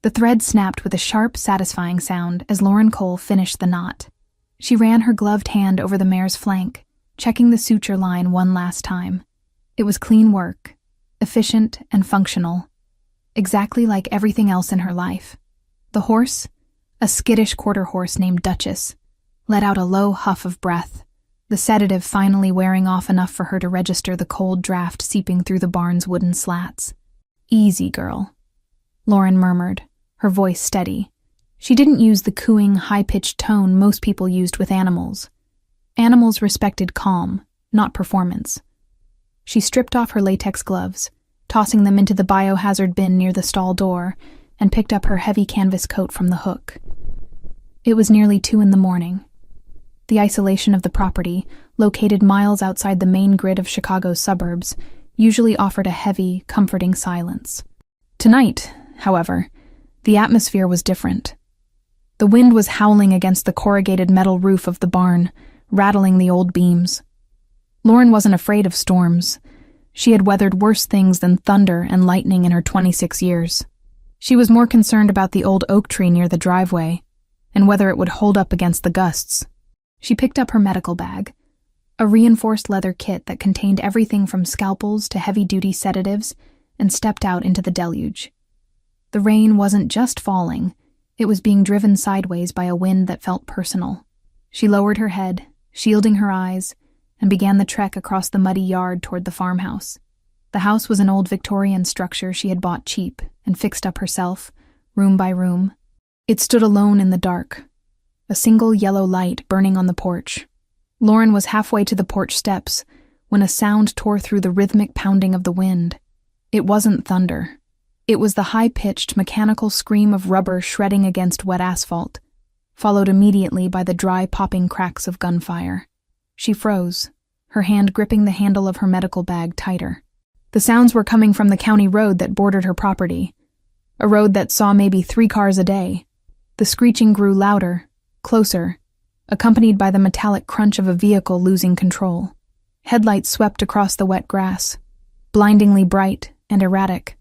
The thread snapped with a sharp, satisfying sound as Lauren Cole finished the knot. She ran her gloved hand over the mare's flank, checking the suture line one last time. It was clean work, efficient and functional, exactly like everything else in her life. The horse, a skittish quarter horse named Duchess, let out a low huff of breath, the sedative finally wearing off enough for her to register the cold draft seeping through the barn's wooden slats. "Easy, girl," Lauren murmured, her voice steady. She didn't use the cooing, high-pitched tone most people used with animals. Animals respected calm, not performance. She stripped off her latex gloves, tossing them into the biohazard bin near the stall door, and picked up her heavy canvas coat from the hook. It was nearly 2 a.m. The isolation of the property, located miles outside the main grid of Chicago's suburbs, usually offered a heavy, comforting silence. Tonight, however, the atmosphere was different. The wind was howling against the corrugated metal roof of the barn, rattling the old beams. Lauren wasn't afraid of storms. She had weathered worse things than thunder and lightning in her 26 years. She was more concerned about the old oak tree near the driveway, and whether it would hold up against the gusts. She picked up her medical bag, a reinforced leather kit that contained everything from scalpels to heavy-duty sedatives, and stepped out into the deluge. The rain wasn't just falling, it was being driven sideways by a wind that felt personal. She lowered her head, shielding her eyes, and began the trek across the muddy yard toward the farmhouse. The house was an old Victorian structure she had bought cheap and fixed up herself, room by room. It stood alone in the dark, a single yellow light burning on the porch. Lauren was halfway to the porch steps when a sound tore through the rhythmic pounding of the wind. It wasn't thunder. It was the high-pitched, mechanical scream of rubber shredding against wet asphalt, followed immediately by the dry, popping cracks of gunfire. She froze, her hand gripping the handle of her medical bag tighter. The sounds were coming from the county road that bordered her property, a road that saw maybe 3 cars a day. The screeching grew louder, closer, accompanied by the metallic crunch of a vehicle losing control. Headlights swept across the wet grass, blindingly bright and erratic.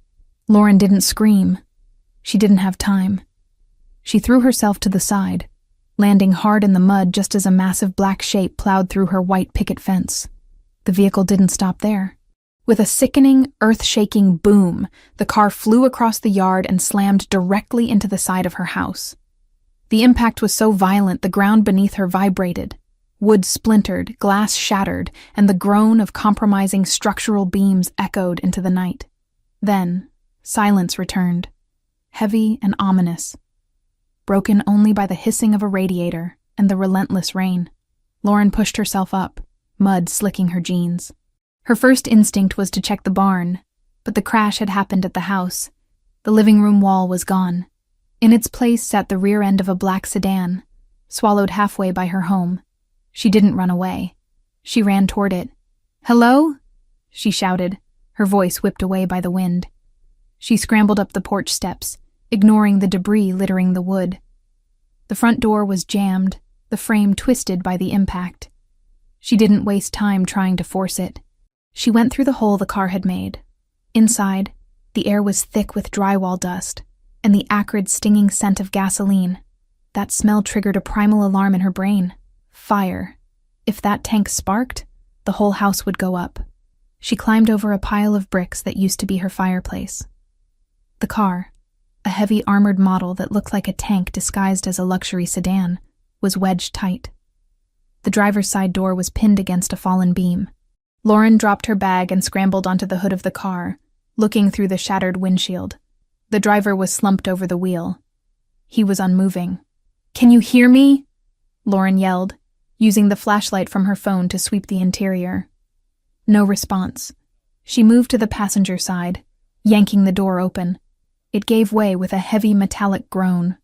Lauren didn't scream. She didn't have time. She threw herself to the side, landing hard in the mud just as a massive black shape plowed through her white picket fence. The vehicle didn't stop there. With a sickening, earth-shaking boom, the car flew across the yard and slammed directly into the side of her house. The impact was so violent the ground beneath her vibrated. Wood splintered, glass shattered, and the groan of compromising structural beams echoed into the night. Then, silence returned, heavy and ominous, broken only by the hissing of a radiator and the relentless rain. Lauren pushed herself up, mud slicking her jeans. Her first instinct was to check the barn, but the crash had happened at the house. The living room wall was gone. In its place sat the rear end of a black sedan, swallowed halfway by her home. She didn't run away. She ran toward it. "Hello?" she shouted, her voice whipped away by the wind. She scrambled up the porch steps, ignoring the debris littering the wood. The front door was jammed, the frame twisted by the impact. She didn't waste time trying to force it. She went through the hole the car had made. Inside, the air was thick with drywall dust, and the acrid, stinging scent of gasoline. That smell triggered a primal alarm in her brain. Fire. If that tank sparked, the whole house would go up. She climbed over a pile of bricks that used to be her fireplace. The car, a heavy armored model that looked like a tank disguised as a luxury sedan, was wedged tight. The driver's side door was pinned against a fallen beam. Lauren dropped her bag and scrambled onto the hood of the car, looking through the shattered windshield. The driver was slumped over the wheel. He was unmoving. "Can you hear me?" Lauren yelled, using the flashlight from her phone to sweep the interior. No response. She moved to the passenger side, yanking the door open. It gave way with a heavy metallic groan.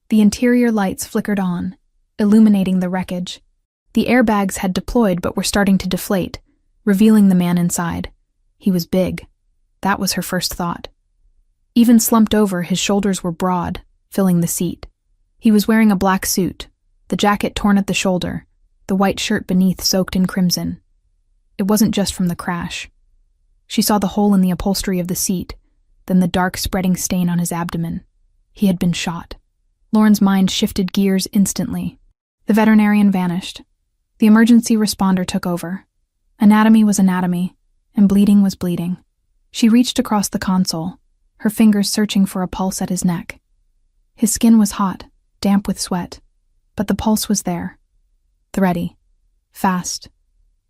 The interior lights flickered on, illuminating the wreckage. The airbags had deployed but were starting to deflate, revealing the man inside. He was big. That was her first thought. Even slumped over, his shoulders were broad, filling the seat. He was wearing a black suit, the jacket torn at the shoulder, the white shirt beneath soaked in crimson. It wasn't just from the crash. She saw the hole in the upholstery of the seat, then the dark spreading stain on his abdomen. He had been shot. Lauren's mind shifted gears instantly. The veterinarian vanished. The emergency responder took over. Anatomy was anatomy, and bleeding was bleeding. She reached across the console, her fingers searching for a pulse at his neck. His skin was hot, damp with sweat, but the pulse was there. Thready. Fast.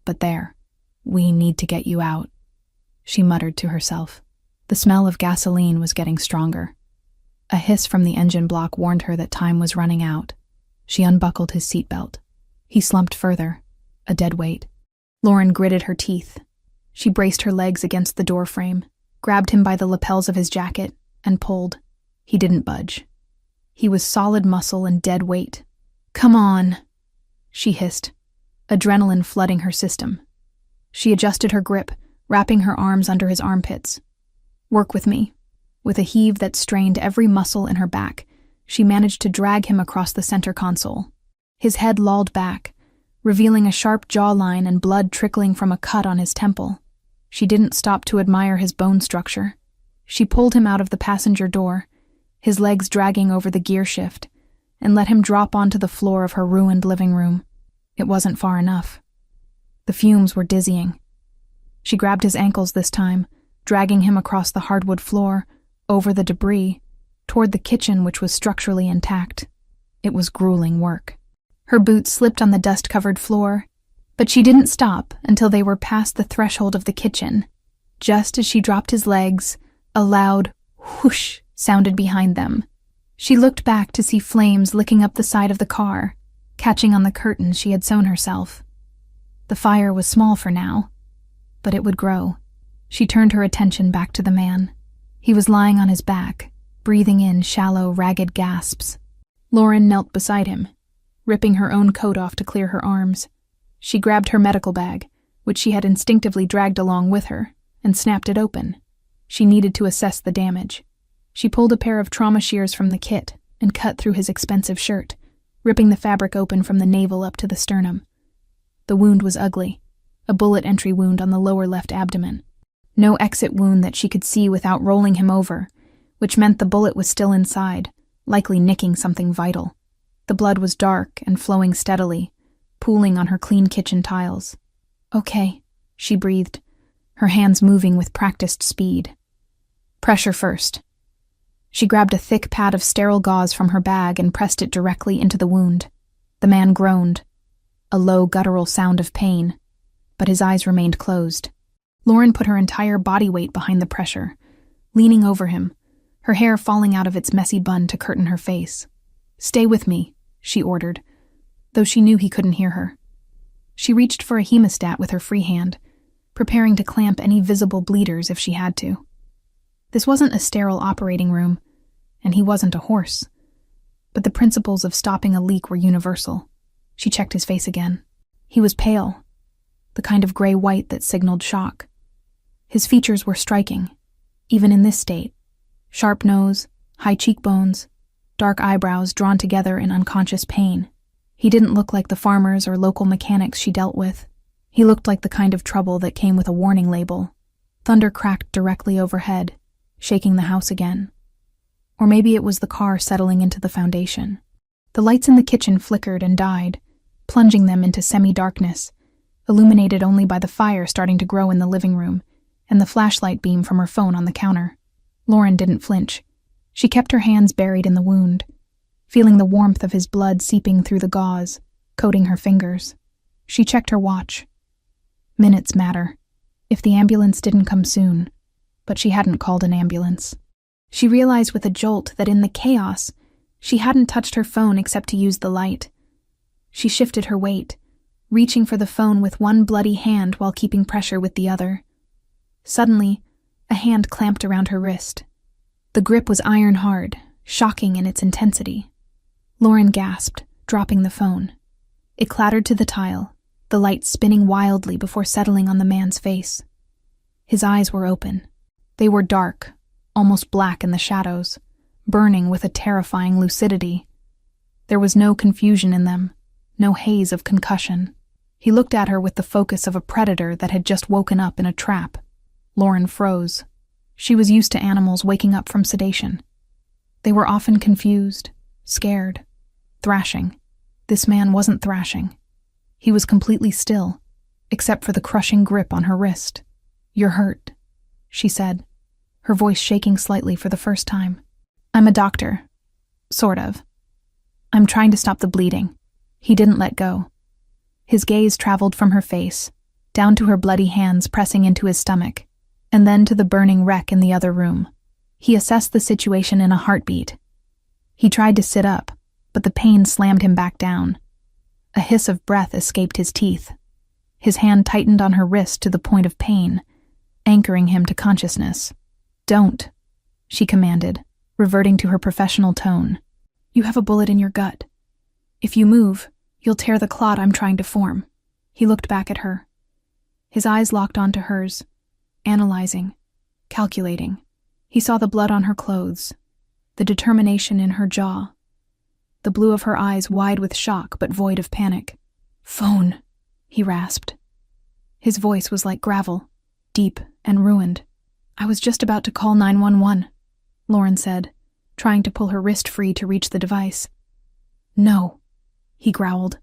But there. "We need to get you out," she muttered to herself. The smell of gasoline was getting stronger. A hiss from the engine block warned her that time was running out. She unbuckled his seatbelt. He slumped further, a dead weight. Lauren gritted her teeth. She braced her legs against the door frame, grabbed him by the lapels of his jacket, and pulled. He didn't budge. He was solid muscle and dead weight. "Come on," she hissed, adrenaline flooding her system. She adjusted her grip, wrapping her arms under his armpits. "Work with me." With a heave that strained every muscle in her back, she managed to drag him across the center console. His head lolled back, revealing a sharp jawline and blood trickling from a cut on his temple. She didn't stop to admire his bone structure. She pulled him out of the passenger door, his legs dragging over the gear shift, and let him drop onto the floor of her ruined living room. It wasn't far enough. The fumes were dizzying. She grabbed his ankles this time, dragging him across the hardwood floor, over the debris, toward the kitchen which was structurally intact. It was grueling work. Her boots slipped on the dust-covered floor, but she didn't stop until they were past the threshold of the kitchen. Just as she dropped his legs, a loud whoosh sounded behind them. She looked back to see flames licking up the side of the car, catching on the curtains she had sewn herself. The fire was small for now, but it would grow. She turned her attention back to the man. He was lying on his back, breathing in shallow, ragged gasps. Lauren knelt beside him, ripping her own coat off to clear her arms. She grabbed her medical bag, which she had instinctively dragged along with her, and snapped it open. She needed to assess the damage. She pulled a pair of trauma shears from the kit and cut through his expensive shirt, ripping the fabric open from the navel up to the sternum. The wound was ugly, a bullet entry wound on the lower left abdomen. No exit wound that she could see without rolling him over, which meant the bullet was still inside, likely nicking something vital. The blood was dark and flowing steadily, pooling on her clean kitchen tiles. "Okay," she breathed, her hands moving with practiced speed. "Pressure first." She grabbed a thick pad of sterile gauze from her bag and pressed it directly into the wound. The man groaned, a low guttural sound of pain, but his eyes remained closed. Lauren put her entire body weight behind the pressure, leaning over him, her hair falling out of its messy bun to curtain her face. "Stay with me," she ordered, though she knew he couldn't hear her. She reached for a hemostat with her free hand, preparing to clamp any visible bleeders if she had to. This wasn't a sterile operating room, and he wasn't a horse, but the principles of stopping a leak were universal. She checked his face again. He was pale, the kind of gray-white that signaled shock. His features were striking, even in this state. Sharp nose, high cheekbones, dark eyebrows drawn together in unconscious pain. He didn't look like the farmers or local mechanics she dealt with. He looked like the kind of trouble that came with a warning label. Thunder cracked directly overhead, shaking the house again. Or maybe it was the car settling into the foundation. The lights in the kitchen flickered and died, plunging them into semi-darkness, illuminated only by the fire starting to grow in the living room and the flashlight beam from her phone on the counter. Lauren didn't flinch. She kept her hands buried in the wound, feeling the warmth of his blood seeping through the gauze, coating her fingers. She checked her watch. Minutes matter. If the ambulance didn't come soon, but she hadn't called an ambulance. She realized with a jolt that in the chaos, she hadn't touched her phone except to use the light. She shifted her weight, reaching for the phone with one bloody hand while keeping pressure with the other. Suddenly, a hand clamped around her wrist. The grip was iron hard, shocking in its intensity. Lauren gasped, dropping the phone. It clattered to the tile, the light spinning wildly before settling on the man's face. His eyes were open. They were dark, almost black in the shadows, burning with a terrifying lucidity. There was no confusion in them, no haze of concussion. He looked at her with the focus of a predator that had just woken up in a trap. Lauren froze. She was used to animals waking up from sedation. They were often confused, scared, thrashing. This man wasn't thrashing. He was completely still, except for the crushing grip on her wrist. "You're hurt," she said, her voice shaking slightly for the first time. "I'm a doctor. Sort of. I'm trying to stop the bleeding." He didn't let go. His gaze traveled from her face, down to her bloody hands pressing into his stomach, and then to the burning wreck in the other room. He assessed the situation in a heartbeat. He tried to sit up, but the pain slammed him back down. A hiss of breath escaped his teeth. His hand tightened on her wrist to the point of pain, anchoring him to consciousness. "Don't," she commanded, reverting to her professional tone. "You have a bullet in your gut. If you move, you'll tear the clot I'm trying to form." He looked back at her. His eyes locked onto hers, analyzing, calculating. He saw the blood on her clothes, the determination in her jaw, the blue of her eyes wide with shock but void of panic. "Phone," he rasped. His voice was like gravel, deep and ruined. "I was just about to call 911, Lauren said, trying to pull her wrist free to reach the device. "No," he growled.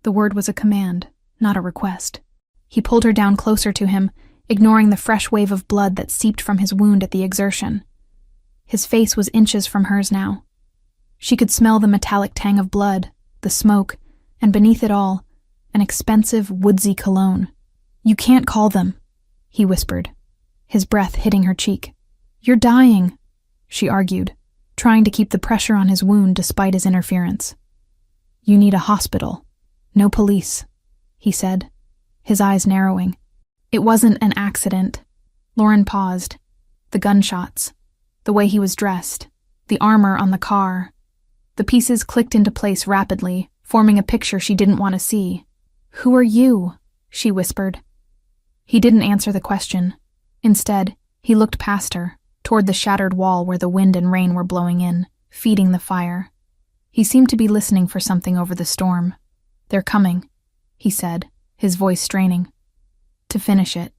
The word was a command, not a request. He pulled her down closer to him, ignoring the fresh wave of blood that seeped from his wound at the exertion. His face was inches from hers now. She could smell the metallic tang of blood, the smoke, and beneath it all, an expensive, woodsy cologne. "You can't call them," he whispered, his breath hitting her cheek. "You're dying," she argued, trying to keep the pressure on his wound despite his interference. "You need a hospital, no police," he said, his eyes narrowing. It wasn't an accident. Lauren paused. The gunshots, the way he was dressed, the armor on the car. The pieces clicked into place rapidly, forming a picture she didn't want to see. "Who are you?" she whispered. He didn't answer the question. Instead, he looked past her, toward the shattered wall where the wind and rain were blowing in, feeding the fire. He seemed to be listening for something over the storm. "They're coming," he said, his voice straining. "To finish it."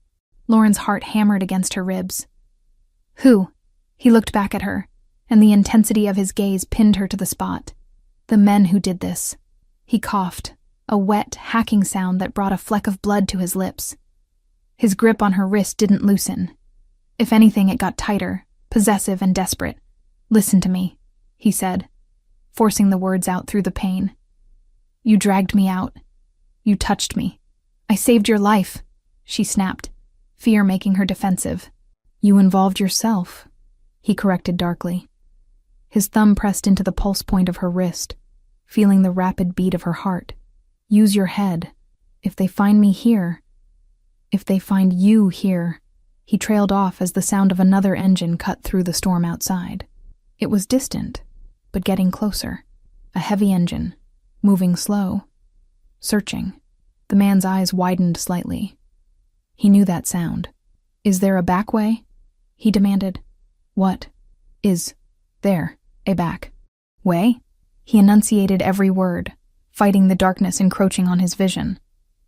Lauren's heart hammered against her ribs. "Who?" He looked back at her, and the intensity of his gaze pinned her to the spot. "The men who did this." He coughed, a wet, hacking sound that brought a fleck of blood to his lips. His grip on her wrist didn't loosen. If anything, it got tighter, possessive and desperate. "Listen to me," he said, forcing the words out through the pain. "You dragged me out. You touched me. I saved your life," she snapped, fear making her defensive. "You involved yourself," he corrected darkly. His thumb pressed into the pulse point of her wrist, feeling the rapid beat of her heart. "Use your head. If they find me here. If they find you here." He trailed off as the sound of another engine cut through the storm outside. It was distant, but getting closer. A heavy engine, moving slow, searching. The man's eyes widened slightly. He knew that sound. "Is there a back way?" he demanded. "What? Is there a back way?" He enunciated every word, fighting the darkness encroaching on his vision.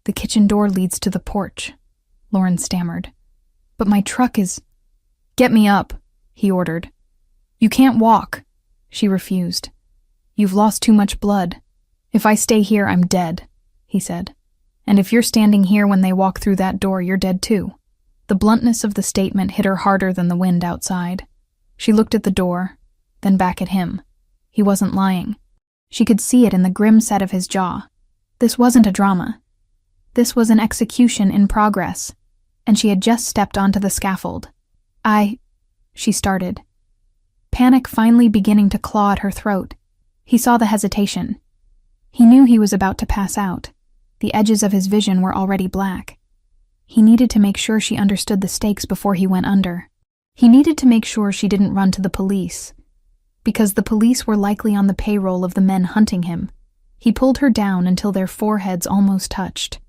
"The kitchen door leads to the porch," Lauren stammered. "But my truck is—" "Get me up," he ordered. "You can't walk," she refused. "You've lost too much blood. If I stay here, I'm dead," he said. "And if you're standing here when they walk through that door, you're dead too." The bluntness of the statement hit her harder than the wind outside. She looked at the door, then back at him. He wasn't lying. She could see it in the grim set of his jaw. This wasn't a drama. This was an execution in progress, and she had just stepped onto the scaffold. She started. Panic finally beginning to claw at her throat. He saw the hesitation. He knew he was about to pass out. The edges of his vision were already black. He needed to make sure she understood the stakes before he went under. He needed to make sure she didn't run to the police, because the police were likely on the payroll of the men hunting him. He pulled her down until their foreheads almost touched.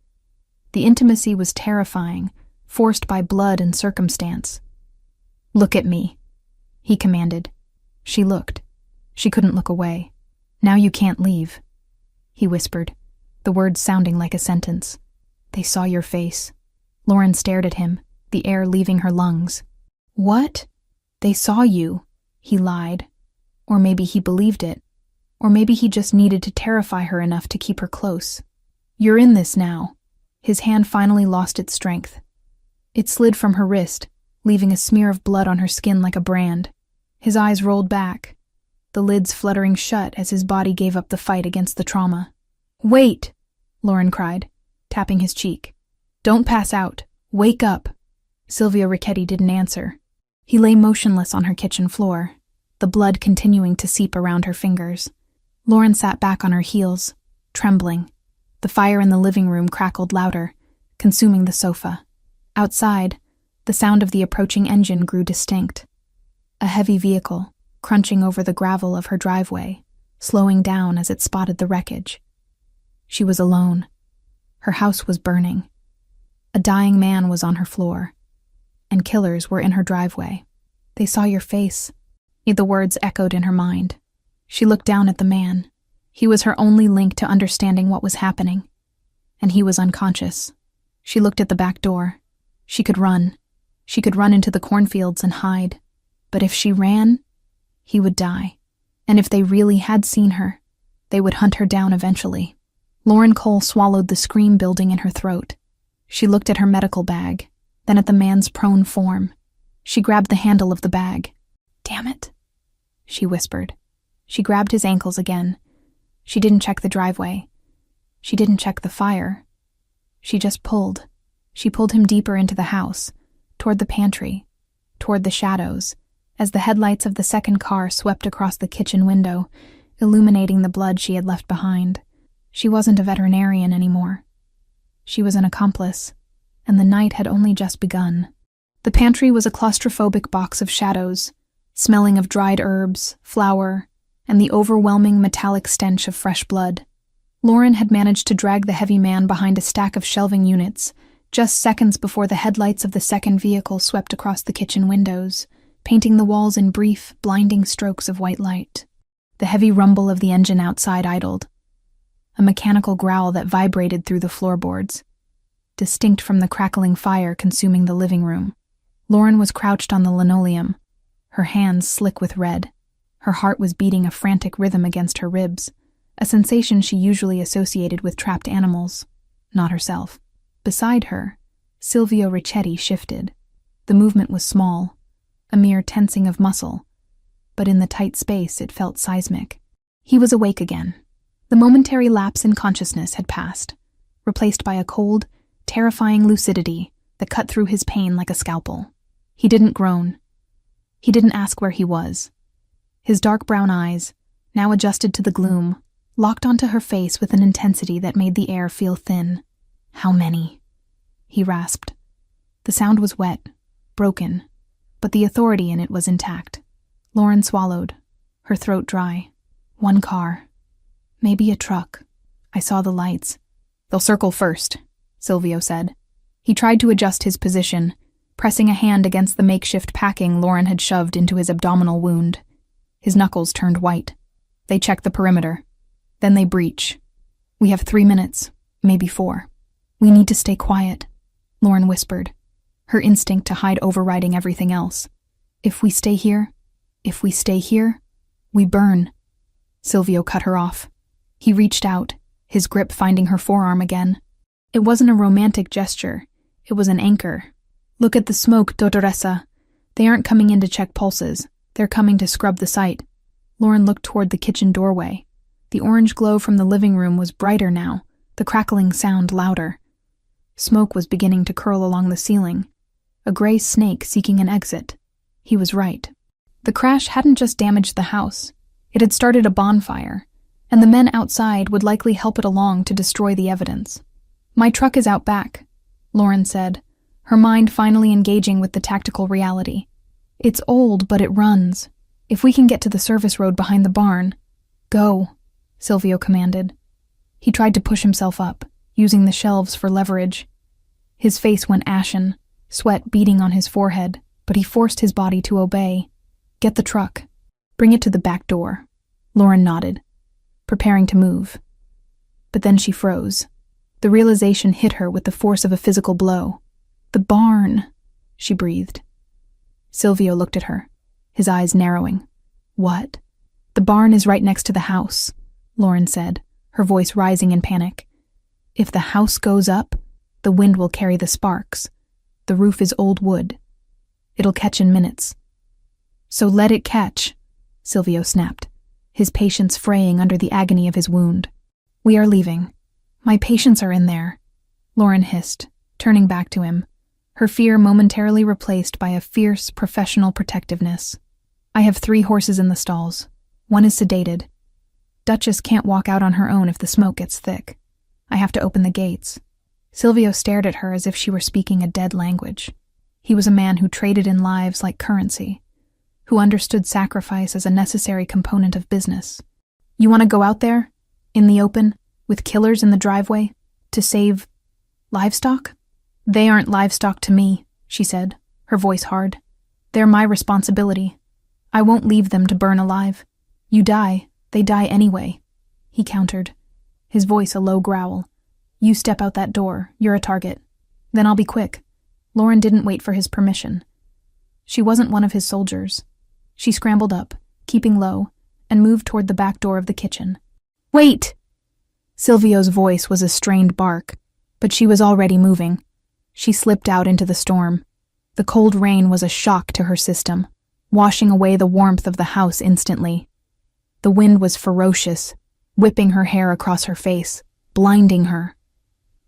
The intimacy was terrifying, forced by blood and circumstance. "Look at me," he commanded. She looked. She couldn't look away. "Now you can't leave," he whispered, the words sounding like a sentence. "They saw your face." Lauren stared at him, the air leaving her lungs. "What?" "They saw you," he lied, Or maybe he believed it. Or maybe he just needed to terrify her enough to keep her close. "You're in this now." His hand finally lost its strength. It slid from her wrist, leaving a smear of blood on her skin like a brand. His eyes rolled back, the lids fluttering shut as his body gave up the fight against the trauma. "Wait!" Lauren cried, tapping his cheek. "Don't pass out. Wake up." Silvio Ricchetti didn't answer. He lay motionless on her kitchen floor, the blood continuing to seep around her fingers. Lauren sat back on her heels, trembling. The fire in the living room crackled louder, consuming the sofa. Outside, the sound of the approaching engine grew distinct. A heavy vehicle, crunching over the gravel of her driveway, slowing down as it spotted the wreckage. She was alone. Her house was burning. A dying man was on her floor, and killers were in her driveway. "They saw your face," the words echoed in her mind. She looked down at the man. He was her only link to understanding what was happening. And he was unconscious. She looked at the back door. She could run. She could run into the cornfields and hide. But if she ran, he would die. And if they really had seen her, they would hunt her down eventually. Lauren Cole swallowed the scream building in her throat. She looked at her medical bag, then at the man's prone form. She grabbed the handle of the bag. "Damn it," she whispered. She grabbed his ankles again. She didn't check the driveway. She didn't check the fire. She just pulled. She pulled him deeper into the house, toward the pantry, toward the shadows, as the headlights of the second car swept across the kitchen window, illuminating the blood she had left behind. She wasn't a veterinarian anymore. She was an accomplice, and the night had only just begun. The pantry was a claustrophobic box of shadows, smelling of dried herbs, flour, and the overwhelming metallic stench of fresh blood. Lauren had managed to drag the heavy man behind a stack of shelving units, just seconds before the headlights of the second vehicle swept across the kitchen windows, painting the walls in brief, blinding strokes of white light. The heavy rumble of the engine outside idled, a mechanical growl that vibrated through the floorboards, distinct from the crackling fire consuming the living room. Lauren was crouched on the linoleum, her hands slick with red. Her heart was beating a frantic rhythm against her ribs, a sensation she usually associated with trapped animals, not herself. Beside her, Silvio Ricchetti shifted. The movement was small, a mere tensing of muscle, but in the tight space it felt seismic. He was awake again. The momentary lapse in consciousness had passed, replaced by a cold, terrifying lucidity that cut through his pain like a scalpel. He didn't groan. He didn't ask where he was. His dark brown eyes, now adjusted to the gloom, locked onto her face with an intensity that made the air feel thin. "How many?" he rasped. The sound was wet, broken, but the authority in it was intact. Lauren swallowed, her throat dry. "One car. Maybe a truck. I saw the lights." "They'll circle first," Silvio said. He tried to adjust his position, pressing a hand against the makeshift packing Lauren had shoved into his abdominal wound. His knuckles turned white. "They check the perimeter. Then they breach. We have 3 minutes, maybe 4. We need to stay quiet," Lauren whispered, her instinct to hide overriding everything else. If we stay here, we burn." Silvio cut her off. He reached out, his grip finding her forearm again. It wasn't a romantic gesture. It was an anchor. "Look at the smoke, Dottoressa. They aren't coming in to check pulses. They're coming to scrub the site." Lauren looked toward the kitchen doorway. The orange glow from the living room was brighter now, the crackling sound louder. Smoke was beginning to curl along the ceiling, a gray snake seeking an exit. He was right. The crash hadn't just damaged the house. It had started a bonfire, and the men outside would likely help it along to destroy the evidence. "My truck is out back," Lauren said, her mind finally engaging with the tactical reality. "It's old, but it runs. If we can get to the service road behind the barn—" "Go," Silvio commanded. He tried to push himself up, using the shelves for leverage. His face went ashen, sweat beading on his forehead, but he forced his body to obey. "Get the truck. Bring it to the back door." Lauren nodded, preparing to move. But then she froze. The realization hit her with the force of a physical blow. "The barn," she breathed. Silvio looked at her, his eyes narrowing. "What?" The barn is right next to the house, Lauren said, her voice rising in panic. If the house goes up, the wind will carry the sparks. The roof is old wood. It'll catch in minutes. So let it catch, Silvio snapped, his patience fraying under the agony of his wound. We are leaving. My patients are in there, Lauren hissed, turning back to him, her fear momentarily replaced by a fierce professional protectiveness. I have 3 horses in the stalls. One is sedated. Duchess can't walk out on her own if the smoke gets thick. I have to open the gates. Silvio stared at her as if she were speaking a dead language. He was a man who traded in lives like currency, who understood sacrifice as a necessary component of business. You want to go out there, in the open, with killers in the driveway, to save livestock? They aren't livestock to me, she said, her voice hard. They're my responsibility. I won't leave them to burn alive. You die, they die anyway, he countered, his voice a low growl. You step out that door, you're a target. Then I'll be quick. Lauren didn't wait for his permission. She wasn't one of his soldiers. She scrambled up, keeping low, and moved toward the back door of the kitchen. Wait! Silvio's voice was a strained bark, but she was already moving. She slipped out into the storm. The cold rain was a shock to her system, washing away the warmth of the house instantly. The wind was ferocious, whipping her hair across her face, blinding her.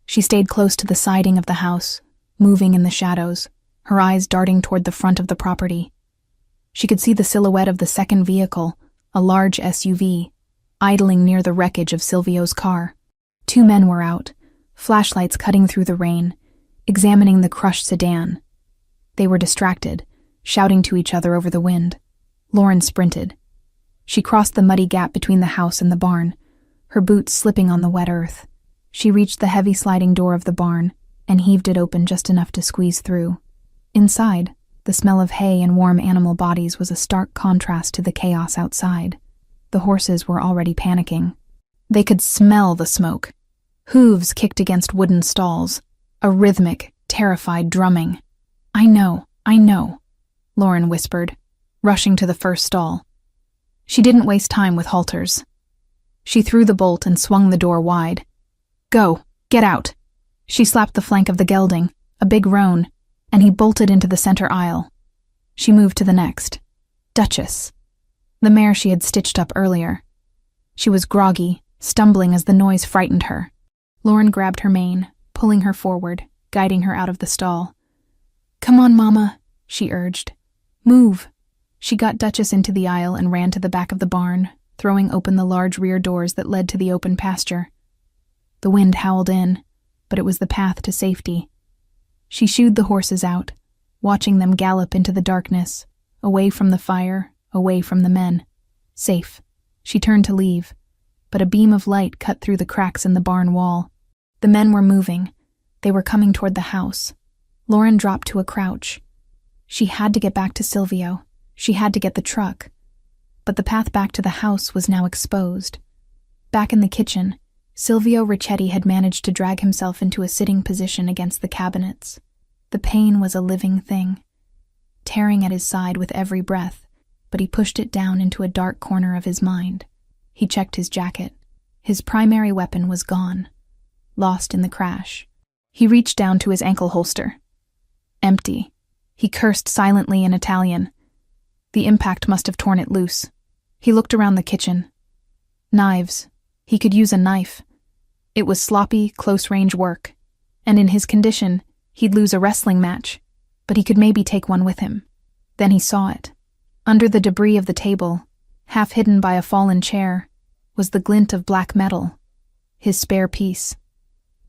She stayed close to the siding of the house, moving in the shadows, her eyes darting toward the front of the property. She could see the silhouette of the second vehicle, a large SUV, idling near the wreckage of Silvio's car. 2 men were out, flashlights cutting through the rain, examining the crushed sedan. They were distracted, shouting to each other over the wind. Lauren sprinted. She crossed the muddy gap between the house and the barn, her boots slipping on the wet earth. She reached the heavy sliding door of the barn and heaved it open just enough to squeeze through. Inside, the smell of hay and warm animal bodies was a stark contrast to the chaos outside. The horses were already panicking. They could smell the smoke. Hooves kicked against wooden stalls, a rhythmic, terrified drumming. I know, Lauren whispered, rushing to the first stall. She didn't waste time with halters. She threw the bolt and swung the door wide. Go, get out. She slapped the flank of the gelding, a big roan, and he bolted into the center aisle. She moved to the next. Duchess, the mare she had stitched up earlier. She was groggy, stumbling as the noise frightened her. Lauren grabbed her mane, pulling her forward, guiding her out of the stall. Come on, Mama, she urged. Move. She got Duchess into the aisle and ran to the back of the barn, throwing open the large rear doors that led to the open pasture. The wind howled in, but it was the path to safety. She shooed the horses out, watching them gallop into the darkness, away from the fire, away from the men. Safe. She turned to leave, but a beam of light cut through the cracks in the barn wall. The men were moving. They were coming toward the house. Lauren dropped to a crouch. She had to get back to Silvio. She had to get the truck. But the path back to the house was now exposed. Back in the kitchen, Silvio Ricchetti had managed to drag himself into a sitting position against the cabinets. The pain was a living thing, tearing at his side with every breath, but he pushed it down into a dark corner of his mind. He checked his jacket. His primary weapon was gone, lost in the crash. He reached down to his ankle holster. Empty. He cursed silently in Italian. The impact must have torn it loose. He looked around the kitchen. Knives. He could use a knife. It was sloppy, close-range work, and in his condition, he'd lose a wrestling match, but he could maybe take one with him. Then he saw it. Under the debris of the table, half hidden by a fallen chair, was the glint of black metal. His spare piece.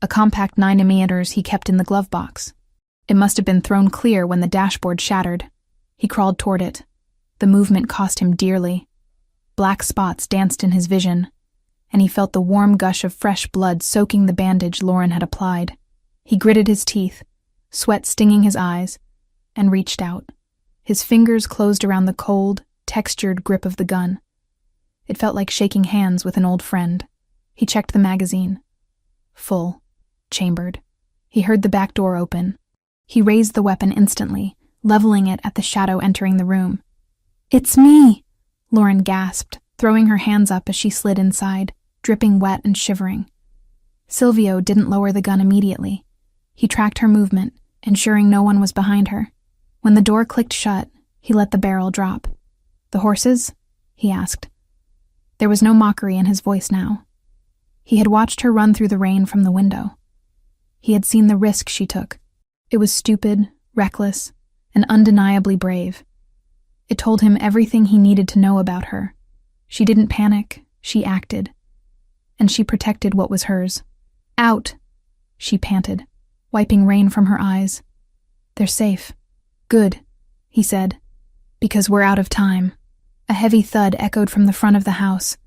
A compact 9mm he kept in the glove box. It must have been thrown clear when the dashboard shattered. He crawled toward it. The movement cost him dearly. Black spots danced in his vision, and he felt the warm gush of fresh blood soaking the bandage Lauren had applied. He gritted his teeth, sweat stinging his eyes, and reached out. His fingers closed around the cold, textured grip of the gun. It felt like shaking hands with an old friend. He checked the magazine. Full. Chambered. He heard the back door open. He raised the weapon instantly, leveling it at the shadow entering the room. It's me, Lauren gasped, throwing her hands up as she slid inside, dripping wet and shivering. Silvio didn't lower the gun immediately. He tracked her movement, ensuring no one was behind her. When the door clicked shut, he let the barrel drop. "The horses?" he asked. There was no mockery in his voice now. He had watched her run through the rain from the window. He had seen the risk she took. It was stupid, reckless, and undeniably brave. It told him everything he needed to know about her. She didn't panic, she acted. And she protected what was hers. "Out!" she panted, wiping rain from her eyes. "They're safe." "Good," he said, "because we're out of time." A heavy thud echoed from the front of the house,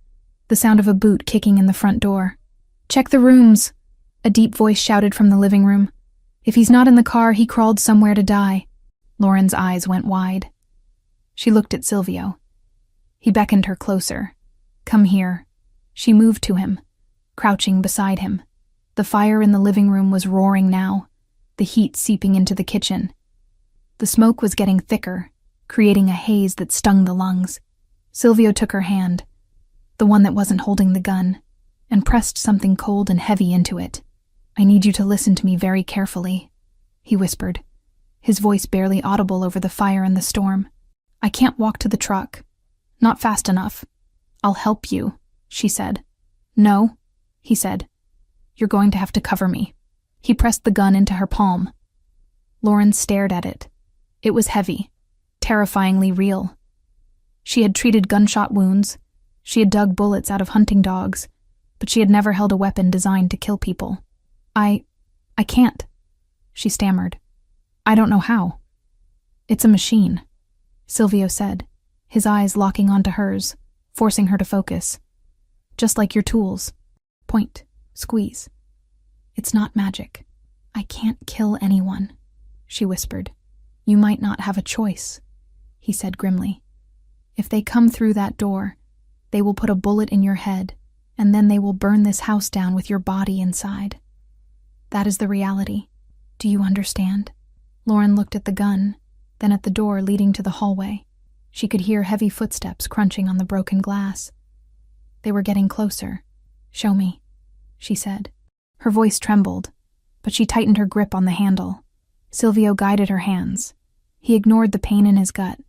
the sound of a boot kicking in the front door. "Check the rooms," a deep voice shouted from the living room. "If he's not in the car, he crawled somewhere to die." Lauren's eyes went wide. She looked at Silvio. He beckoned her closer. "Come here." She moved to him, crouching beside him. The fire in the living room was roaring now, the heat seeping into the kitchen. The smoke was getting thicker, creating a haze that stung the lungs. Silvio took her hand, the one that wasn't holding the gun, and pressed something cold and heavy into it. "I need you to listen to me very carefully," he whispered, his voice barely audible over the fire and the storm. "I can't walk to the truck. Not fast enough." "I'll help you," she said. "No," he said. "You're going to have to cover me." He pressed the gun into her palm. Lauren stared at it. It was heavy, terrifyingly real. She had treated gunshot wounds. She had dug bullets out of hunting dogs, but she had never held a weapon designed to kill people. I can't," she stammered. "I don't know how." "It's a machine," Silvio said, his eyes locking onto hers, forcing her to focus. "Just like your tools. Point, squeeze. It's not magic. I can't kill anyone," she whispered. "You might not have a choice," he said grimly. "If they come through that door, they will put a bullet in your head, and then they will burn this house down with your body inside. That is the reality. Do you understand?" Lauren looked at the gun, then at the door leading to the hallway. She could hear heavy footsteps crunching on the broken glass. They were getting closer. "Show me," she said. Her voice trembled, but she tightened her grip on the handle. Silvio guided her hands. He ignored the pain in his gut,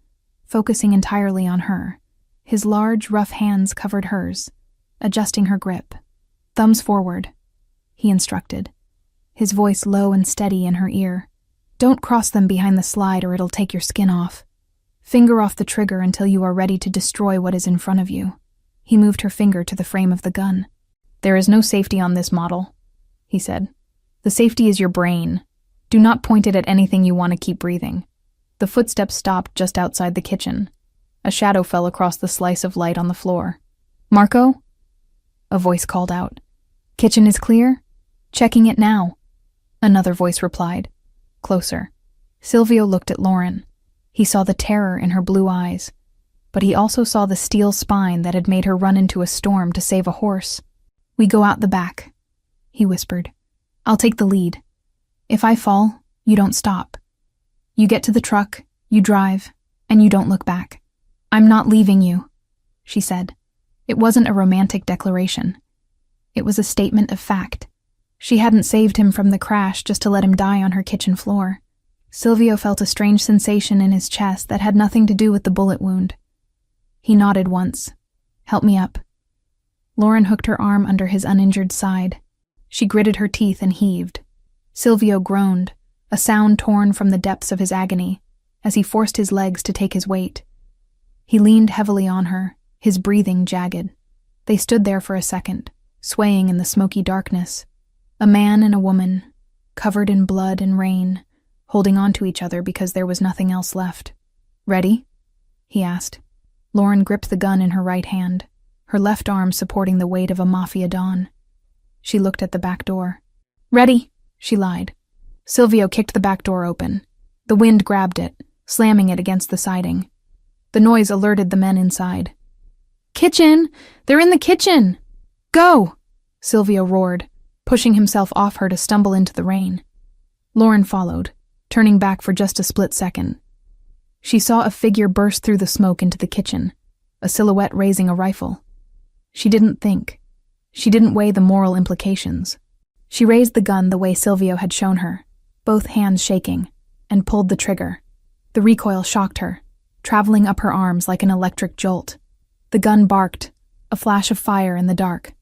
focusing entirely on her. His large, rough hands covered hers, adjusting her grip. "Thumbs forward," he instructed, his voice low and steady in her ear. "Don't cross them behind the slide or it'll take your skin off. Finger off the trigger until you are ready to destroy what is in front of you." He moved her finger to the frame of the gun. "There is no safety on this model," he said. "The safety is your brain. Do not point it at anything you want to keep breathing." The footsteps stopped just outside the kitchen. A shadow fell across the slice of light on the floor. "Marco?" a voice called out. "Kitchen is clear? Checking it now." Another voice replied. Closer. Silvio looked at Lauren. He saw the terror in her blue eyes, but he also saw the steel spine that had made her run into a storm to save a horse. "We go out the back," he whispered. "I'll take the lead. If I fall, you don't stop. You get to the truck, you drive, and you don't look back." "I'm not leaving you," she said. It wasn't a romantic declaration. It was a statement of fact. She hadn't saved him from the crash just to let him die on her kitchen floor. Silvio felt a strange sensation in his chest that had nothing to do with the bullet wound. He nodded once. "Help me up." Lauren hooked her arm under his uninjured side. She gritted her teeth and heaved. Silvio groaned, a sound torn from the depths of his agony, as he forced his legs to take his weight. He leaned heavily on her, his breathing jagged. They stood there for a second, swaying in the smoky darkness. A man and a woman, covered in blood and rain, holding on to each other because there was nothing else left. "Ready?" he asked. Lauren gripped the gun in her right hand, her left arm supporting the weight of a Mafia Don. She looked at the back door. "Ready," she lied. Silvio kicked the back door open. The wind grabbed it, slamming it against the siding. The noise alerted the men inside. "Kitchen! They're in the kitchen! Go!" Silvio roared, pushing himself off her to stumble into the rain. Lauren followed, turning back for just a split second. She saw a figure burst through the smoke into the kitchen. a silhouette raising a rifle. She didn't think. She didn't weigh the moral implications. She raised the gun the way Silvio had shown her, both hands shaking, and pulled the trigger. The recoil shocked her, traveling up her arms like an electric jolt. The gun barked, a flash of fire in the dark.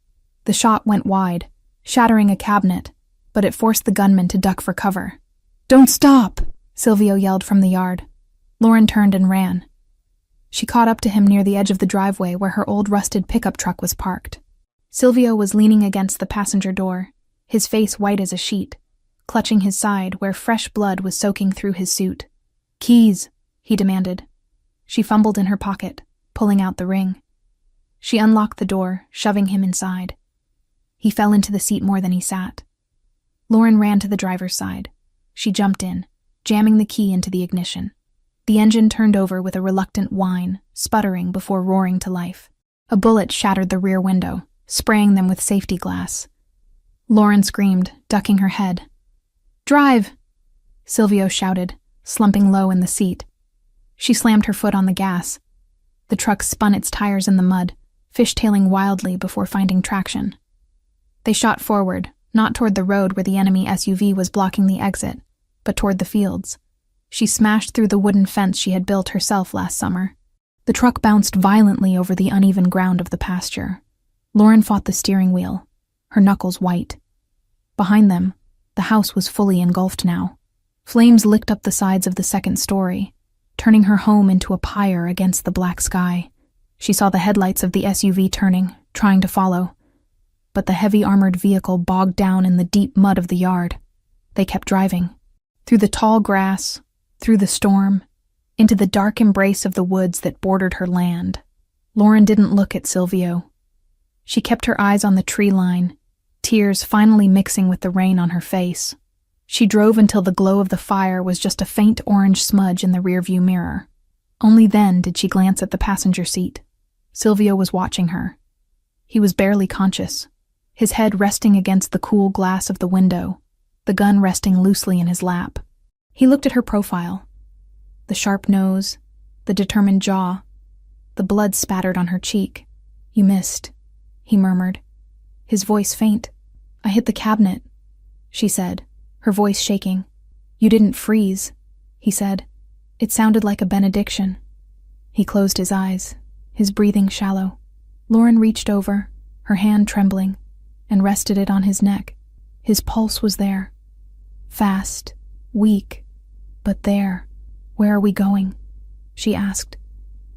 The shot went wide, shattering a cabinet, but it forced the gunman to duck for cover. "Don't stop!" Silvio yelled from the yard. Lauren turned and ran. She caught up to him near the edge of the driveway where her old rusted pickup truck was parked. Silvio was leaning against the passenger door, his face white as a sheet, clutching his side where fresh blood was soaking through his suit. "Keys," he demanded. She fumbled in her pocket, pulling out the ring. She unlocked the door, shoving him inside. He fell into the seat more than he sat. Lauren ran to the driver's side. She jumped in, jamming the key into the ignition. The engine turned over with a reluctant whine, sputtering before roaring to life. A bullet shattered the rear window, spraying them with safety glass. Lauren screamed, ducking her head. "Drive!" Silvio shouted, slumping low in the seat. She slammed her foot on the gas. The truck spun its tires in the mud, fishtailing wildly before finding traction. They shot forward, not toward the road where the enemy SUV was blocking the exit, but toward the fields. She smashed through the wooden fence she had built herself last summer. The truck bounced violently over the uneven ground of the pasture. Lauren fought the steering wheel, her knuckles white. Behind them, the house was fully engulfed now. Flames licked up the sides of the second story, turning her home into a pyre against the black sky. She saw the headlights of the SUV turning, trying to follow. But the heavy armored vehicle bogged down in the deep mud of the yard. They kept driving. Through the tall grass, through the storm, into the dark embrace of the woods that bordered her land. Lauren didn't look at Silvio. She kept her eyes on the tree line, tears finally mixing with the rain on her face. She drove until the glow of the fire was just a faint orange smudge in the rearview mirror. Only then did she glance at the passenger seat. Silvio was watching her. He was barely conscious, his head resting against the cool glass of the window, the gun resting loosely in his lap. He looked at her profile. The sharp nose, the determined jaw, the blood spattered on her cheek. "You missed," he murmured, his voice faint. "I hit the cabinet," she said, her voice shaking. "You didn't freeze," he said. It sounded like a benediction. He closed his eyes, his breathing shallow. Lauren reached over, her hand trembling, and rested it on his neck. His pulse was there. Fast, weak, but there. "Where are we going?" she asked,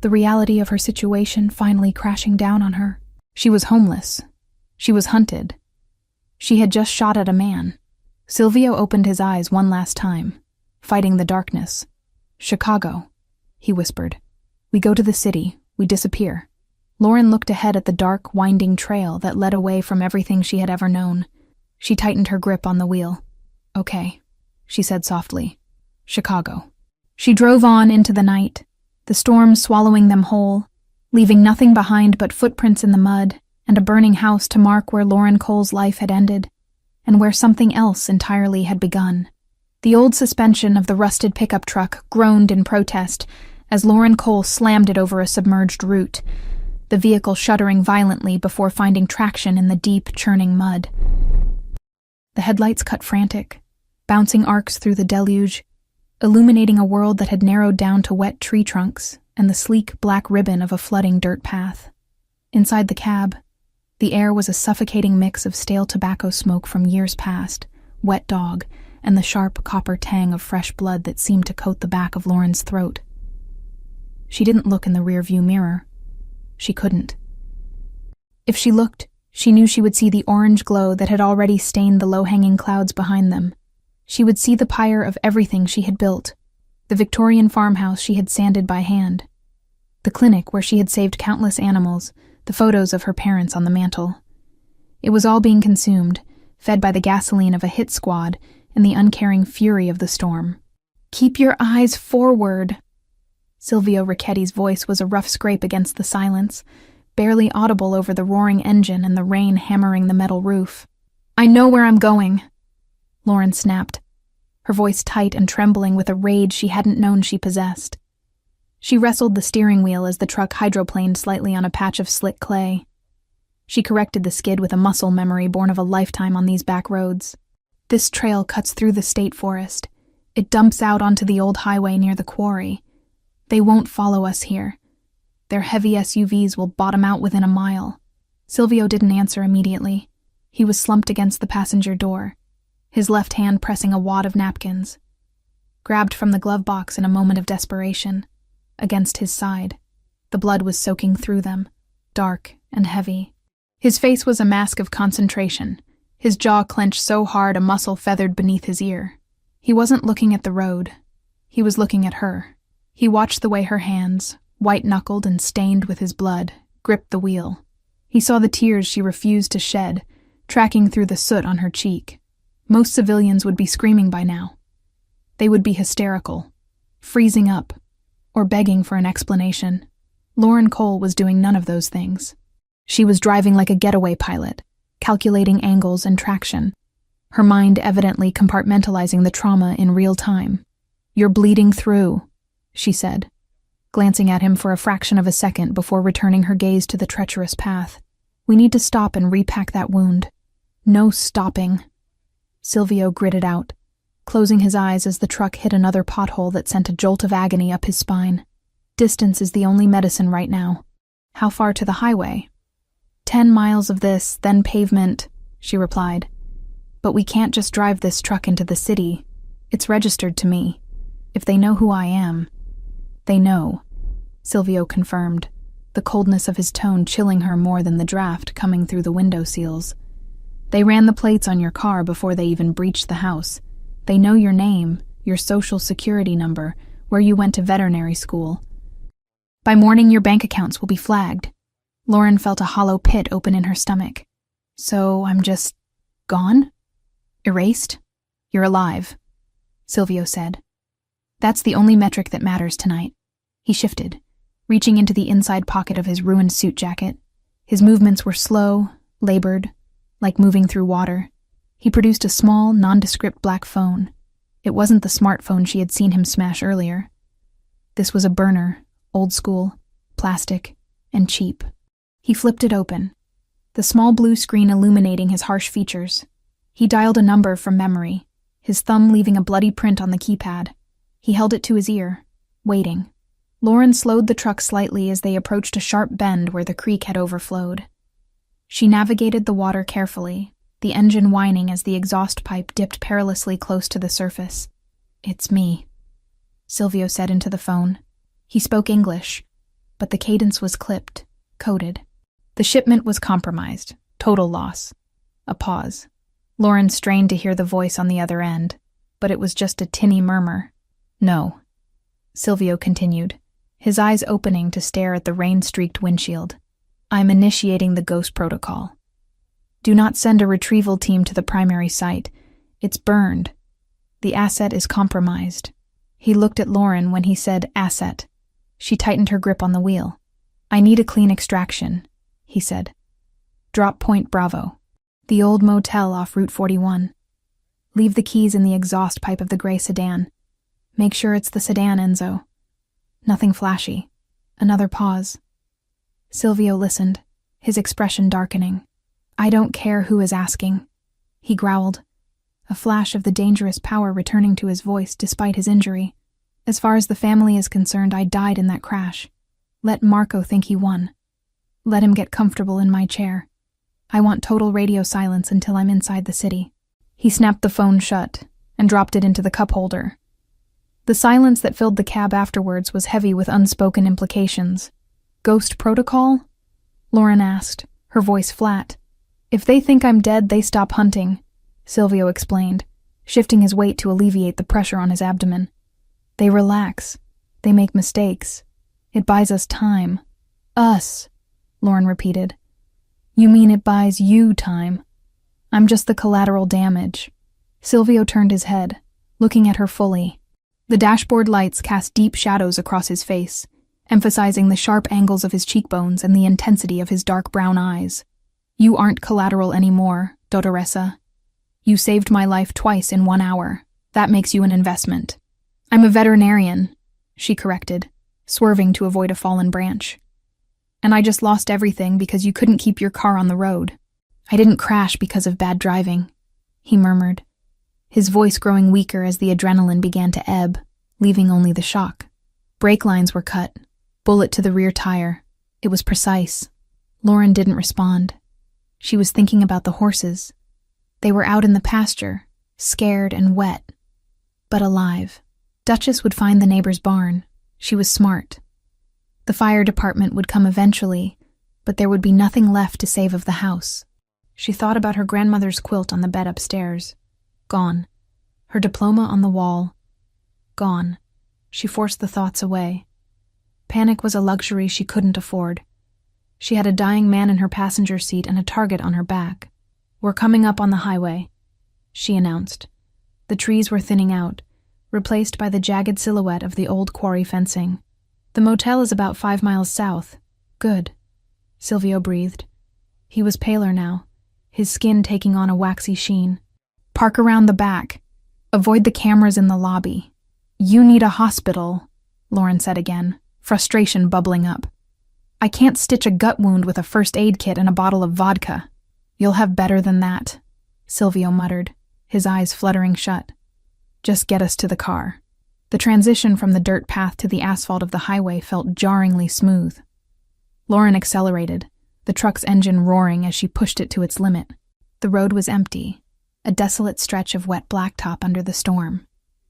the reality of her situation finally crashing down on her. She was homeless. She was hunted. She had just shot at a man. Silvio opened his eyes one last time, fighting the darkness. "Chicago," he whispered. "We go to the city. We disappear." Lauren looked ahead at the dark, winding trail that led away from everything she had ever known. She tightened her grip on the wheel. "Okay," she said softly. "Chicago." She drove on into the night, the storm swallowing them whole, leaving nothing behind but footprints in the mud and a burning house to mark where Lauren Cole's life had ended, and where something else entirely had begun. The old suspension of the rusted pickup truck groaned in protest as Lauren Cole slammed it over a submerged root, the vehicle shuddering violently before finding traction in the deep, churning mud. The headlights cut frantic, bouncing arcs through the deluge, illuminating a world that had narrowed down to wet tree trunks and the sleek black ribbon of a flooding dirt path. Inside the cab, the air was a suffocating mix of stale tobacco smoke from years past, wet dog, and the sharp copper tang of fresh blood that seemed to coat the back of Lauren's throat. She didn't look in the rearview mirror. She couldn't. If she looked, she knew she would see the orange glow that had already stained the low-hanging clouds behind them. She would see the pyre of everything she had built, the Victorian farmhouse she had sanded by hand, the clinic where she had saved countless animals, the photos of her parents on the mantel. It was all being consumed, fed by the gasoline of a hit squad and the uncaring fury of the storm. "Keep your eyes forward." Silvio Ricchetti's voice was a rough scrape against the silence, barely audible over the roaring engine and the rain hammering the metal roof. "I know where I'm going," Lauren snapped, her voice tight and trembling with a rage she hadn't known she possessed. She wrestled the steering wheel as the truck hydroplaned slightly on a patch of slick clay. She corrected the skid with a muscle memory born of a lifetime on these back roads. This trail cuts through the state forest. It dumps out onto the old highway near the quarry. They won't follow us here. Their heavy SUVs will bottom out within a mile. Silvio didn't answer immediately. He was slumped against the passenger door, his left hand pressing a wad of napkins. Grabbed from the glove box in a moment of desperation. Against his side. The blood was soaking through them, dark and heavy. His face was a mask of concentration, his jaw clenched so hard a muscle feathered beneath his ear. He wasn't looking at the road. He was looking at her. He watched the way her hands, white-knuckled and stained with his blood, gripped the wheel. He saw the tears she refused to shed, tracking through the soot on her cheek. Most civilians would be screaming by now. They would be hysterical, freezing up, or begging for an explanation. Lauren Cole was doing none of those things. She was driving like a getaway pilot, calculating angles and traction, her mind evidently compartmentalizing the trauma in real time. "You're bleeding through," she said, glancing at him for a fraction of a second before returning her gaze to the treacherous path. "We need to stop and repack that wound." "No stopping." Silvio gritted out, closing his eyes as the truck hit another pothole that sent a jolt of agony up his spine. "Distance is the only medicine right now." "How far to the highway?" 10 miles of this, then pavement," she replied. "But we can't just drive this truck into the city. It's registered to me. If they know who I am." "They know," Silvio confirmed, the coldness of his tone chilling her more than the draft coming through the window seals. "They ran the plates on your car before they even breached the house. They know your name, your social security number, where you went to veterinary school. By morning, your bank accounts will be flagged." Lauren felt a hollow pit open in her stomach. "So I'm just gone? Erased? You're alive," Silvio said. "That's the only metric that matters tonight." He shifted, reaching into the inside pocket of his ruined suit jacket. His movements were slow, labored, like moving through water. He produced a small, nondescript black phone. It wasn't the smartphone she had seen him smash earlier. This was a burner, old school, plastic, and cheap. He flipped it open, the small blue screen illuminating his harsh features. He dialed a number from memory, his thumb leaving a bloody print on the keypad. He held it to his ear, waiting. Lauren slowed the truck slightly as they approached a sharp bend where the creek had overflowed. She navigated the water carefully, the engine whining as the exhaust pipe dipped perilously close to the surface. "It's me," Silvio said into the phone. He spoke English, but the cadence was clipped, coded. The shipment was compromised. Total loss. A pause. Lauren strained to hear the voice on the other end, but it was just a tinny murmur. "No," Silvio continued, his eyes opening to stare at the rain-streaked windshield. "I'm initiating the ghost protocol. Do not send a retrieval team to the primary site. It's burned. The asset is compromised." He looked at Lauren when he said asset. She tightened her grip on the wheel. "I need a clean extraction," he said. "Drop Point Bravo. The old motel off Route 41. Leave the keys in the exhaust pipe of the gray sedan. Make sure it's the sedan, Enzo." Nothing flashy. Another pause. Silvio listened, his expression darkening. "I don't care who is asking," he growled, a flash of the dangerous power returning to his voice despite his injury. "As far as the family is concerned, I died in that crash. Let Marco think he won. Let him get comfortable in my chair. I want total radio silence until I'm inside the city." He snapped the phone shut and dropped it into the cup holder. The silence that filled the cab afterwards was heavy with unspoken implications. "Ghost protocol?" Lauren asked, her voice flat. "If they think I'm dead, they stop hunting," Silvio explained, shifting his weight to alleviate the pressure on his abdomen. "They relax. They make mistakes. It buys us time." "Us," Lauren repeated. "You mean it buys you time? I'm just the collateral damage." Silvio turned his head, looking at her fully. The dashboard lights cast deep shadows across his face, emphasizing the sharp angles of his cheekbones and the intensity of his dark brown eyes. "You aren't collateral anymore, Dottoressa. You saved my life twice in 1 hour. That makes you an investment." "I'm a veterinarian," she corrected, swerving to avoid a fallen branch. "And I just lost everything because you couldn't keep your car on the road. I didn't crash because of bad driving," he murmured, his voice growing weaker as the adrenaline began to ebb, leaving only the shock. Brake lines were cut, bullet to the rear tire. It was precise. Lauren didn't respond. She was thinking about the horses. They were out in the pasture, scared and wet, but alive. Duchess would find the neighbor's barn. She was smart. The fire department would come eventually, but there would be nothing left to save of the house. She thought about her grandmother's quilt on the bed upstairs. Gone. Her diploma on the wall. Gone. She forced the thoughts away. Panic was a luxury she couldn't afford. She had a dying man in her passenger seat and a target on her back. "We're coming up on the highway," she announced. The trees were thinning out, replaced by the jagged silhouette of the old quarry fencing. "The motel is about 5 miles south." "Good," Silvio breathed. He was paler now, his skin taking on a waxy sheen. "Park around the back. Avoid the cameras in the lobby." "You need a hospital," Lauren said again, frustration bubbling up. "I can't stitch a gut wound with a first aid kit and a bottle of vodka." "You'll have better than that," Silvio muttered, his eyes fluttering shut. "Just get us to the car." The transition from the dirt path to the asphalt of the highway felt jarringly smooth. Lauren accelerated, the truck's engine roaring as she pushed it to its limit. The road was empty, a desolate stretch of wet blacktop under the storm.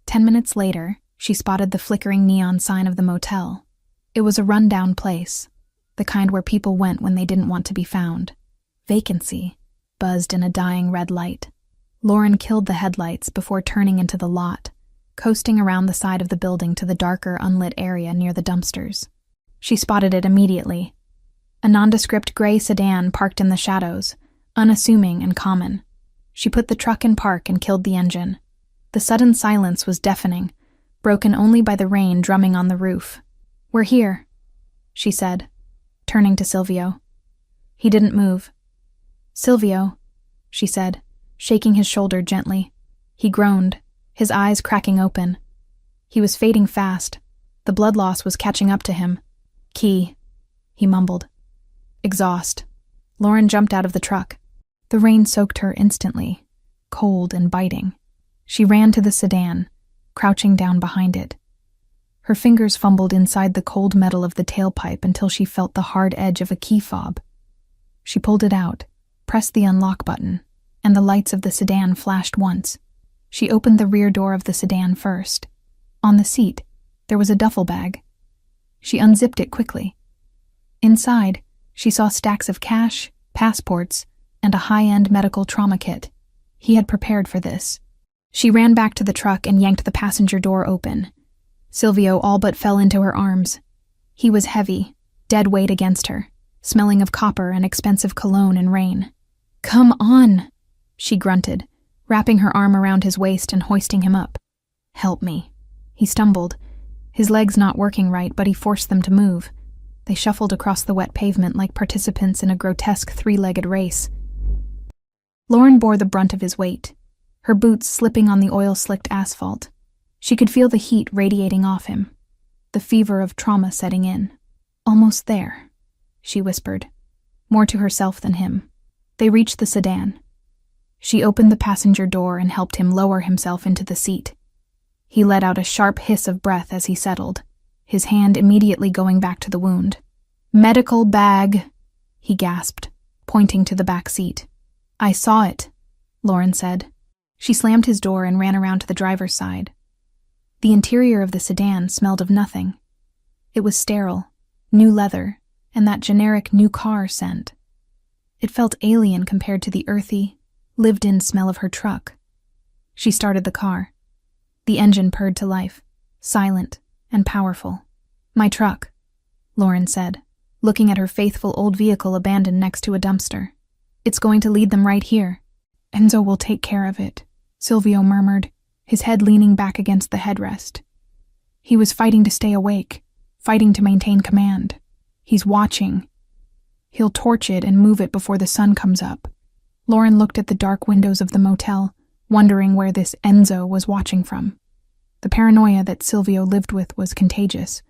10 minutes later, she spotted the flickering neon sign of the motel. It was a run-down place, the kind where people went when they didn't want to be found. "Vacancy," buzzed in a dying red light. Lauren killed the headlights before turning into the lot, coasting around the side of the building to the darker, unlit area near the dumpsters. She spotted it immediately. A nondescript gray sedan parked in the shadows, unassuming and common. She put the truck in park and killed the engine. The sudden silence was deafening, broken only by the rain drumming on the roof. "We're here," she said, turning to Silvio. He didn't move. "Silvio," she said, shaking his shoulder gently. He groaned, his eyes cracking open. He was fading fast. The blood loss was catching up to him. "Key," he mumbled. Exhaust. Lauren jumped out of the truck. The rain soaked her instantly, cold and biting. She ran to the sedan, crouching down behind it. Her fingers fumbled inside the cold metal of the tailpipe until she felt the hard edge of a key fob. She pulled it out, pressed the unlock button, and the lights of the sedan flashed once. She opened the rear door of the sedan first. On the seat, there was a duffel bag. She unzipped it quickly. Inside, she saw stacks of cash, passports, and a high-end medical trauma kit. He had prepared for this. She ran back to the truck and yanked the passenger door open. Silvio all but fell into her arms. He was heavy, dead weight against her, smelling of copper and expensive cologne and rain. "Come on," she grunted, wrapping her arm around his waist and hoisting him up. "Help me." He stumbled, his legs not working right, but he forced them to move. They shuffled across the wet pavement like participants in a grotesque three-legged race. Lauren bore the brunt of his weight, her boots slipping on the oil-slicked asphalt. She could feel the heat radiating off him, the fever of trauma setting in. "Almost there," she whispered, more to herself than him. They reached the sedan. She opened the passenger door and helped him lower himself into the seat. He let out a sharp hiss of breath as he settled, his hand immediately going back to the wound. "Medical bag," he gasped, pointing to the back seat. "I saw it," Lauren said. She slammed his door and ran around to the driver's side. The interior of the sedan smelled of nothing. It was sterile, new leather, and that generic new car scent. It felt alien compared to the earthy, lived-in smell of her truck. She started the car. The engine purred to life, silent and powerful. "My truck," Lauren said, looking at her faithful old vehicle abandoned next to a dumpster. "It's going to lead them right here." "Enzo will take care of it," Silvio murmured, his head leaning back against the headrest. He was fighting to stay awake, fighting to maintain command. "He's watching. He'll torch it and move it before the sun comes up." Lauren looked at the dark windows of the motel, wondering where this Enzo was watching from. The paranoia that Silvio lived with was contagious.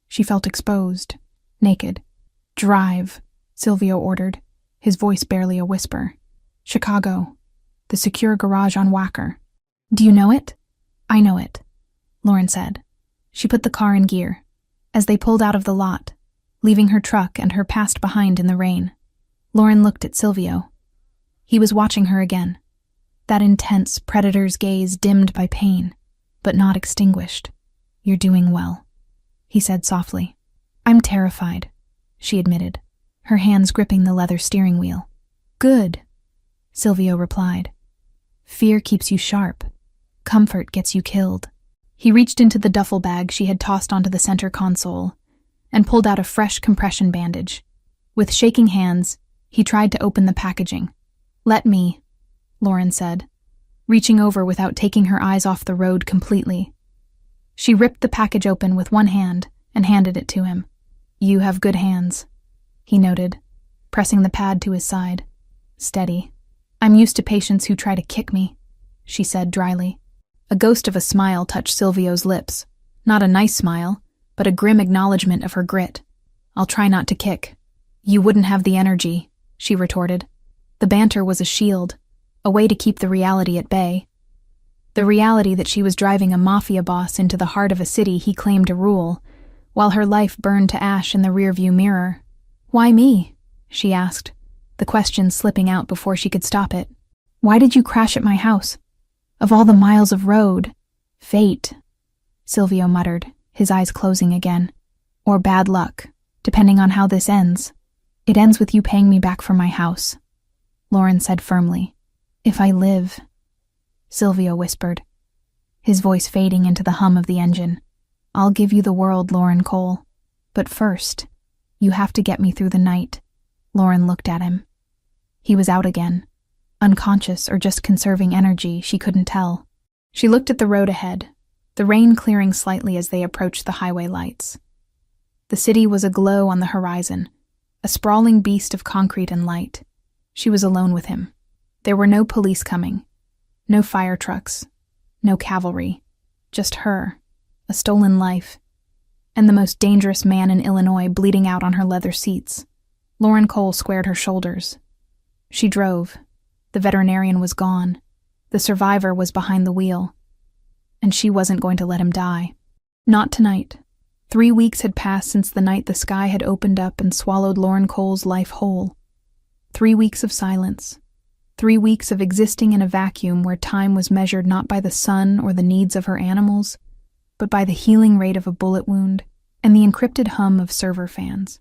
She felt exposed, naked. "Drive," Silvio ordered, his voice barely a whisper. "Chicago. The secure garage on Wacker." "Do you know it?" "I know it," Lauren said. She put the car in gear. As they pulled out of the lot, leaving her truck and her past behind in the rain, Lauren looked at Silvio. He was watching her again. That intense predator's gaze dimmed by pain, but not extinguished. "You're doing well," he said softly. "I'm terrified," she admitted, her hands gripping the leather steering wheel. "Good," Silvio replied. "Fear keeps you sharp. Comfort gets you killed." He reached into the duffel bag she had tossed onto the center console and pulled out a fresh compression bandage. With shaking hands, he tried to open the packaging. "Let me," Lauren said, reaching over without taking her eyes off the road completely. She ripped the package open with one hand and handed it to him. "You have good hands," he noted, pressing the pad to his side. "Steady. I'm used to patients who try to kick me," she said dryly. A ghost of a smile touched Silvio's lips. Not a nice smile, but a grim acknowledgement of her grit. "I'll try not to kick." "You wouldn't have the energy," she retorted. The banter was a shield, a way to keep the reality at bay. The reality that she was driving a mafia boss into the heart of a city he claimed to rule, while her life burned to ash in the rearview mirror. "Why me?" she asked, the question slipping out before she could stop it. "Why did you crash at my house? Of all the miles of road." "Fate," Silvio muttered, his eyes closing again. "Or bad luck, depending on how this ends." "It ends with you paying me back for my house," Lauren said firmly. "If I live," Silvio whispered, his voice fading into the hum of the engine. "I'll give you the world, Lauren Cole. But first, you have to get me through the night." Lauren looked at him. He was out again. Unconscious or just conserving energy, she couldn't tell. She looked at the road ahead, the rain clearing slightly as they approached the highway lights. The city was aglow on the horizon, a sprawling beast of concrete and light. She was alone with him. There were no police coming, no fire trucks, no cavalry, just her, a stolen life, and the most dangerous man in Illinois bleeding out on her leather seats. Lauren Cole squared her shoulders. She drove. The veterinarian was gone. The survivor was behind the wheel. And she wasn't going to let him die. Not tonight. 3 weeks had passed since the night the sky had opened up and swallowed Lauren Cole's life whole. 3 weeks of silence. 3 weeks of existing in a vacuum where time was measured not by the sun or the needs of her animals, but by the healing rate of a bullet wound and the encrypted hum of server fans.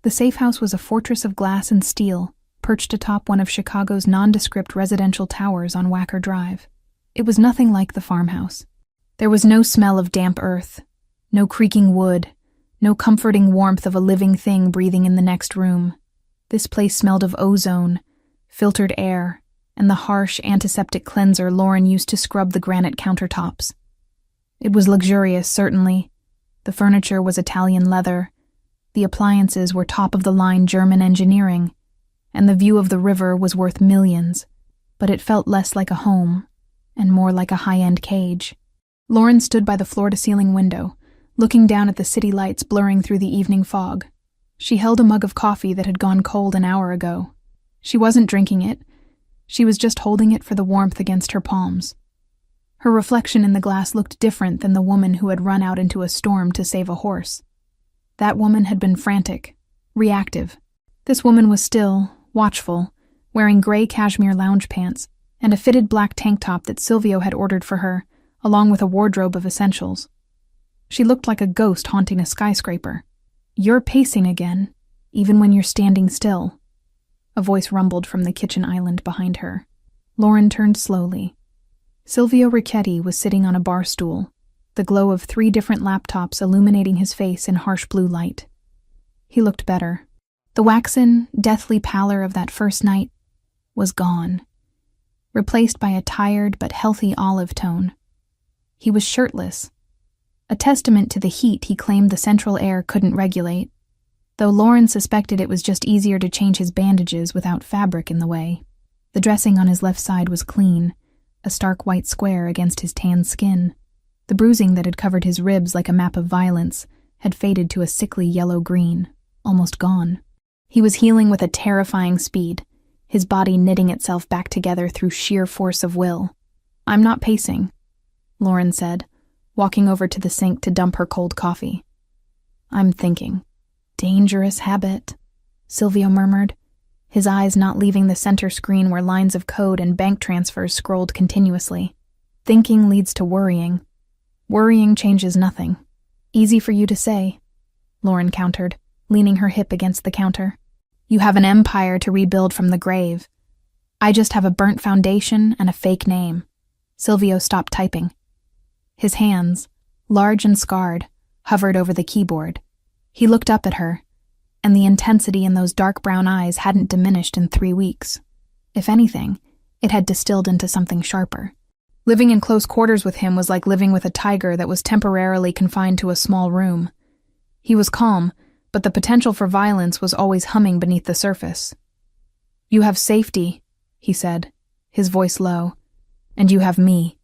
The safe house was a fortress of glass and steel, perched atop one of Chicago's nondescript residential towers on Wacker Drive. It was nothing like the farmhouse. There was no smell of damp earth, no creaking wood, no comforting warmth of a living thing breathing in the next room. This place smelled of ozone, filtered air, and the harsh antiseptic cleanser Lauren used to scrub the granite countertops. It was luxurious, certainly. The furniture was Italian leather. The appliances were top-of-the-line German engineering, and the view of the river was worth millions, but it felt less like a home and more like a high-end cage. Lauren stood by the floor-to-ceiling window, looking down at the city lights blurring through the evening fog. She held a mug of coffee that had gone cold an hour ago. She wasn't drinking it. She was just holding it for the warmth against her palms. Her reflection in the glass looked different than the woman who had run out into a storm to save a horse. That woman had been frantic, reactive. This woman was still, watchful, wearing gray cashmere lounge pants and a fitted black tank top that Silvio had ordered for her, along with a wardrobe of essentials. She looked like a ghost haunting a skyscraper. "You're pacing again, even when you're standing still," a voice rumbled from the kitchen island behind her. Lauren turned slowly. Silvio Ricchetti was sitting on a bar stool, the glow of 3 different laptops illuminating his face in harsh blue light. He looked better. The waxen, deathly pallor of that first night was gone, replaced by a tired but healthy olive tone. He was shirtless, a testament to the heat he claimed the central air couldn't regulate, though Lauren suspected it was just easier to change his bandages without fabric in the way. The dressing on his left side was clean, a stark white square against his tan skin. The bruising that had covered his ribs like a map of violence had faded to a sickly yellow-green, almost gone. He was healing with a terrifying speed, his body knitting itself back together through sheer force of will. "I'm not pacing," Lauren said, walking over to the sink to dump her cold coffee. "I'm thinking." "Dangerous habit," Silvio murmured, his eyes not leaving the center screen where lines of code and bank transfers scrolled continuously. "Thinking leads to worrying. Worrying changes nothing." "Easy for you to say," Lauren countered, leaning her hip against the counter. "You have an empire to rebuild from the grave. I just have a burnt foundation and a fake name." Silvio stopped typing. His hands, large and scarred, hovered over the keyboard. He looked up at her, and the intensity in those dark brown eyes hadn't diminished in 3 weeks. If anything, it had distilled into something sharper. Living in close quarters with him was like living with a tiger that was temporarily confined to a small room. He was calm, but the potential for violence was always humming beneath the surface. "You have safety," he said, his voice low. "And you have me."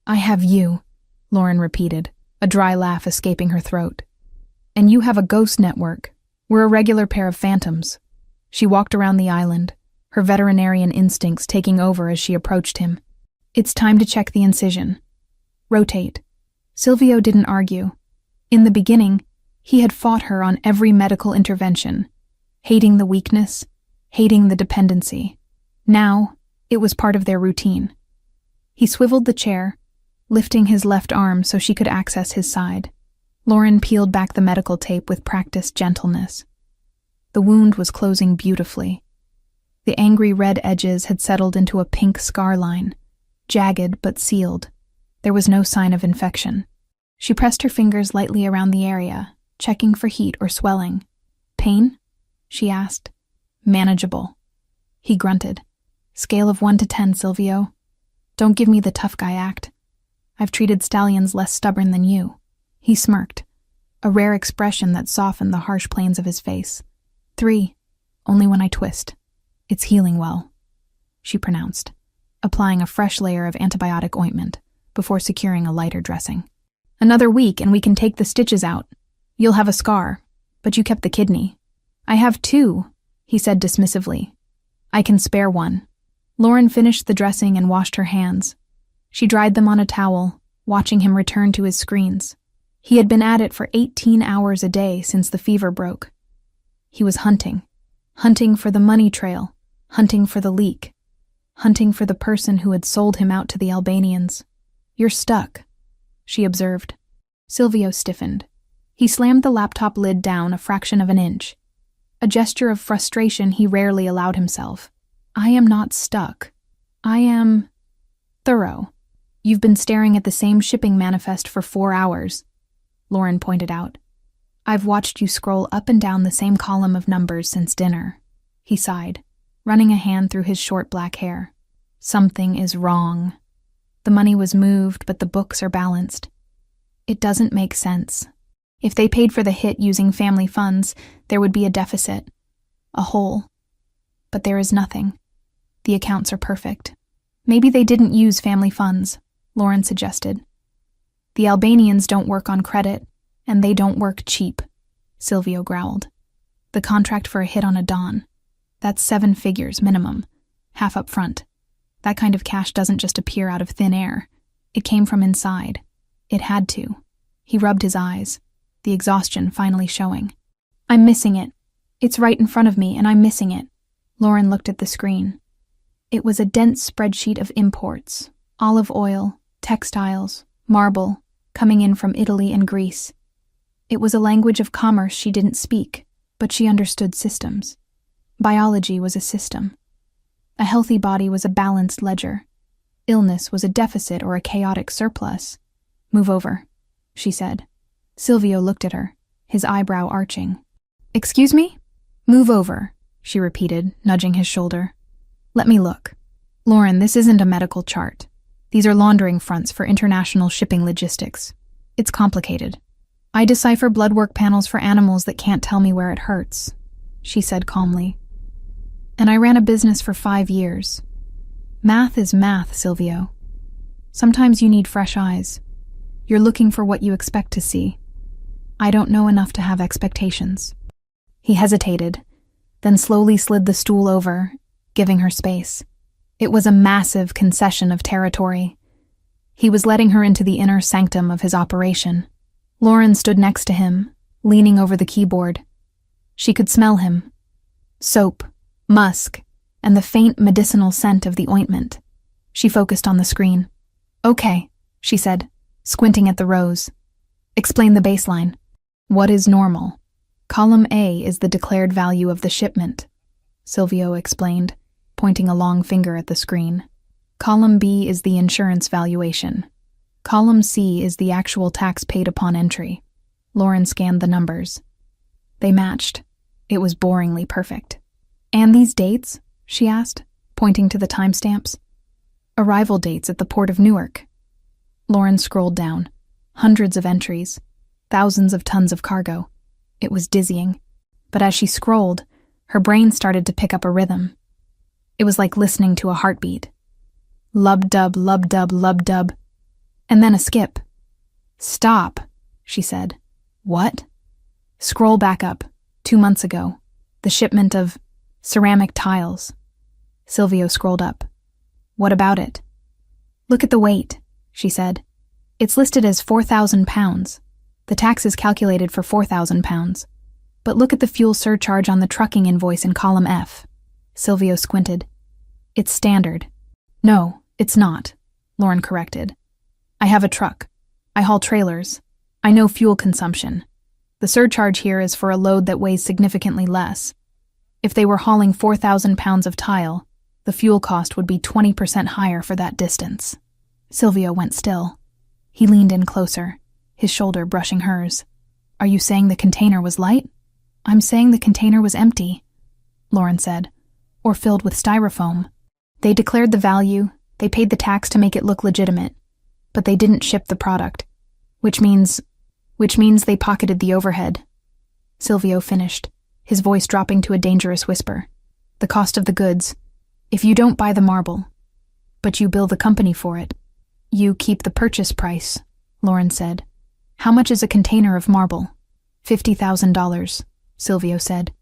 "I have you," Lauren repeated, a dry laugh escaping her throat. "And you have a ghost network. We're a regular pair of phantoms." She walked around the island, her veterinarian instincts taking over as she approached him. "It's time to check the incision. Rotate." Silvio didn't argue. In the beginning, he had fought her on every medical intervention, hating the weakness, hating the dependency. Now, it was part of their routine. He swiveled the chair, lifting his left arm so she could access his side. Lauren peeled back the medical tape with practiced gentleness. The wound was closing beautifully. The angry red edges had settled into a pink scar line, jagged but sealed. There was no sign of infection. She pressed her fingers lightly around the area, checking for heat or swelling. "Pain?" she asked. "Manageable." He grunted. "Scale of 1 to 10, Silvio. Don't give me the tough guy act. I've treated stallions less stubborn than you." He smirked, a rare expression that softened the harsh planes of his face. 3, only when I twist. "It's healing well," she pronounced, applying a fresh layer of antibiotic ointment before securing a lighter dressing. "Another week and we can take the stitches out. You'll have a scar, but you kept the kidney." "I have 2, he said dismissively. "I can spare 1. Lauren finished the dressing and washed her hands. She dried them on a towel, watching him return to his screens. He had been at it for 18 hours a day since the fever broke. He was hunting for the money trail, hunting for the leak, hunting for the person who had sold him out to the Albanians. "You're stuck," she observed. Silvio stiffened. He slammed the laptop lid down a fraction of an inch, a gesture of frustration he rarely allowed himself. "I am not stuck. I am thorough. You've been staring at the same shipping manifest for 4 hours, Lauren pointed out. "I've watched you scroll up and down the same column of numbers since dinner." He sighed, running a hand through his short black hair. "Something is wrong. The money was moved, but the books are balanced. It doesn't make sense. If they paid for the hit using family funds, there would be a deficit, a hole. But there is nothing. The accounts are perfect." "Maybe they didn't use family funds," Lauren suggested. "The Albanians don't work on credit, and they don't work cheap," Silvio growled. "The contract for a hit on a Don. That's 7 figures minimum, half up front. That kind of cash doesn't just appear out of thin air. It came from inside. It had to." He rubbed his eyes, the exhaustion finally showing. "I'm missing it. It's right in front of me, and I'm missing it." Lauren looked at the screen. It was a dense spreadsheet of imports, olive oil, textiles, marble, coming in from Italy and Greece. It was a language of commerce she didn't speak, but she understood systems. Biology was a system. A healthy body was a balanced ledger. Illness was a deficit or a chaotic surplus. "Move over," she said. Silvio looked at her, his eyebrow arching. "Excuse me?" "Move over," she repeated, nudging his shoulder. "Let me look. Lauren, this isn't a medical chart. These are laundering fronts for international shipping logistics. It's complicated. I decipher blood work panels for animals that can't tell me where it hurts," she said calmly. "And I ran a business for 5 years. Math is math, Silvio. Sometimes you need fresh eyes. You're looking for what you expect to see. I don't know enough to have expectations. He hesitated, then slowly slid the stool over, giving her space. It was a massive concession of territory. He was letting her into the inner sanctum of his operation. Lauren stood next to him, leaning over the keyboard. She could smell him. Soap, musk, and the faint medicinal scent of the ointment. She focused on the screen. "Okay," she said, squinting at the rows. "Explain the baseline." "What is normal? Column A is the declared value of the shipment," Silvio explained, pointing a long finger at the screen. "Column B is the insurance valuation. Column C is the actual tax paid upon entry." Lauren scanned the numbers. They matched. It was boringly perfect. "And these dates?" she asked, pointing to the timestamps. "Arrival dates at the port of Newark." Lauren scrolled down. Hundreds of entries. Thousands of tons of cargo. It was dizzying. But as she scrolled, her brain started to pick up a rhythm. It was like listening to a heartbeat. Lub-dub, lub-dub, lub-dub. And then a skip. "Stop," she said. "What?" "Scroll back up. 2 months ago. The shipment of ceramic tiles." Silvio scrolled up. "What about it?" "Look at the weight," she said. "It's listed as 4,000 pounds. The tax is calculated for 4,000 pounds. But look at the fuel surcharge on the trucking invoice in column F." Silvio squinted. "It's standard." "No, it's not," Lauren corrected. "I have a truck. I haul trailers. I know fuel consumption. The surcharge here is for a load that weighs significantly less. If they were hauling 4,000 pounds of tile, the fuel cost would be 20% higher for that distance." Silvio went still. He leaned in closer, his shoulder brushing hers. "Are you saying the container was light?" "I'm saying the container was empty," Lauren said, "or filled with styrofoam. They declared the value, they paid the tax to make it look legitimate, but they didn't ship the product, which means they pocketed the overhead." Silvio finished, his voice dropping to a dangerous whisper. "The cost of the goods. If you don't buy the marble, but you bill the company for it, you keep the purchase price," Lauren said. "How much is a container of marble?" $50,000, Silvio said.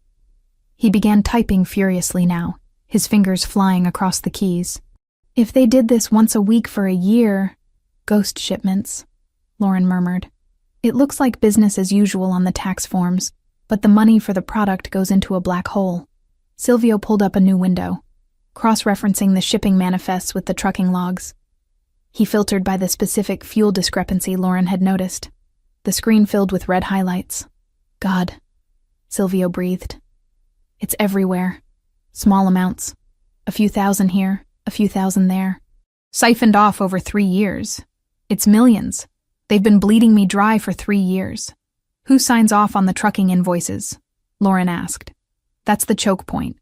He began typing furiously now, his fingers flying across the keys. "If they did this once a week for a year..." "Ghost shipments," Lauren murmured. "It looks like business as usual on the tax forms, but the money for the product goes into a black hole." Silvio pulled up a new window, cross-referencing the shipping manifests with the trucking logs. He filtered by the specific fuel discrepancy Lauren had noticed. The screen filled with red highlights. "God," Silvio breathed. "It's everywhere. Small amounts. A few thousand here, a few thousand there. Siphoned off over 3 years. It's millions. They've been bleeding me dry for 3 years." "Who signs off on the trucking invoices?" Lauren asked. "That's the choke point.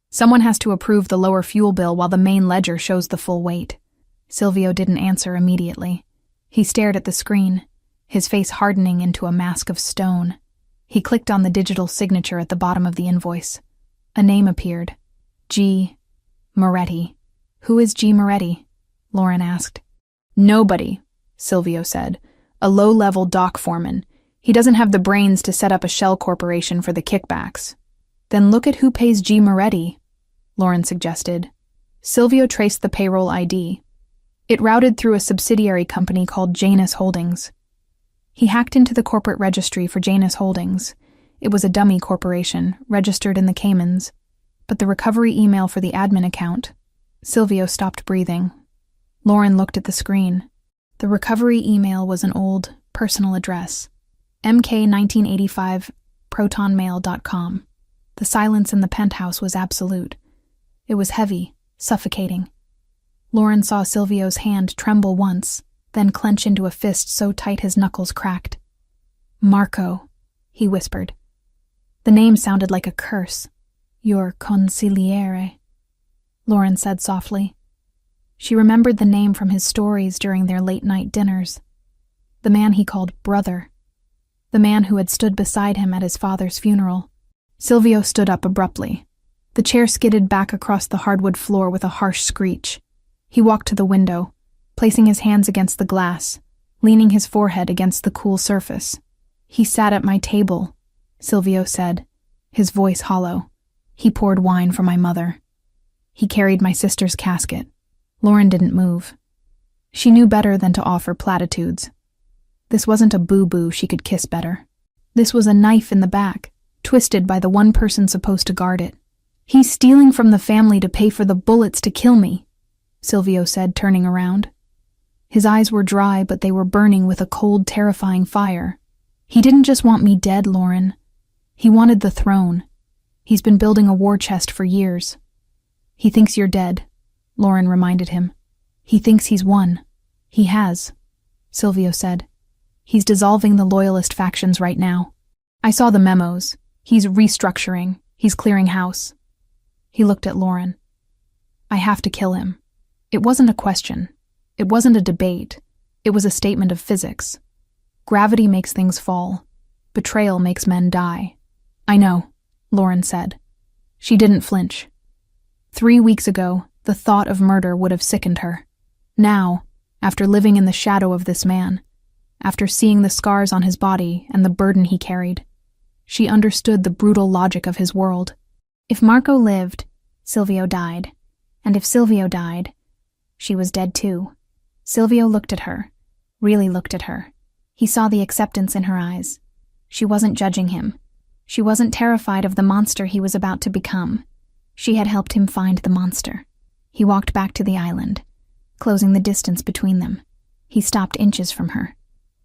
Someone has to approve the lower fuel bill while the main ledger shows the full weight." Silvio didn't answer immediately. He stared at the screen, his face hardening into a mask of stone. He clicked on the digital signature at the bottom of the invoice. A name appeared. G. Moretti. "Who is G. Moretti?" Lauren asked. "Nobody," Silvio said. "A low-level dock foreman. He doesn't have the brains to set up a shell corporation for the kickbacks." "Then look at who pays G. Moretti," Lauren suggested. Silvio traced the payroll ID. It routed through a subsidiary company called Janus Holdings. He hacked into the corporate registry for Janus Holdings. It was a dummy corporation, registered in the Caymans. But the recovery email for the admin account... Silvio stopped breathing. Lauren looked at the screen. The recovery email was an old, personal address. mk1985protonmail.com. The silence in the penthouse was absolute. It was heavy, suffocating. Lauren saw Silvio's hand tremble once, then clench into a fist so tight his knuckles cracked. "Marco," he whispered. The name sounded like a curse. "Your consigliere," Lauren said softly. She remembered the name from his stories during their late-night dinners. The man he called brother. The man who had stood beside him at his father's funeral. Silvio stood up abruptly. The chair skidded back across the hardwood floor with a harsh screech. He walked to the window, placing his hands against the glass, leaning his forehead against the cool surface. He sat at my table, Silvio said, his voice hollow. He poured wine for my mother. He carried my sister's casket. Lauren didn't move. She knew better than to offer platitudes. This wasn't a boo-boo she could kiss better. This was a knife in the back, twisted by the one person supposed to guard it. He's stealing from the family to pay for the bullets to kill me, Silvio said, turning around. His eyes were dry, but they were burning with a cold, terrifying fire. He didn't just want me dead, Lauren. He wanted the throne. He's been building a war chest for years. He thinks you're dead, Lauren reminded him. He thinks he's won. He has, Silvio said. He's dissolving the loyalist factions right now. I saw the memos. He's restructuring. He's clearing house. He looked at Lauren. I have to kill him. It wasn't a question. It wasn't a debate. It was a statement of physics. Gravity makes things fall. Betrayal makes men die. I know, Lauren said. She didn't flinch. 3 weeks ago, the thought of murder would have sickened her. Now, after living in the shadow of this man, after seeing the scars on his body and the burden he carried, she understood the brutal logic of his world. If Marco lived, Silvio died. And if Silvio died, she was dead too. Silvio looked at her, really looked at her. He saw the acceptance in her eyes. She wasn't judging him. She wasn't terrified of the monster he was about to become. She had helped him find the monster. He walked back to the island, closing the distance between them. He stopped inches from her.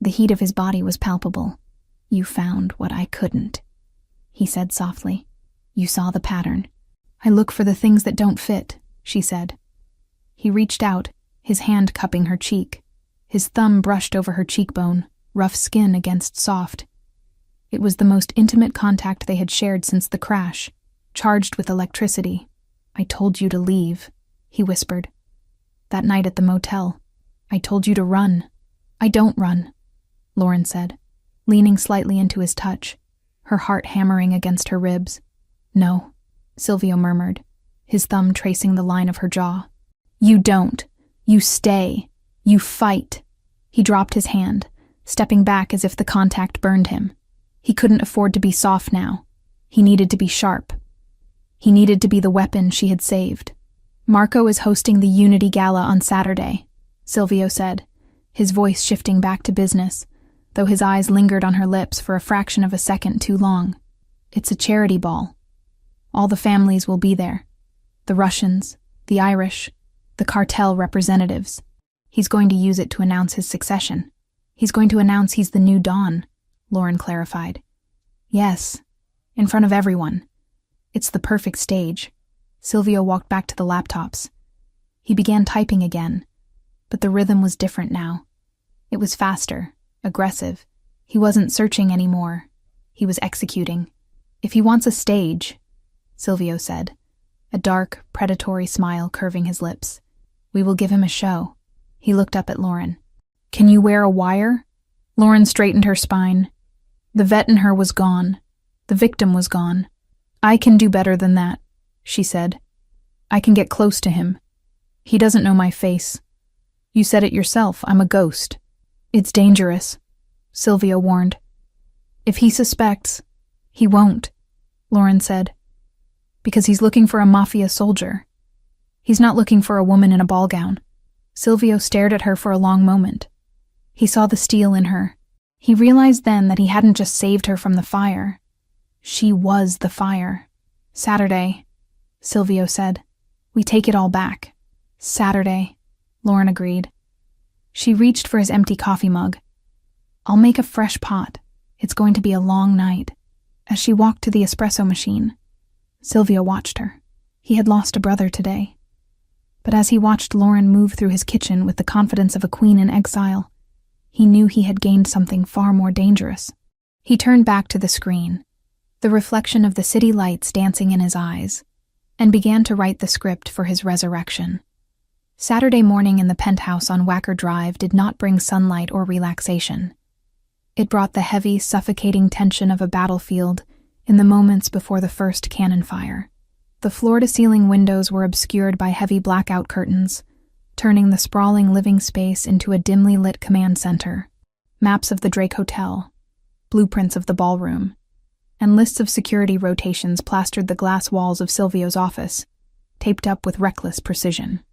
The heat of his body was palpable. You found what I couldn't, he said softly. You saw the pattern. I look for the things that don't fit, she said. He reached out, his hand cupping her cheek. His thumb brushed over her cheekbone, rough skin against soft. It was the most intimate contact they had shared since the crash, charged with electricity. I told you to leave, he whispered. That night at the motel, I told you to run. I don't run, Lauren said, leaning slightly into his touch, her heart hammering against her ribs. No, Silvio murmured, his thumb tracing the line of her jaw. You don't. You stay. You fight. He dropped his hand, stepping back as if the contact burned him. He couldn't afford to be soft now. He needed to be sharp. He needed to be the weapon she had saved. Marco is hosting the Unity Gala on Saturday, Silvio said, his voice shifting back to business, though his eyes lingered on her lips for a fraction of a second too long. It's a charity ball. All the families will be there. The Russians, the Irish, the cartel representatives. He's going to use it to announce his succession. He's going to announce he's the new Don, Lauren clarified. Yes, in front of everyone. It's the perfect stage. Silvio walked back to the laptops. He began typing again, but the rhythm was different now. It was faster, aggressive. He wasn't searching anymore. He was executing. If he wants a stage, Silvio said, a dark, predatory smile curving his lips, we will give him a show. He looked up at Lauren. Can you wear a wire? Lauren straightened her spine. The vet in her was gone. The victim was gone. I can do better than that, she said. I can get close to him. He doesn't know my face. You said it yourself, I'm a ghost. It's dangerous, Silvio warned. If he suspects, he won't, Lauren said. Because he's looking for a Mafia soldier. He's not looking for a woman in a ball gown. Silvio stared at her for a long moment. He saw the steel in her. He realized then that he hadn't just saved her from the fire. She was the fire. Saturday, Silvio said. We take it all back. Saturday, Lauren agreed. She reached for his empty coffee mug. I'll make a fresh pot. It's going to be a long night. As she walked to the espresso machine, Silvio watched her. He had lost a brother today. But as he watched Lauren move through his kitchen with the confidence of a queen in exile, he knew he had gained something far more dangerous. He turned back to the screen, the reflection of the city lights dancing in his eyes, and began to write the script for his resurrection. Saturday morning in the penthouse on Wacker Drive did not bring sunlight or relaxation. It brought the heavy, suffocating tension of a battlefield in the moments before the first cannon fire. The floor-to-ceiling windows were obscured by heavy blackout curtains, turning the sprawling living space into a dimly lit command center. Maps of the Drake Hotel, blueprints of the ballroom, and lists of security rotations plastered the glass walls of Silvio's office, taped up with reckless precision.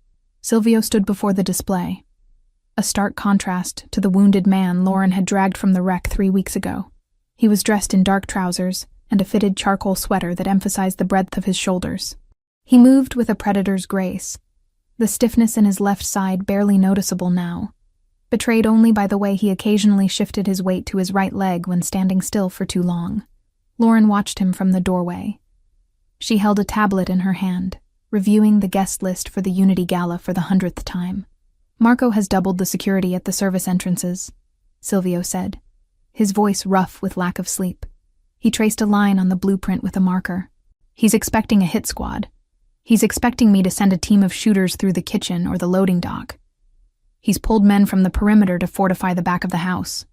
Silvio stood before the display, a stark contrast to the wounded man Lauren had dragged from the wreck 3 weeks ago. He was dressed in dark trousers and a fitted charcoal sweater that emphasized the breadth of his shoulders. He moved with a predator's grace, the stiffness in his left side barely noticeable now, betrayed only by the way he occasionally shifted his weight to his right leg when standing still for too long. Lauren watched him from the doorway. She held a tablet in her hand, reviewing the guest list for the Unity Gala for the 100th time. "Marco has doubled the security at the service entrances," Silvio said, his voice rough with lack of sleep. He traced a line on the blueprint with a marker. "He's expecting a hit squad. He's expecting me to send a team of shooters through the kitchen or the loading dock. He's pulled men from the perimeter to fortify the back of the house,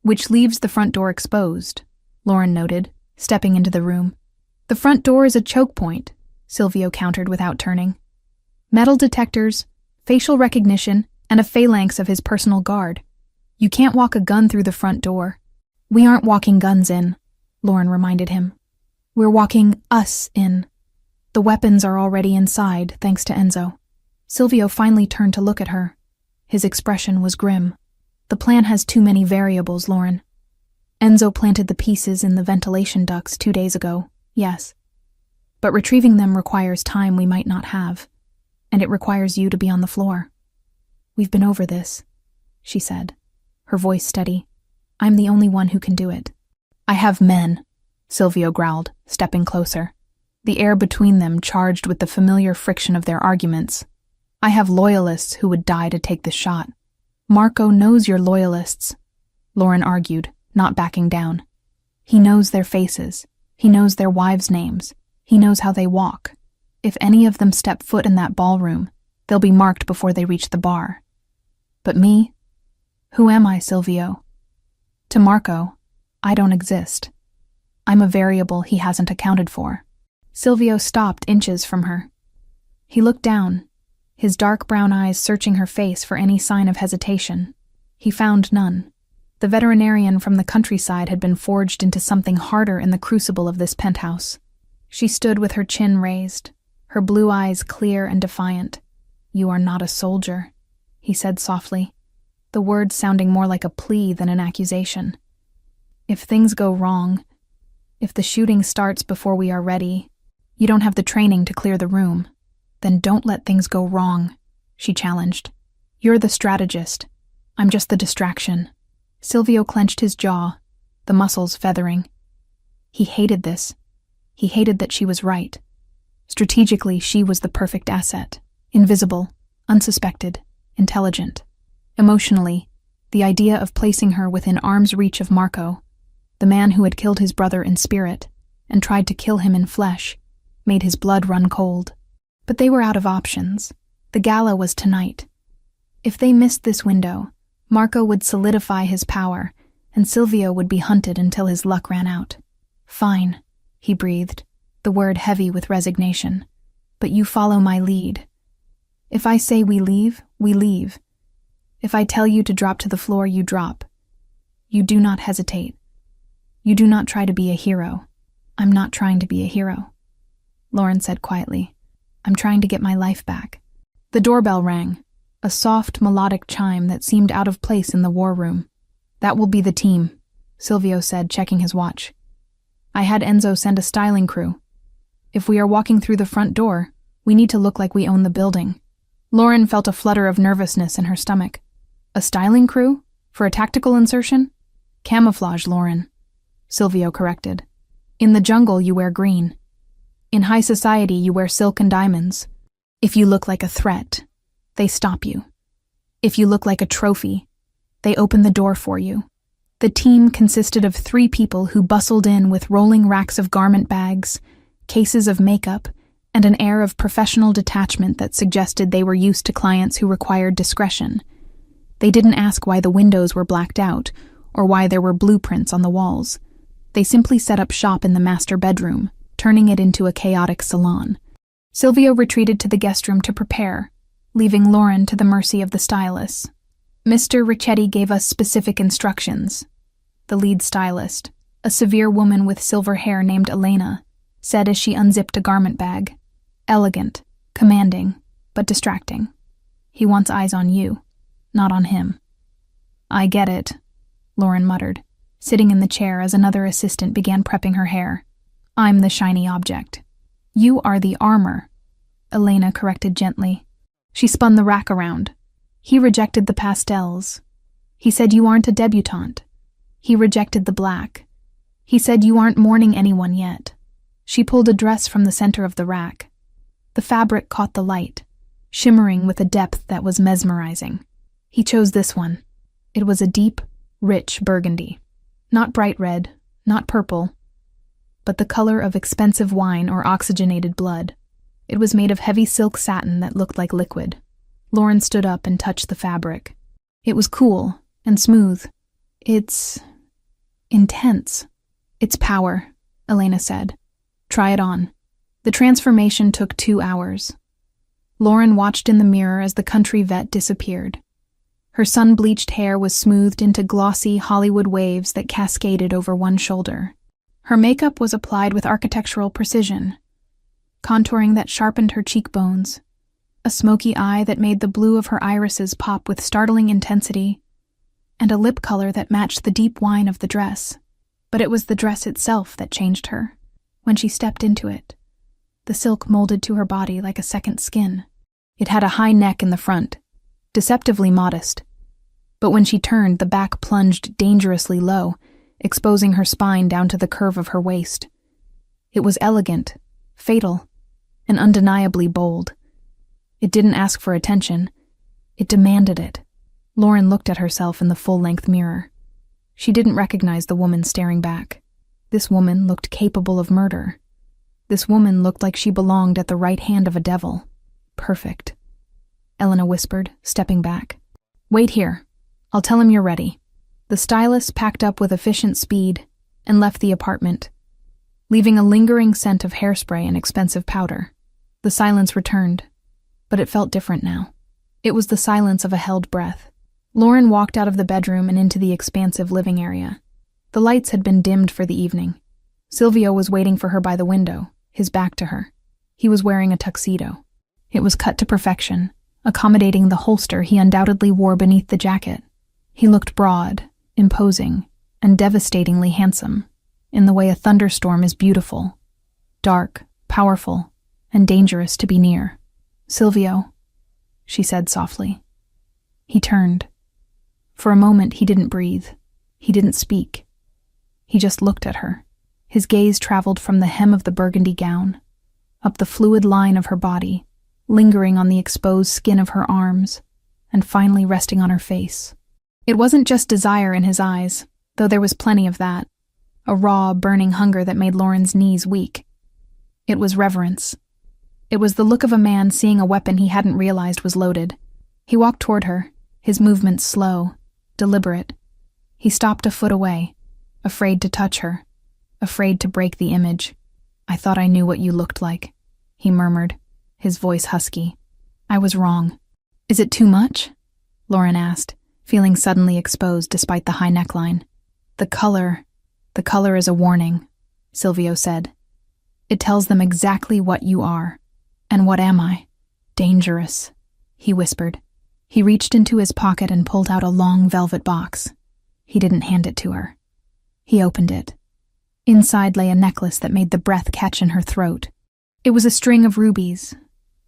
which leaves the front door exposed," Lauren noted, stepping into the room. "The front door is a choke point," Silvio countered without turning. "Metal detectors, facial recognition, and a phalanx of his personal guard. You can't walk a gun through the front door." "We aren't walking guns in," Lauren reminded him. "We're walking us in. The weapons are already inside, thanks to Enzo." Silvio finally turned to look at her. His expression was grim. "The plan has too many variables, Lauren. Enzo planted the pieces in the ventilation ducts 2 days ago, yes. But retrieving them requires time we might not have, and it requires you to be on the floor. We've been over this," she said, her voice steady. "I'm the only one who can do it." "I have men," Silvio growled, stepping closer, the air between them charged with the familiar friction of their arguments. "I have loyalists who would die to take this shot." "Marco knows you're loyalists," Lauren argued, not backing down. "He knows their faces. He knows their wives' names. He knows how they walk. If any of them step foot in that ballroom, they'll be marked before they reach the bar. But me? Who am I, Silvio? To Marco, I don't exist. I'm a variable he hasn't accounted for." Silvio stopped inches from her. He looked down, his dark brown eyes searching her face for any sign of hesitation. He found none. The veterinarian from the countryside had been forged into something harder in the crucible of this penthouse. She stood with her chin raised, her blue eyes clear and defiant. "You are not a soldier," he said softly, the words sounding more like a plea than an accusation. "If things go wrong, if the shooting starts before we are ready, you don't have the training to clear the room. Then don't let things go wrong," she challenged. "You're the strategist. I'm just the distraction." Silvio clenched his jaw, the muscles feathering. He hated this. He hated that she was right. Strategically, she was the perfect asset. Invisible, unsuspected, intelligent. Emotionally, the idea of placing her within arm's reach of Marco, the man who had killed his brother in spirit and tried to kill him in flesh, made his blood run cold. But they were out of options. The gala was tonight. If they missed this window, Marco would solidify his power, and Silvio would be hunted until his luck ran out. "Fine," he breathed, the word heavy with resignation. "But you follow my lead. If I say we leave, we leave. If I tell you to drop to the floor, you drop. You do not hesitate. You do not try to be a hero." "I'm not trying to be a hero," Lauren said quietly. "I'm trying to get my life back." The doorbell rang, a soft, melodic chime that seemed out of place in the war room. "That will be the team," Silvio said, checking his watch. "I had Enzo send a styling crew. If we are walking through the front door, we need to look like we own the building." Lauren felt a flutter of nervousness in her stomach. "A styling crew? For a tactical insertion?" "Camouflage, Lauren," Silvio corrected. "In the jungle, you wear green. In high society, you wear silk and diamonds. If you look like a threat, they stop you. If you look like a trophy, they open the door for you." The team consisted of 3 people who bustled in with rolling racks of garment bags, cases of makeup, and an air of professional detachment that suggested they were used to clients who required discretion. They didn't ask why the windows were blacked out or why there were blueprints on the walls. They simply set up shop in the master bedroom, turning it into a chaotic salon. Silvio retreated to the guest room to prepare, leaving Lauren to the mercy of the stylists. "Mr. Ricchetti gave us specific instructions," the lead stylist, a severe woman with silver hair named Elena, said as she unzipped a garment bag. Elegant, commanding, but distracting. He wants eyes on you, not on him. I get it, Lauren muttered, sitting in the chair as another assistant began prepping her hair. I'm the shiny object. You are the armor, Elena corrected gently. She spun the rack around. He rejected the pastels. He said you aren't a debutante. He rejected the black. He said you aren't mourning anyone yet. She pulled a dress from the center of the rack. The fabric caught the light, shimmering with a depth that was mesmerizing. He chose this one. It was a deep, rich burgundy. Not bright red, not purple, but the color of expensive wine or oxygenated blood. It was made of heavy silk satin that looked like liquid. Lauren stood up and touched the fabric. It was cool and smooth. It's intense. It's power, Elena said. Try it on. The transformation took 2 hours. Lauren watched in the mirror as the country vet disappeared. Her sun-bleached hair was smoothed into glossy Hollywood waves that cascaded over one shoulder. Her makeup was applied with architectural precision, contouring that sharpened her cheekbones, a smoky eye that made the blue of her irises pop with startling intensity, and a lip color that matched the deep wine of the dress. But it was the dress itself that changed her. When she stepped into it, the silk molded to her body like a second skin. It had a high neck in the front, deceptively modest. But when she turned, the back plunged dangerously low, exposing her spine down to the curve of her waist. It was elegant, fatal, and undeniably bold. It didn't ask for attention. It demanded it. Lauren looked at herself in the full-length mirror. She didn't recognize the woman staring back. This woman looked capable of murder. This woman looked like she belonged at the right hand of a devil. Perfect. Elena whispered, stepping back. Wait here. I'll tell him you're ready. The stylist packed up with efficient speed and left the apartment, leaving a lingering scent of hairspray and expensive powder. The silence returned, but it felt different now. It was the silence of a held breath. Lauren walked out of the bedroom and into the expansive living area. The lights had been dimmed for the evening. Silvio was waiting for her by the window, his back to her. He was wearing a tuxedo. It was cut to perfection, accommodating the holster he undoubtedly wore beneath the jacket. He looked broad, imposing, and devastatingly handsome, in the way a thunderstorm is beautiful, dark, powerful, and dangerous to be near. Silvio, she said softly. He turned. For a moment he didn't breathe. He didn't speak. He just looked at her. His gaze traveled from the hem of the burgundy gown, up the fluid line of her body, lingering on the exposed skin of her arms, and finally resting on her face. It wasn't just desire in his eyes, though there was plenty of that, a raw, burning hunger that made Lauren's knees weak. It was reverence. It was the look of a man seeing a weapon he hadn't realized was loaded. He walked toward her, his movements slow, deliberate. He stopped a foot away, afraid to touch her, afraid to break the image. I thought I knew what you looked like, he murmured, his voice husky. I was wrong. Is it too much? Lauren asked, feeling suddenly exposed despite the high neckline. The color is a warning, Silvio said. It tells them exactly what you are. And what am I? Dangerous, he whispered. He reached into his pocket and pulled out a long velvet box. He didn't hand it to her. He opened it. Inside lay a necklace that made the breath catch in her throat. It was a string of rubies,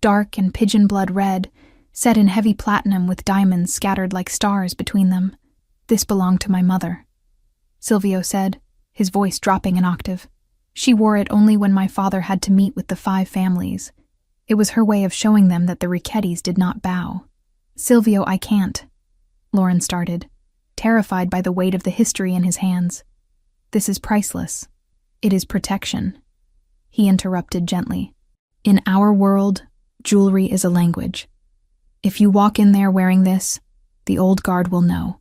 dark and pigeon blood red, set in heavy platinum with diamonds scattered like stars between them. This belonged to my mother, Silvio said, his voice dropping an octave. She wore it only when my father had to meet with the 5 families. It was her way of showing them that the Ricchettis did not bow. Silvio, I can't, Lauren started, terrified by the weight of the history in his hands. This is priceless. It is protection. He interrupted gently. In our world, jewelry is a language. If you walk in there wearing this, the old guard will know.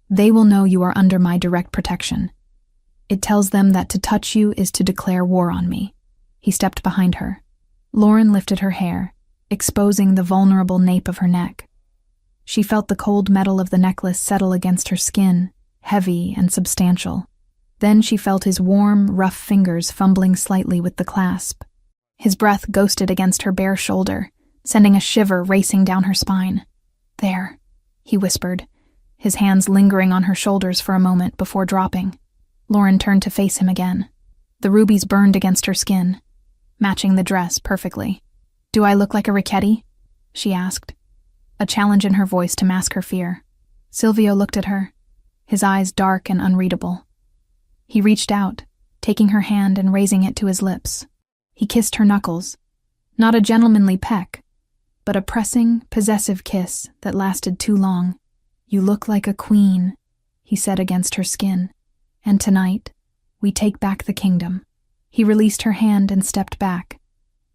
They will know you are under my direct protection. It tells them that to touch you is to declare war on me. He stepped behind her. Lauren lifted her hair, exposing the vulnerable nape of her neck. She felt the cold metal of the necklace settle against her skin, heavy and substantial. Then she felt his warm, rough fingers fumbling slightly with the clasp. His breath ghosted against her bare shoulder, sending a shiver racing down her spine. "There," he whispered, his hands lingering on her shoulders for a moment before dropping. Lauren turned to face him again. The rubies burned against her skin, matching the dress perfectly. "Do I look like a Richetti?" she asked, a challenge in her voice to mask her fear. Silvio looked at her, his eyes dark and unreadable. He reached out, taking her hand and raising it to his lips. He kissed her knuckles, not a gentlemanly peck, but a pressing, possessive kiss that lasted too long. "You look like a queen," he said against her skin. "And tonight, we take back the kingdom." He released her hand and stepped back,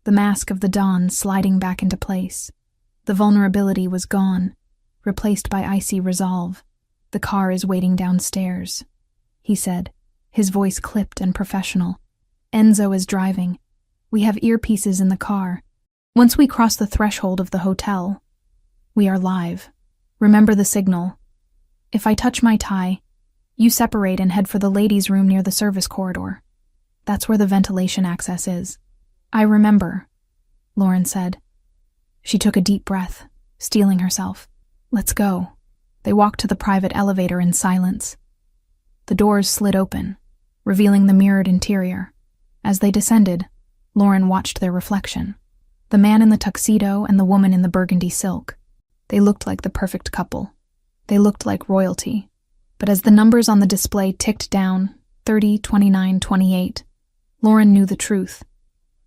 the mask of the dawn sliding back into place. The vulnerability was gone, replaced by icy resolve. "The car is waiting downstairs," he said, his voice clipped and professional. "Enzo is driving. We have earpieces in the car. Once we cross the threshold of the hotel, we are live. Remember the signal. If I touch my tie, you separate and head for the ladies' room near the service corridor. That's where the ventilation access is." "I remember," Lauren said. She took a deep breath, steeling herself. "Let's go." They walked to the private elevator in silence. The doors slid open, revealing the mirrored interior. As they descended, Lauren watched their reflection. The man in the tuxedo and the woman in the burgundy silk. They looked like the perfect couple. They looked like royalty. But as the numbers on the display ticked down, 30, 29, 28, Lauren knew the truth.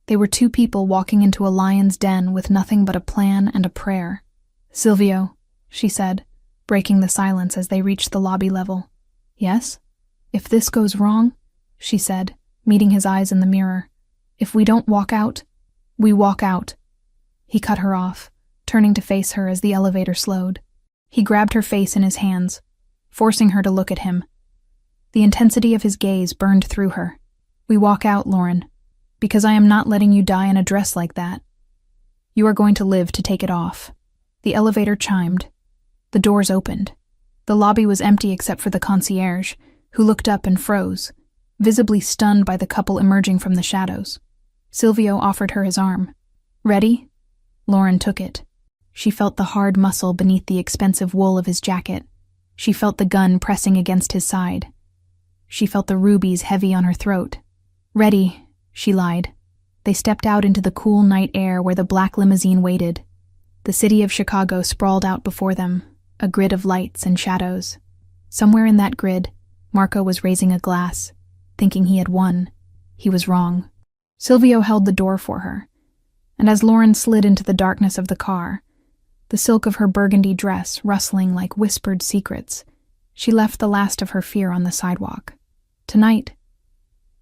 They were two people walking into a lion's den with nothing but a plan and a prayer. "Silvio," she said, breaking the silence as they reached the lobby level. "Yes? If this goes wrong," she said, meeting his eyes in the mirror. "If we don't walk out, we walk out." He cut her off, turning to face her as the elevator slowed. He grabbed her face in his hands, forcing her to look at him. The intensity of his gaze burned through her. "We walk out, Lauren, because I am not letting you die in a dress like that. You are going to live to take it off." The elevator chimed. The doors opened. The lobby was empty except for the concierge, who looked up and froze, visibly stunned by the couple emerging from the shadows. Silvio offered her his arm. "Ready?" Lauren took it. She felt the hard muscle beneath the expensive wool of his jacket. She felt the gun pressing against his side. She felt the rubies heavy on her throat. "Ready," she lied. They stepped out into the cool night air where the black limousine waited. The city of Chicago sprawled out before them, a grid of lights and shadows. Somewhere in that grid, Marco was raising a glass, thinking he had won. He was wrong. Silvio held the door for her, and as Lauren slid into the darkness of the car, the silk of her burgundy dress rustling like whispered secrets, she left the last of her fear on the sidewalk. Tonight,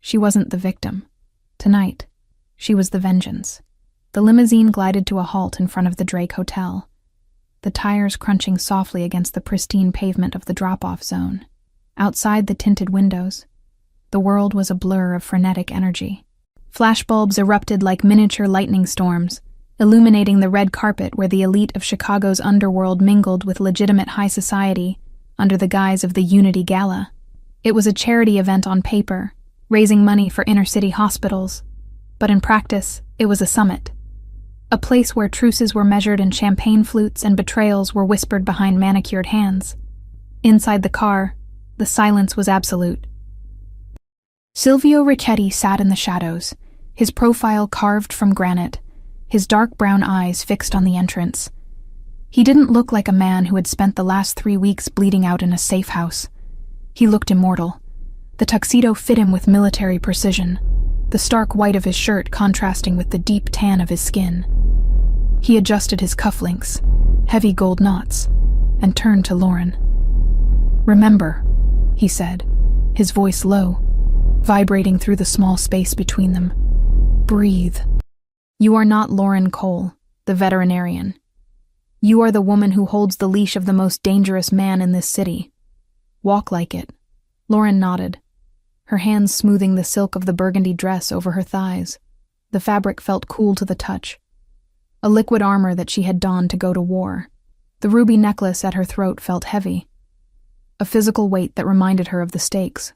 she wasn't the victim. Tonight, she was the vengeance. The limousine glided to a halt in front of the Drake Hotel, the tires crunching softly against the pristine pavement of the drop-off zone. Outside the tinted windows, the world was a blur of frenetic energy. Flashbulbs erupted like miniature lightning storms, illuminating the red carpet where the elite of Chicago's underworld mingled with legitimate high society under the guise of the Unity Gala. It was a charity event on paper, raising money for inner-city hospitals, but in practice, it was a summit. A place where truces were measured in champagne flutes and betrayals were whispered behind manicured hands. Inside the car, the silence was absolute. Silvio Richetti sat in the shadows, his profile carved from granite, his dark brown eyes fixed on the entrance. He didn't look like a man who had spent the last 3 weeks bleeding out in a safe house. He looked immortal. The tuxedo fit him with military precision, the stark white of his shirt contrasting with the deep tan of his skin. He adjusted his cufflinks, heavy gold knots, and turned to Lauren. "Remember," he said, his voice low, vibrating through the small space between them. "Breathe. You are not Lauren Cole, the veterinarian. You are the woman who holds the leash of the most dangerous man in this city. Walk like it." Lauren nodded, her hands smoothing the silk of the burgundy dress over her thighs. The fabric felt cool to the touch, a liquid armor that she had donned to go to war. The ruby necklace at her throat felt heavy. a physical weight that reminded her of the stakes.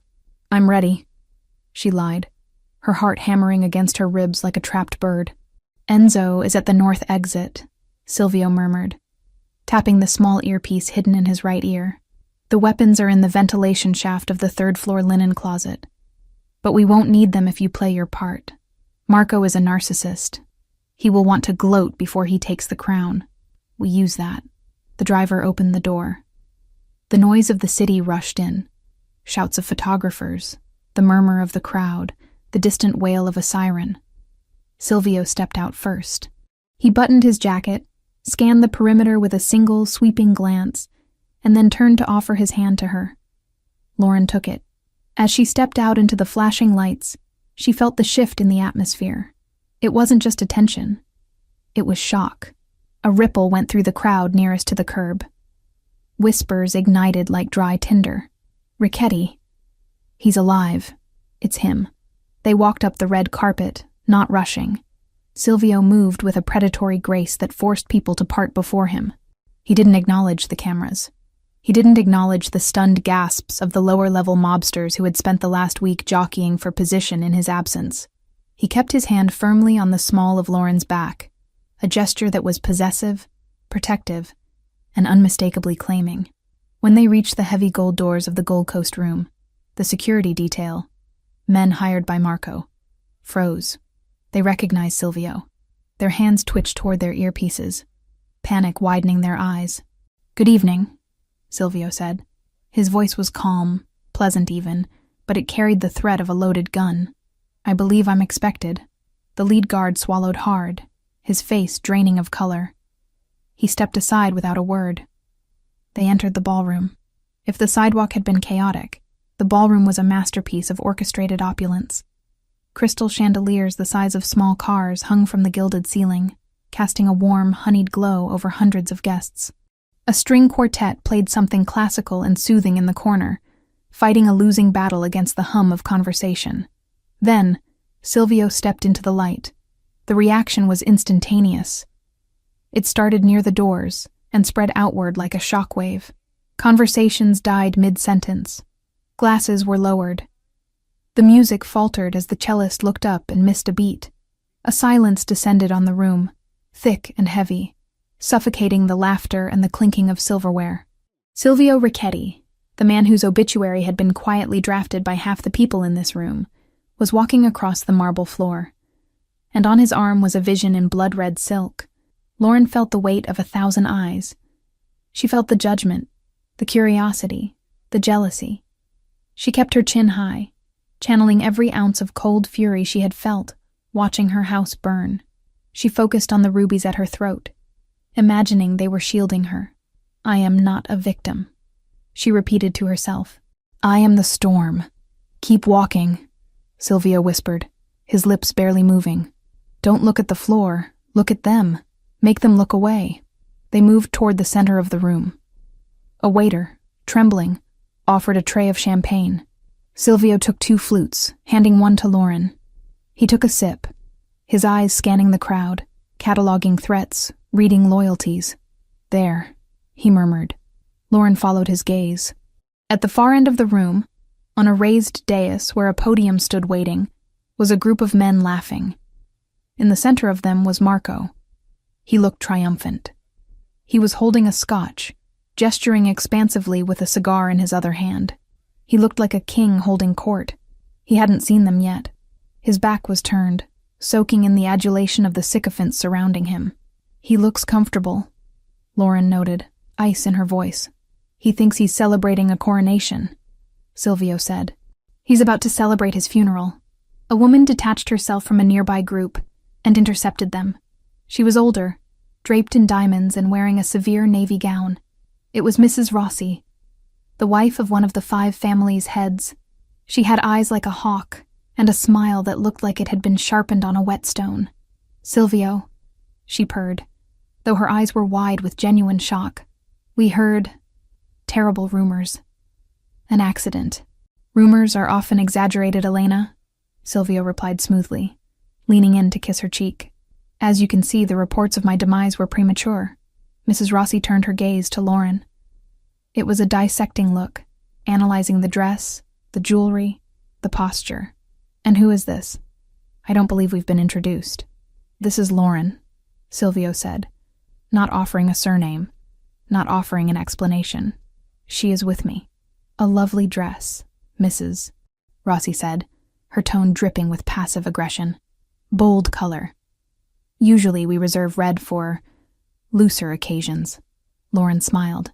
"I'm ready," she lied, her heart hammering against her ribs like a trapped bird. "Enzo is at the north exit," Silvio murmured, tapping the small earpiece hidden in his right ear. "The weapons are in the ventilation shaft of the third-floor linen closet. But we won't need them if you play your part. Marco is a narcissist. He will want to gloat before he takes the crown. We use that." The driver opened the door. The noise of the city rushed in. Shouts of photographers, the murmur of the crowd, the distant wail of a siren. Silvio stepped out first. He buttoned his jacket, scanned the perimeter with a single, sweeping glance, and then turned to offer his hand to her. Lauren took it. As she stepped out into the flashing lights, she felt the shift in the atmosphere. It wasn't just attention. It was shock. A ripple went through the crowd nearest to the curb. Whispers ignited like dry tinder. "Richetti. He's alive. It's him." They walked up the red carpet, not rushing. Silvio moved with a predatory grace that forced people to part before him. He didn't acknowledge the cameras. He didn't acknowledge the stunned gasps of the lower-level mobsters who had spent the last week jockeying for position in his absence. He kept his hand firmly on the small of Lauren's back, a gesture that was possessive, protective, and unmistakably claiming. When they reached the heavy gold doors of the Gold Coast room, the security detail, men hired by Marco, froze. They recognized Silvio. Their hands twitched toward their earpieces, panic widening their eyes. "Good evening," Silvio said. His voice was calm, pleasant even, but it carried the threat of a loaded gun. "I believe I'm expected." The lead guard swallowed hard, his face draining of color. He stepped aside without a word. They entered the ballroom. If the sidewalk had been chaotic, the ballroom was a masterpiece of orchestrated opulence. Crystal chandeliers the size of small cars hung from the gilded ceiling, casting a warm, honeyed glow over hundreds of guests. A string quartet played something classical and soothing in the corner, fighting a losing battle against the hum of conversation. Then, Silvio stepped into the light. The reaction was instantaneous. It started near the doors and spread outward like a shockwave. Conversations died mid-sentence. Glasses were lowered. The music faltered as the cellist looked up and missed a beat. A silence descended on the room, thick and heavy, suffocating the laughter and the clinking of silverware. Silvio Richetti, the man whose obituary had been quietly drafted by half the people in this room, was walking across the marble floor, and on his arm was a vision in blood-red silk. Lauren felt the weight of 1,000 eyes. She felt the judgment, the curiosity, the jealousy. She kept her chin high, channeling every ounce of cold fury she had felt, watching her house burn. She focused on the rubies at her throat, imagining they were shielding her. "I am not a victim," she repeated to herself. "I am the storm. Keep walking," Silvio whispered, his lips barely moving. "Don't look at the floor. Look at them. Make them look away." They moved toward the center of the room. A waiter, trembling, offered a tray of champagne. Silvio took 2 flutes, handing one to Lauren. He took a sip, his eyes scanning the crowd, cataloging threats, reading loyalties. "There," he murmured. Lauren followed his gaze. At the far end of the room, on a raised dais where a podium stood waiting, was a group of men laughing. In the center of them was Marco. He looked triumphant. He was holding a scotch, gesturing expansively with a cigar in his other hand. He looked like a king holding court. He hadn't seen them yet. His back was turned, soaking in the adulation of the sycophants surrounding him. "He looks comfortable," Lauren noted, ice in her voice. "He thinks he's celebrating a coronation," Silvio said. "He's about to celebrate his funeral." A woman detached herself from a nearby group and intercepted them. She was older, draped in diamonds and wearing a severe navy gown. It was Mrs. Rossi, the wife of one of the 5 families' heads. She had eyes like a hawk and a smile that looked like it had been sharpened on a whetstone. "Silvio," she purred, though her eyes were wide with genuine shock. "We heard terrible rumors. An accident." "Rumors are often exaggerated, Elena," Silvio replied smoothly, leaning in to kiss her cheek. "As you can see, the reports of my demise were premature." Mrs. Rossi turned her gaze to Lauren. It was a dissecting look, analyzing the dress, the jewelry, the posture. "And who is this? I don't believe we've been introduced." "This is Lauren," Silvio said, not offering a surname, not offering an explanation. "She is with me." "A lovely dress, Mrs." Rossi said, her tone dripping with passive aggression. "Bold color. Usually we reserve red for looser occasions." Lauren smiled.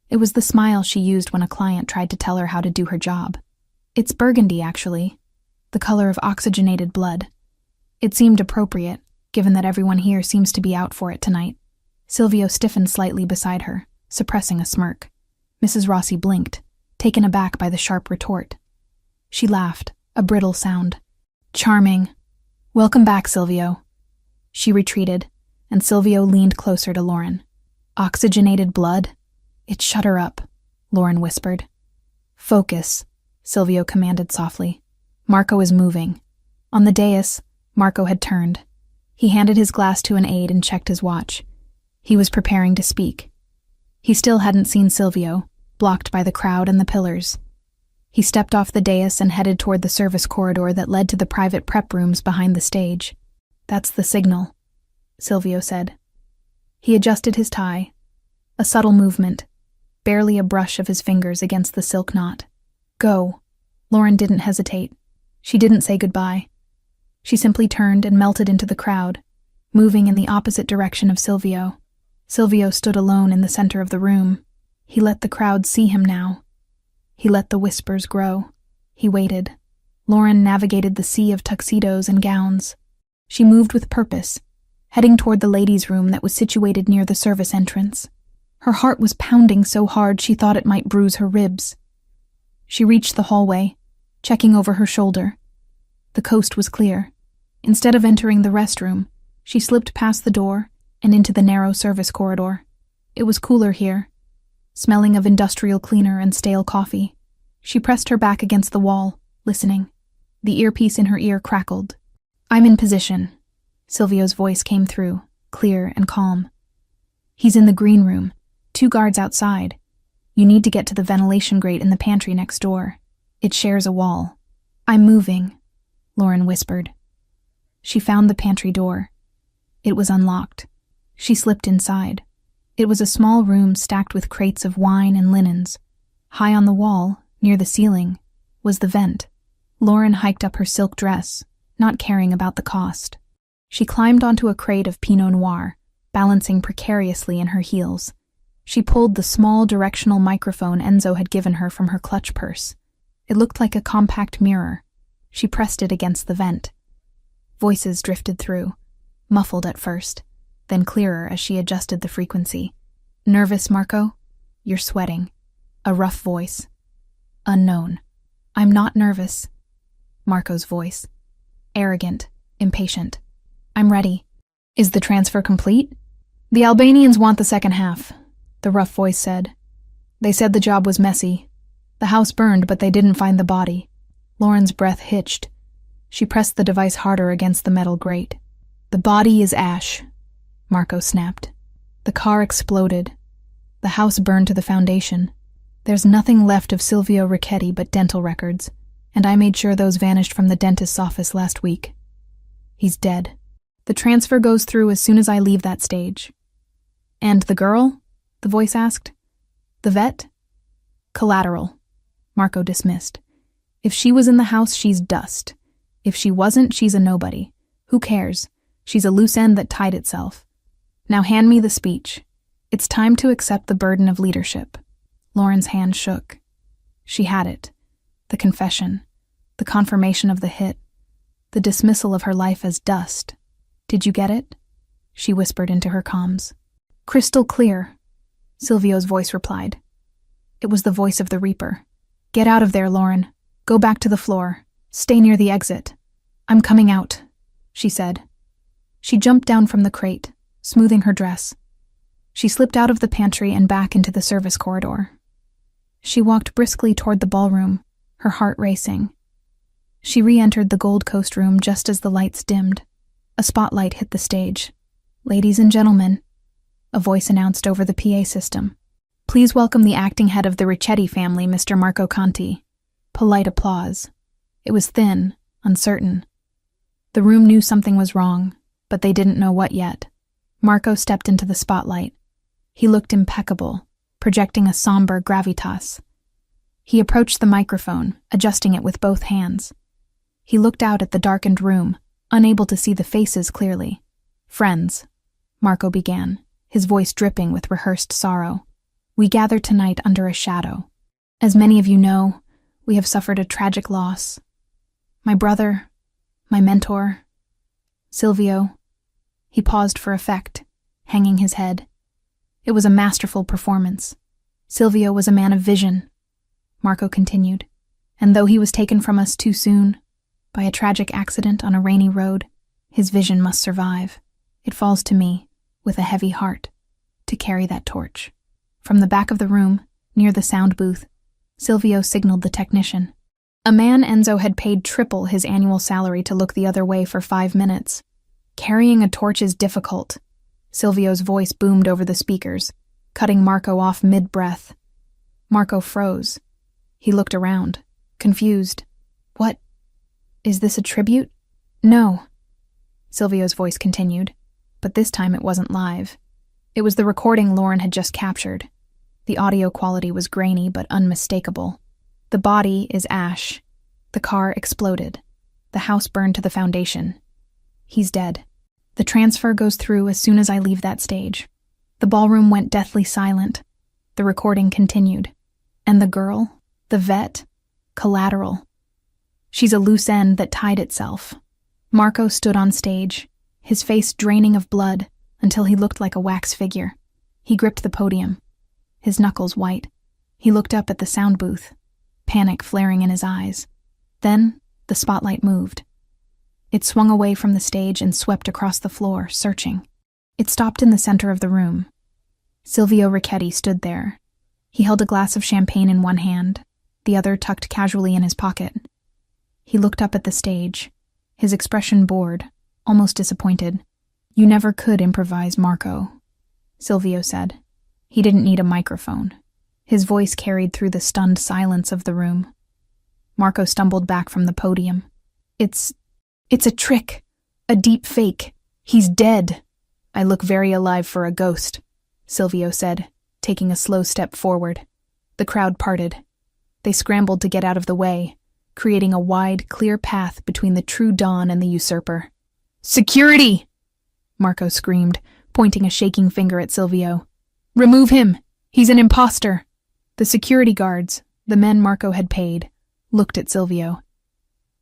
It was the smile she used when a client tried to tell her how to do her job. "It's burgundy, actually, the color of oxygenated blood. It seemed appropriate, given that everyone here seems to be out for it tonight." Silvio stiffened slightly beside her, suppressing a smirk. Mrs. Rossi blinked, taken aback by the sharp retort. She laughed, a brittle sound. "Charming. Welcome back, Silvio." She retreated, and Silvio leaned closer to Lauren. "Oxygenated blood? It shut her up," Lauren whispered. "Focus," Silvio commanded softly. "Marco is moving." On the dais, Marco had turned. He handed his glass to an aide and checked his watch. He was preparing to speak. He still hadn't seen Silvio, blocked by the crowd and the pillars. He stepped off the dais and headed toward the service corridor that led to the private prep rooms behind the stage. "That's the signal," Silvio said. He adjusted his tie. A subtle movement, barely a brush of his fingers against the silk knot. "Go." Lauren didn't hesitate. She didn't say goodbye. She simply turned and melted into the crowd, moving in the opposite direction of Silvio. Silvio stood alone in the center of the room. He let the crowd see him now. He let the whispers grow. He waited. Lauren navigated the sea of tuxedos and gowns. She moved with purpose, heading toward the ladies' room that was situated near the service entrance. Her heart was pounding so hard she thought it might bruise her ribs. She reached the hallway, checking over her shoulder. The coast was clear. Instead of entering the restroom, she slipped past the door and into the narrow service corridor. It was cooler here, smelling of industrial cleaner and stale coffee. She pressed her back against the wall, listening. The earpiece in her ear crackled. "I'm in position." Silvio's voice came through, clear and calm. "He's in the green room, 2 guards outside. You need to get to the ventilation grate in the pantry next door. It shares a wall." "I'm moving," Lauren whispered. She found the pantry door. It was unlocked. She slipped inside. It was a small room stacked with crates of wine and linens. High on the wall, near the ceiling, was the vent. Lauren hiked up her silk dress, not caring about the cost. She climbed onto a crate of Pinot Noir, balancing precariously in her heels. She pulled the small directional microphone Enzo had given her from her clutch purse. It looked like a compact mirror. She pressed it against the vent. Voices drifted through, muffled at first, then clearer as she adjusted the frequency. "Nervous, Marco? You're sweating." A rough voice. "Unknown." "I'm not nervous." Marco's voice. Arrogant, impatient. "I'm ready." "Is the transfer complete?" "The Albanians want the second half," the rough voice said. "They said the job was messy. The house burned, but they didn't find the body." Lauren's breath hitched. She pressed the device harder against the metal grate. "The body is ash," Marco snapped. "The car exploded. The house burned to the foundation. There's nothing left of Silvio Ricchetti but dental records, and I made sure those vanished from the dentist's office last week. He's dead. The transfer goes through as soon as I leave that stage." "And the girl?" the voice asked. "The vet?" "Collateral," Marco dismissed. "If she was in the house, she's dust. If she wasn't, she's a nobody. Who cares? She's a loose end that tied itself. Now hand me the speech. It's time to accept the burden of leadership." Lauren's hand shook. She had it. The confession. The confirmation of the hit. The dismissal of her life as dust. "Did you get it?" she whispered into her comms. "Crystal clear," Silvio's voice replied. It was the voice of the Reaper. "Get out of there, Lauren. Go back to the floor. Stay near the exit." "I'm coming out," she said. She jumped down from the crate, smoothing her dress. She slipped out of the pantry and back into the service corridor. She walked briskly toward the ballroom, her heart racing. She re-entered the Gold Coast room just as the lights dimmed. A spotlight hit the stage. "Ladies and gentlemen," a voice announced over the PA system. Please welcome the acting head of the Ricchetti family, Mr. Marco Conti. Polite applause. It was thin, uncertain. The room knew something was wrong, but they didn't know what yet. Marco stepped into the spotlight. He looked impeccable, projecting a somber gravitas. He approached the microphone, adjusting it with both hands. He looked out at the darkened room, unable to see the faces clearly. "Friends," Marco began, his voice dripping with rehearsed sorrow. "We gather tonight under a shadow. As many of you know, we have suffered a tragic loss. My brother, my mentor, Silvio." He paused for effect, hanging his head. It was a masterful performance. Silvio was a man of vision, Marco continued, and though he was taken from us too soon, by a tragic accident on a rainy road, his vision must survive. It falls to me, with a heavy heart, to carry that torch. From the back of the room, near the sound booth, Silvio signaled the technician. A man Enzo had paid triple his annual salary to look the other way for 5 minutes. "Carrying a torch is difficult." Silvio's voice boomed over the speakers, cutting Marco off mid-breath. Marco froze. He looked around, confused. "What? Is this a tribute?" "No," Silvio's voice continued, but this time it wasn't live. It was the recording Lauren had just captured. The audio quality was grainy but unmistakable. "The body is ash. The car exploded. The house burned to the foundation. He's dead. The transfer goes through as soon as I leave that stage." The ballroom went deathly silent. The recording continued. "And the girl, the vet, collateral. She's a loose end that tied itself." Marco stood on stage, his face draining of blood until he looked like a wax figure. He gripped the podium, his knuckles white. He looked up at the sound booth, panic flaring in his eyes. Then the spotlight moved. It swung away from the stage and swept across the floor, searching. It stopped in the center of the room. Silvio Ricchetti stood there. He held a glass of champagne in one hand, the other tucked casually in his pocket. He looked up at the stage, his expression bored, almost disappointed. "You never could improvise, Marco," Silvio said. He didn't need a microphone. His voice carried through the stunned silence of the room. Marco stumbled back from the podium. It's a trick, a deep fake. He's dead." "I look very alive for a ghost," Silvio said, taking a slow step forward. The crowd parted. They scrambled to get out of the way, creating a wide, clear path between the true Don and the usurper. "Security!" Marco screamed, pointing a shaking finger at Silvio. "Remove him! He's an imposter!" The security guards, the men Marco had paid, looked at Silvio.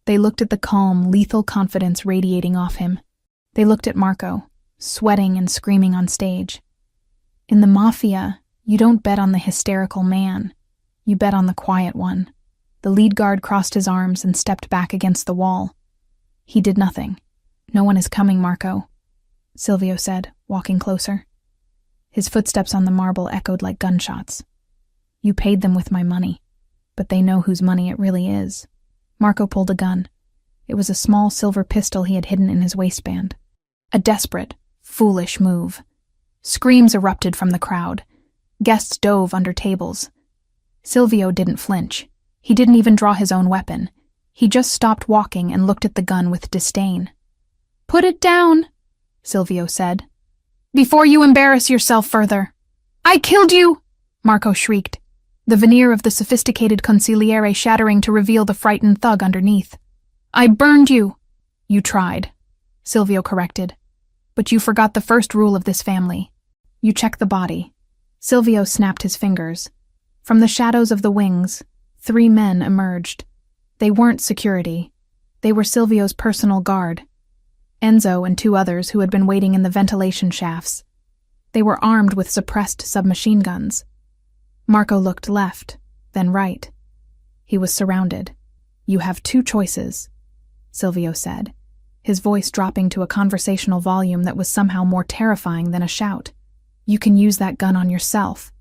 They looked at the calm, lethal confidence radiating off him. They looked at Marco, sweating and screaming on stage. In the Mafia, you don't bet on the hysterical man. You bet on the quiet one. The lead guard crossed his arms and stepped back against the wall. He did nothing. "No one is coming, Marco," Silvio said, walking closer. His footsteps on the marble echoed like gunshots. "You paid them with my money, but they know whose money it really is." Marco pulled a gun. It was a small silver pistol he had hidden in his waistband. A desperate, foolish move. Screams erupted from the crowd. Guests dove under tables. Silvio didn't flinch. He didn't even draw his own weapon. He just stopped walking and looked at the gun with disdain. "Put it down," Silvio said, "before you embarrass yourself further." "I killed you!" Marco shrieked, the veneer of the sophisticated consigliere shattering to reveal the frightened thug underneath. "I burned you." "You tried," Silvio corrected, "but you forgot the first rule of this family. You check the body." Silvio snapped his fingers. From the shadows of the wings, 3 men emerged. They weren't security. They were Silvio's personal guard. Enzo and 2 others who had been waiting in the ventilation shafts. They were armed with suppressed submachine guns. Marco looked left, then right. He was surrounded. "You have 2 choices," Silvio said, his voice dropping to a conversational volume that was somehow more terrifying than a shout. "You can use that gun on yourself.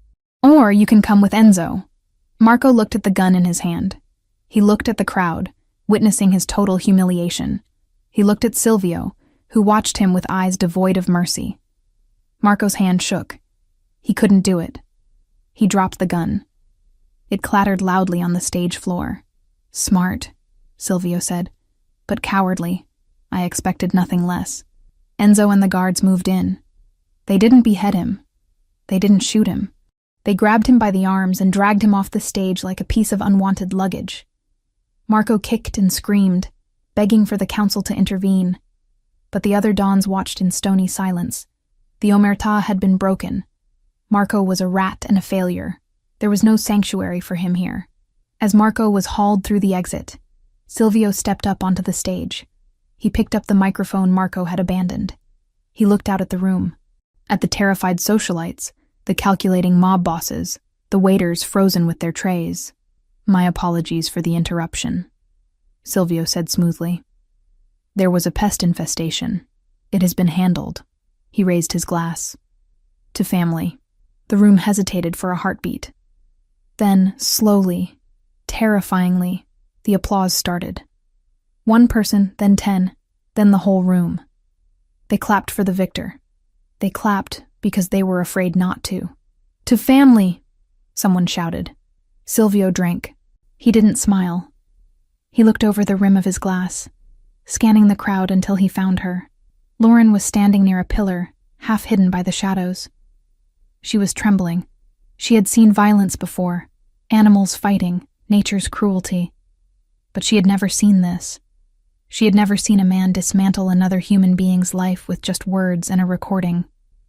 Or you can come with Enzo." Marco looked at the gun in his hand. He looked at the crowd, witnessing his total humiliation. He looked at Silvio, who watched him with eyes devoid of mercy. Marco's hand shook. He couldn't do it. He dropped the gun. It clattered loudly on the stage floor. "Smart," Silvio said, "but cowardly. I expected nothing less." Enzo and the guards moved in. They didn't behead him. They didn't shoot him. They grabbed him by the arms and dragged him off the stage like a piece of unwanted luggage. Marco kicked and screamed, begging for the council to intervene. But the other dons watched in stony silence. The omertà had been broken. Marco was a rat and a failure. There was no sanctuary for him here. As Marco was hauled through the exit, Silvio stepped up onto the stage. He picked up the microphone Marco had abandoned. He looked out at the room, at the terrified socialites, the calculating mob bosses, the waiters frozen with their trays. "My apologies for the interruption," Silvio said smoothly. "There was a pest infestation. It has been handled." He raised his glass. "To family." The room hesitated for a heartbeat. Then, slowly, terrifyingly, the applause started. One person, then 10, then the whole room. They clapped for the victor. They clapped because they were afraid not to. "To family!" someone shouted. Silvio drank. He didn't smile. He looked over the rim of his glass, scanning the crowd until he found her. Lauren was standing near a pillar, half hidden by the shadows. She was trembling. She had seen violence before, animals fighting, nature's cruelty. But she had never seen this. She had never seen a man dismantle another human being's life with just words and a recording.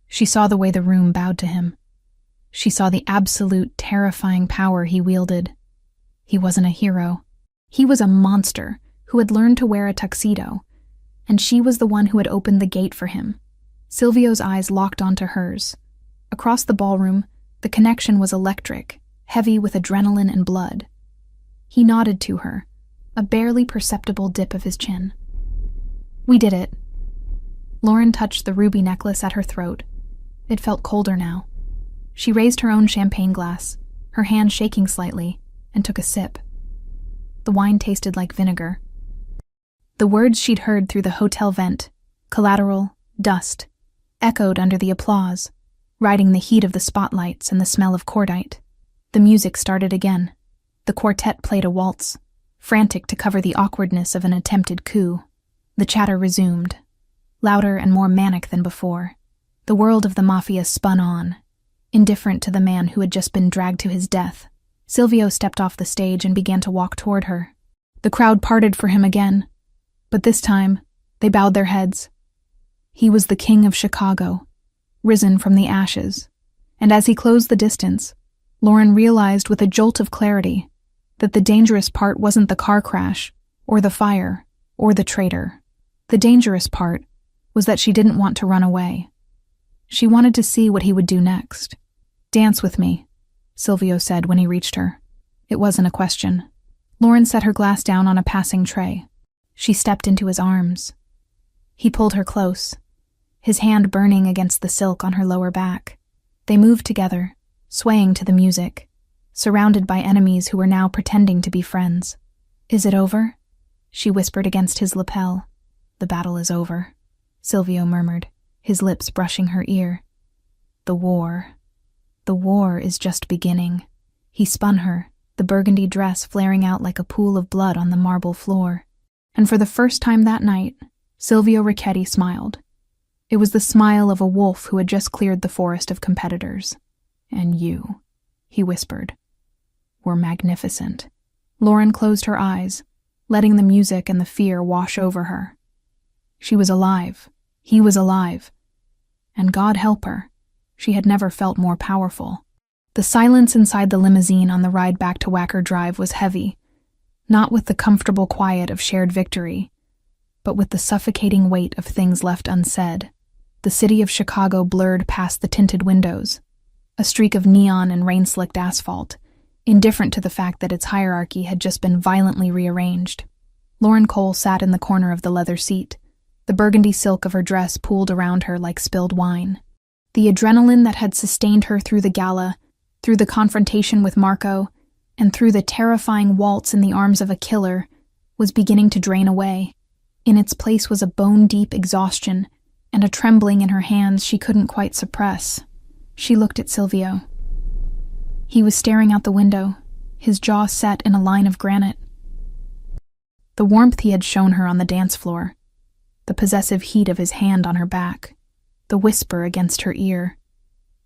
She saw the way the room bowed to him. She saw the absolute, terrifying power he wielded. He wasn't a hero. He was a monster who had learned to wear a tuxedo, and she was the one who had opened the gate for him. Silvio's eyes locked onto hers. Across the ballroom, the connection was electric, heavy with adrenaline and blood. He nodded to her, a barely perceptible dip of his chin. "We did it." Lauren touched the ruby necklace at her throat. It felt colder now. She raised her own champagne glass, her hand shaking slightly, and took a sip. The wine tasted like vinegar. The words she'd heard through the hotel vent, collateral, dust, echoed under the applause, riding the heat of the spotlights and the smell of cordite. The music started again. The quartet played a waltz, frantic to cover the awkwardness of an attempted coup. The chatter resumed, louder and more manic than before. The world of the Mafia spun on, indifferent to the man who had just been dragged to his death. Silvio stepped off the stage and began to walk toward her. The crowd parted for him again, but this time they bowed their heads. He was the king of Chicago, risen from the ashes, and as he closed the distance, Lauren realized with a jolt of clarity that the dangerous part wasn't the car crash, or the fire, or the traitor. The dangerous part was that she didn't want to run away. She wanted to see what he would do next. "Dance with me," Silvio said when he reached her. It wasn't a question. Lauren set her glass down on a passing tray. She stepped into his arms. He pulled her close, his hand burning against the silk on her lower back. They moved together, swaying to the music, surrounded by enemies who were now pretending to be friends. "Is it over?" she whispered against his lapel. "The battle is over," Silvio murmured, his lips brushing her ear. The war is just beginning." He spun her, the burgundy dress flaring out like a pool of blood on the marble floor. And for the first time that night, Silvio Ricchetti smiled. It was the smile of a wolf who had just cleared the forest of competitors. "And you," he whispered, "were magnificent." Lauren closed her eyes, letting the music and the fear wash over her. She was alive. He was alive. And God help her, she had never felt more powerful. The silence inside the limousine on the ride back to Wacker Drive was heavy, not with the comfortable quiet of shared victory, but with the suffocating weight of things left unsaid. The city of Chicago blurred past the tinted windows, a streak of neon and rain-slicked asphalt, indifferent to the fact that its hierarchy had just been violently rearranged. Lauren Cole sat in the corner of the leather seat, the burgundy silk of her dress pooled around her like spilled wine. The adrenaline that had sustained her through the gala, through the confrontation with Marco, and through the terrifying waltz in the arms of a killer, was beginning to drain away. In its place was a bone-deep exhaustion, and a trembling in her hands she couldn't quite suppress. She looked at Silvio. He was staring out the window, his jaw set in a line of granite. The warmth he had shown her on the dance floor, the possessive heat of his hand on her back, the whisper against her ear,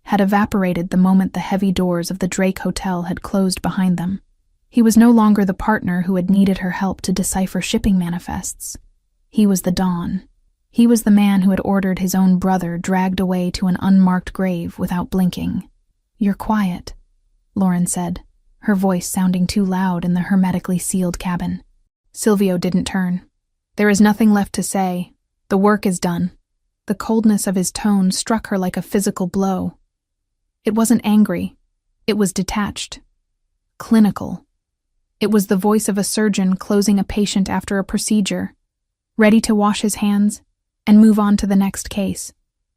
had evaporated the moment the heavy doors of the Drake Hotel had closed behind them. He was no longer the partner who had needed her help to decipher shipping manifests. He was the Dawn. He was the man who had ordered his own brother dragged away to an unmarked grave without blinking. "You're quiet," Lauren said, her voice sounding too loud in the hermetically sealed cabin. Silvio didn't turn. "There is nothing left to say. The work is done." The coldness of his tone struck her like a physical blow. It wasn't angry. It was detached. Clinical. It was the voice of a surgeon closing a patient after a procedure, ready to wash his hands and move on to the next case.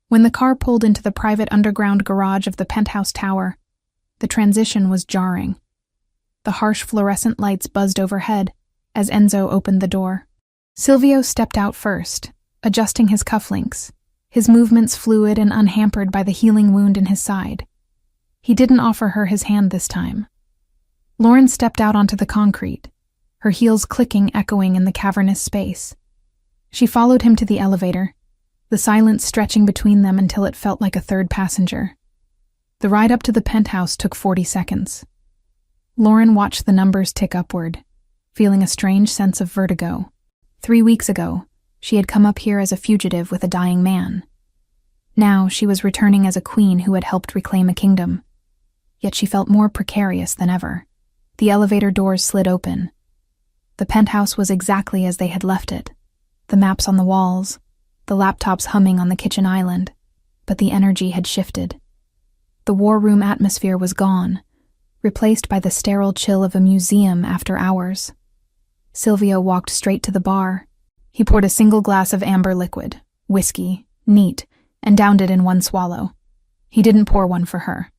When the car pulled into the private underground garage of the penthouse tower, the transition was jarring. The harsh fluorescent lights buzzed overhead as Enzo opened the door. Silvio stepped out first, adjusting his cufflinks, his movements fluid and unhampered by the healing wound in his side. He didn't offer her his hand this time. Lauren stepped out onto the concrete, her heels clicking, echoing in the cavernous space. She followed him to the elevator, the silence stretching between them until it felt like a third passenger. The ride up to the penthouse took 40 seconds. Lauren watched the numbers tick upward, feeling a strange sense of vertigo. 3 weeks ago, she had come up here as a fugitive with a dying man. Now she was returning as a queen who had helped reclaim a kingdom. Yet she felt more precarious than ever. The elevator doors slid open. The penthouse was exactly as they had left it. The maps on the walls, the laptops humming on the kitchen island, but the energy had shifted. The war room atmosphere was gone, replaced by the sterile chill of a museum after hours. Silvio walked straight to the bar. He poured a single glass of amber liquid, whiskey, neat, and downed it in one swallow. He didn't pour one for her.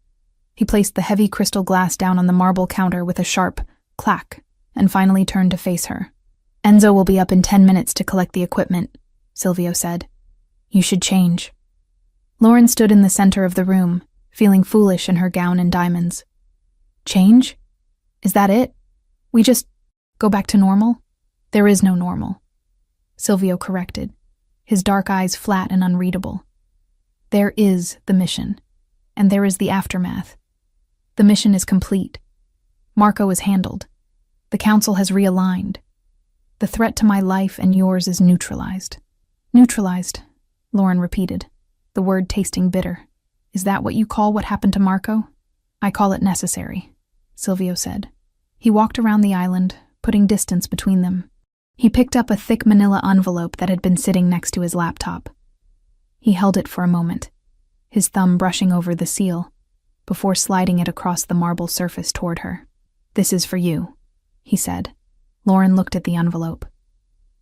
He placed the heavy crystal glass down on the marble counter with a sharp clack, and finally turned to face her. "Enzo will be up in 10 minutes to collect the equipment," Silvio said. "You should change." Lauren stood in the center of the room, feeling foolish in her gown and diamonds. "Change? Is that it? We just go back to normal?" "There is no normal," Silvio corrected, his dark eyes flat and unreadable. "There is the mission, and there is the aftermath. The mission is complete. Marco is handled. The council has realigned. The threat to my life and yours is neutralized." "Neutralized," Lauren repeated, the word tasting bitter. "Is that what you call what happened to Marco?" "I call it necessary," Silvio said. He walked around the island, putting distance between them. He picked up a thick manila envelope that had been sitting next to his laptop. He held it for a moment, his thumb brushing over the seal, before sliding it across the marble surface toward her. "This is for you," he said. Lauren looked at the envelope.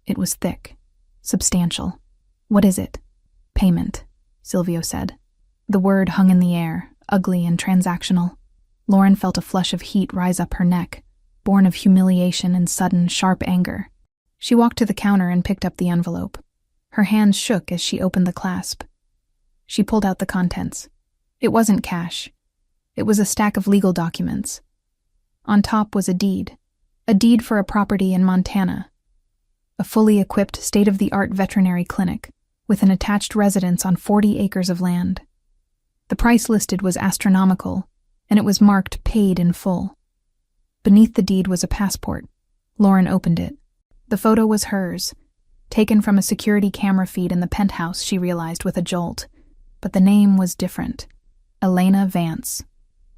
It was thick, substantial. "What is it?" "Payment," Silvio said. The word hung in the air, ugly and transactional. Lauren felt a flush of heat rise up her neck, born of humiliation and sudden, sharp anger. She walked to the counter and picked up the envelope. Her hands shook as she opened the clasp. She pulled out the contents. It wasn't cash. It was a stack of legal documents. On top was a deed for a property in Montana, a fully equipped state-of-the-art veterinary clinic with an attached residence on 40 acres of land. The price listed was astronomical, and it was marked paid in full. Beneath the deed was a passport. Lauren opened it. The photo was hers, taken from a security camera feed in the penthouse, she realized with a jolt. But the name was different. Elena Vance.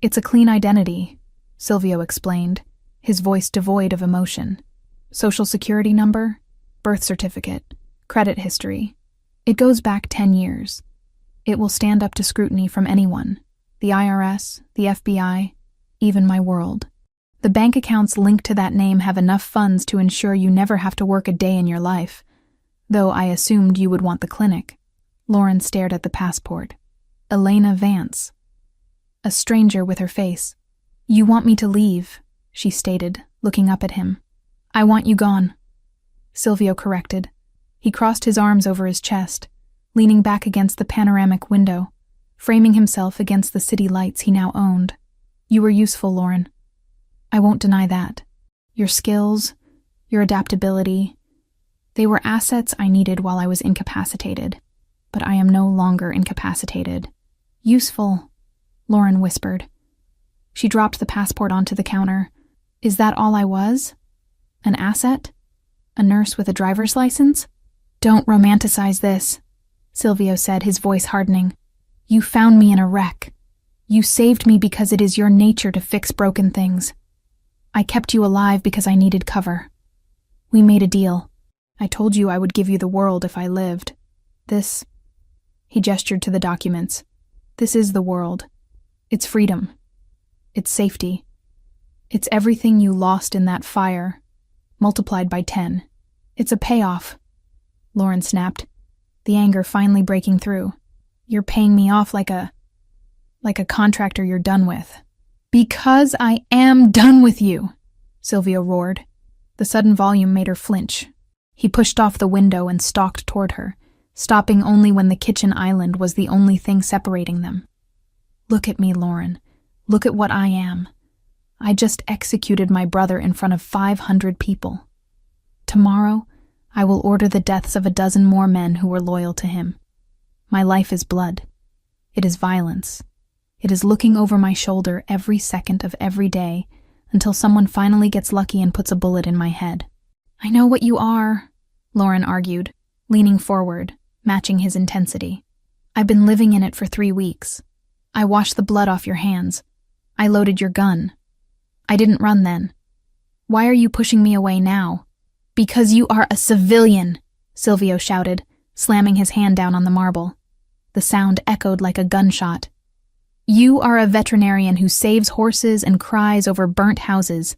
"It's a clean identity," Silvio explained, his voice devoid of emotion. "Social security number, birth certificate, credit history. It goes back 10 years. It will stand up to scrutiny from anyone, the IRS, the FBI, even my world. The bank accounts linked to that name have enough funds to ensure you never have to work a day in your life, though I assumed you would want the clinic." Lauren stared at the passport. Elena Vance. A stranger with her face. "You want me to leave," she stated, looking up at him. "I want you gone," Silvio corrected. He crossed his arms over his chest, leaning back against the panoramic window, framing himself against the city lights he now owned. You were useful, Lauren. I won't deny that. Your skills, your adaptability, they were assets I needed while I was incapacitated. But I am no longer incapacitated. Useful, Lauren whispered. She dropped the passport onto the counter. Is that all I was? An asset? A nurse with a driver's license? Don't romanticize this, Silvio said, his voice hardening. You found me in a wreck. You saved me because it is your nature to fix broken things. I kept you alive because I needed cover. We made a deal. I told you I would give you the world if I lived. This, he gestured to the documents. This is the world. It's freedom. It's safety. It's everything you lost in that fire, multiplied by 10. It's a payoff, Lauren snapped, the anger finally breaking through. You're paying me off like a contractor you're done with. Because I am done with you, Silvio roared. The sudden volume made her flinch. He pushed off the window and stalked toward her, stopping only when the kitchen island was the only thing separating them. Look at me, Lauren. Look at what I am. I just executed my brother in front of 500 people. Tomorrow, I will order the deaths of a dozen more men who were loyal to him. My life is blood. It is violence. It is looking over my shoulder every second of every day until someone finally gets lucky and puts a bullet in my head. I know what you are, Lauren argued, leaning forward, matching his intensity. I've been living in it for 3 weeks. I washed the blood off your hands. I loaded your gun. I didn't run then. Why are you pushing me away now? Because you are a civilian, Silvio shouted, slamming his hand down on the marble. The sound echoed like a gunshot. You are a veterinarian who saves horses and cries over burnt houses.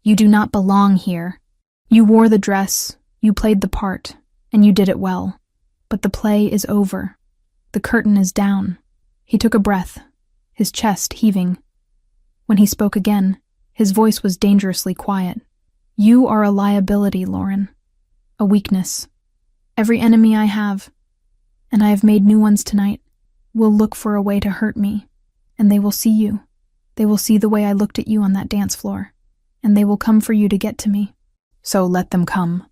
You do not belong here. You wore the dress, you played the part, and you did it well. But the play is over. The curtain is down. He took a breath, his chest heaving. When he spoke again, his voice was dangerously quiet. You are a liability, Lauren. A weakness. Every enemy I have, and I have made new ones tonight, will look for a way to hurt me. And they will see you. They will see the way I looked at you on that dance floor. And they will come for you to get to me. So let them come,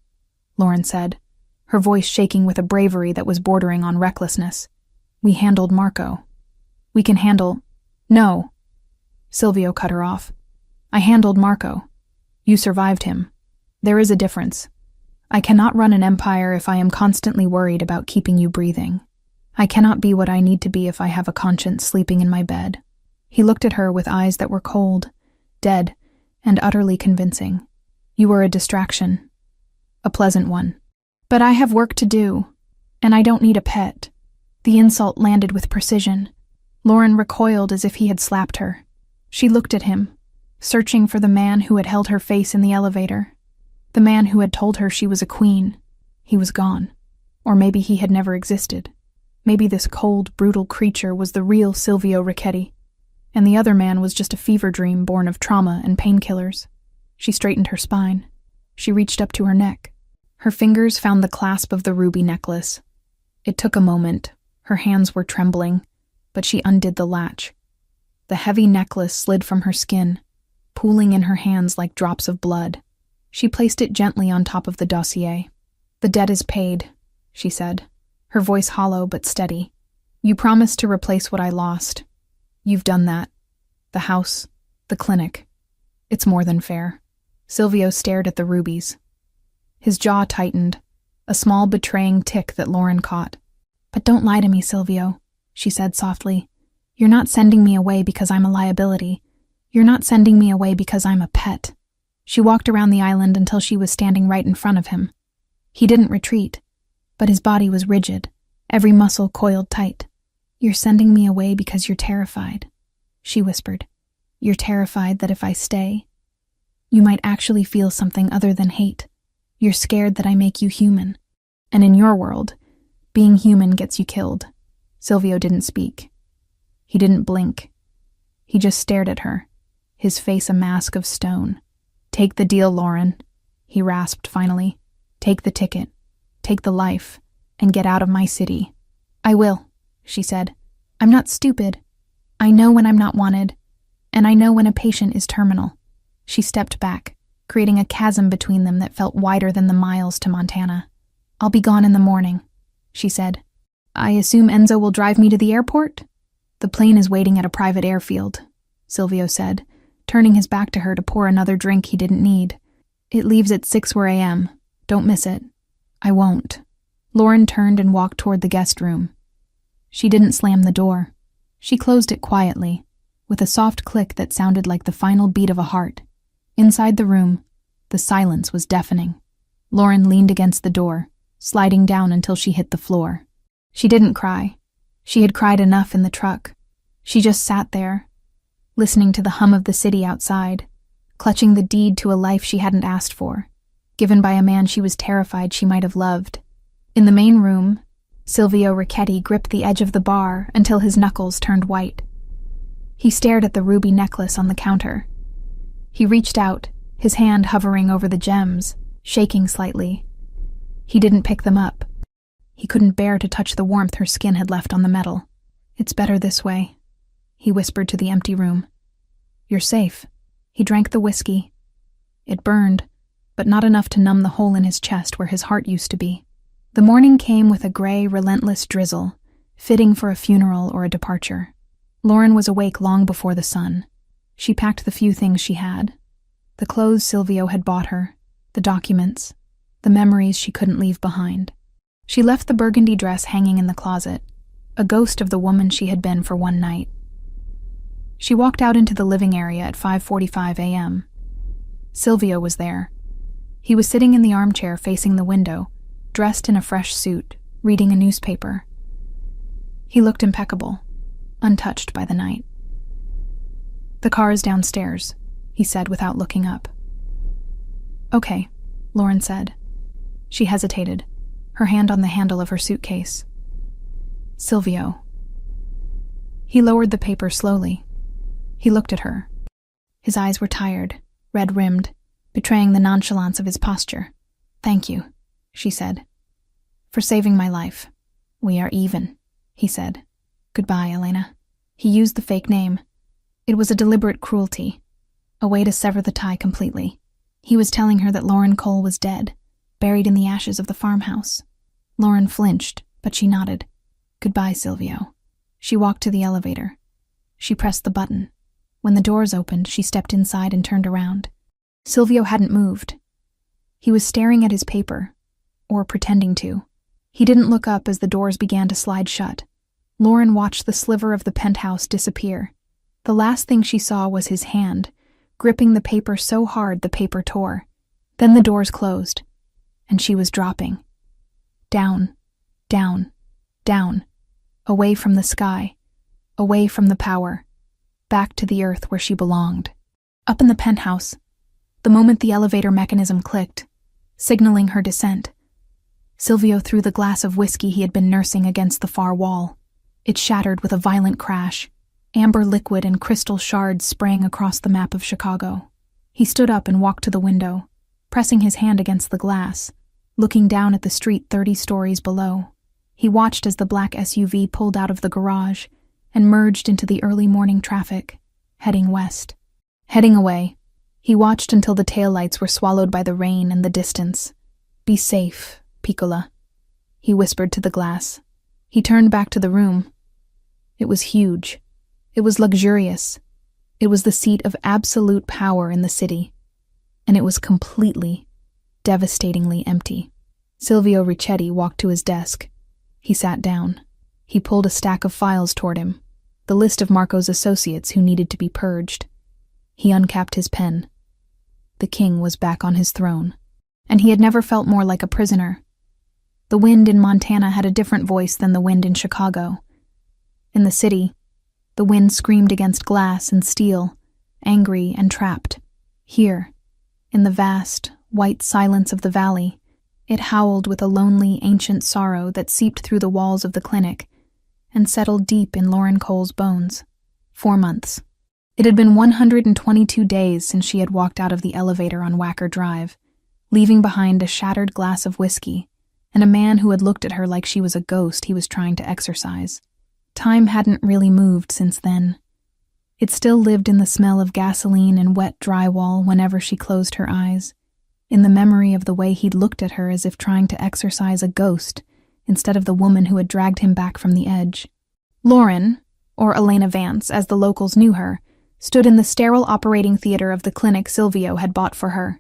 Lauren said, her voice shaking with a bravery that was bordering on recklessness. We handled Marco. We can handle... No. Silvio cut her off. I handled Marco. You survived him. There is a difference. I cannot run an empire if I am constantly worried about keeping you breathing. I cannot be what I need to be if I have a conscience sleeping in my bed. He looked at her with eyes that were cold, dead, and utterly convincing. You were a distraction. A pleasant one. But I have work to do, and I don't need a pet. The insult landed with precision. Lauren recoiled as if he had slapped her. She looked at him, searching for the man who had held her face in the elevator. The man who had told her she was a queen. He was gone. Or maybe he had never existed. Maybe this cold, brutal creature was the real Silvio Ricchetti, and the other man was just a fever dream born of trauma and painkillers. She straightened her spine. She reached up to her neck. Her fingers found the clasp of the ruby necklace. It took a moment. Her hands were trembling, but she undid the latch. The heavy necklace slid from her skin, pooling in her hands like drops of blood. She placed it gently on top of the dossier. The debt is paid, she said, her voice hollow but steady. You promised to replace what I lost. You've done that. The house, the clinic. It's more than fair. Silvio stared at the rubies. His jaw tightened, a small betraying tick that Lauren caught. But don't lie to me, Silvio, she said softly. You're not sending me away because I'm a liability. You're not sending me away because I'm a pet. She walked around the island until she was standing right in front of him. He didn't retreat, but his body was rigid, every muscle coiled tight. You're sending me away because you're terrified, she whispered. You're terrified that if I stay, you might actually feel something other than hate. You're scared that I make you human. And in your world, being human gets you killed. Silvio didn't speak. He didn't blink. He just stared at her, his face a mask of stone. Take the deal, Lauren, he rasped finally. Take the ticket. Take the life, and get out of my city. I will, she said. I'm not stupid. I know when I'm not wanted, And I know when a patient is terminal." She stepped back, creating a chasm between them that felt wider than the miles to Montana. "I'll be gone in the morning," she said. "I assume Enzo will drive me to the airport?" "The plane is waiting at a private airfield," Silvio said, turning his back to her to pour another drink he didn't need. "It leaves at 6 a.m. Don't miss it." "I won't." Lauren turned and walked toward the guest room. She didn't slam the door. She closed it quietly, with a soft click that sounded like the final beat of a heart. Inside the room, the silence was deafening. Lauren leaned against the door, sliding down until she hit the floor. She didn't cry. She had cried enough in the truck. She just sat there, listening to the hum of the city outside, clutching the deed to a life she hadn't asked for, given by a man she was terrified she might have loved. In the main room, Silvio Ricchetti gripped the edge of the bar until his knuckles turned white. He stared at the ruby necklace on the counter. He reached out, his hand hovering over the gems, shaking slightly. He didn't pick them up. He couldn't bear to touch the warmth her skin had left on the metal. "It's better this way," he whispered to the empty room. "You're safe." He drank the whiskey. It burned, but not enough to numb the hole in his chest where his heart used to be. The morning came with a gray, relentless drizzle, fitting for a funeral or a departure. Lauren was awake long before the sun. She packed the few things she had. The clothes Silvio had bought her, the documents, the memories she couldn't leave behind. She left the burgundy dress hanging in the closet, a ghost of the woman she had been for one night. She walked out into the living area at 5:45 a.m. Silvio was there. He was sitting in the armchair facing the window, dressed in a fresh suit, reading a newspaper. He looked impeccable, untouched by the night. "The car is downstairs," he said without looking up. "Okay," Lauren said. She hesitated, her hand on the handle of her suitcase. "Silvio." He lowered the paper slowly. He looked at her. His eyes were tired, red-rimmed, betraying the nonchalance of his posture. "Thank you," she said, "for saving my life. We are even," he said. "Goodbye, Elena." He used the fake name. It was a deliberate cruelty, a way to sever the tie completely. He was telling her that Lauren Cole was dead, buried in the ashes of the farmhouse. Lauren flinched, but she nodded. "Goodbye, Silvio." She walked to the elevator. She pressed the button. When the doors opened, she stepped inside and turned around. Silvio hadn't moved. He was staring at his paper, or pretending to. He didn't look up as the doors began to slide shut. Lauren watched the sliver of the penthouse disappear. The last thing she saw was his hand, gripping the paper so hard the paper tore. Then the doors closed, and she was dropping. Down, down, down, away from the sky, away from the power, back to the earth where she belonged. Up in the penthouse, the moment the elevator mechanism clicked, signaling her descent, Silvio threw the glass of whiskey he had been nursing against the far wall. It shattered with a violent crash. Amber liquid and crystal shards sprang across the map of Chicago. He stood up and walked to the window, pressing his hand against the glass, looking down at the street 30 stories below. He watched as the black SUV pulled out of the garage and merged into the early morning traffic, heading west. Heading away, he watched until the taillights were swallowed by the rain and the distance. "Be safe, Piccola," he whispered to the glass. He turned back to the room. It was huge. It was luxurious. It was the seat of absolute power in the city. And it was completely, devastatingly empty. Silvio Ricchetti walked to his desk. He sat down. He pulled a stack of files toward him, the list of Marco's associates who needed to be purged. He uncapped his pen. The king was back on his throne, and he had never felt more like a prisoner. The wind in Montana had a different voice than the wind in Chicago. In the city, the wind screamed against glass and steel, angry and trapped. Here, in the vast, white silence of the valley, it howled with a lonely, ancient sorrow that seeped through the walls of the clinic and settled deep in Lauren Cole's bones. 4 months. It had been 122 days since she had walked out of the elevator on Wacker Drive, leaving behind a shattered glass of whiskey and a man who had looked at her like she was a ghost he was trying to exorcise. Time hadn't really moved since then. It still lived in the smell of gasoline and wet drywall whenever she closed her eyes, in the memory of the way he'd looked at her as if trying to exorcise a ghost instead of the woman who had dragged him back from the edge. Lauren, or Elena Vance as the locals knew her, stood in the sterile operating theater of the clinic Silvio had bought for her.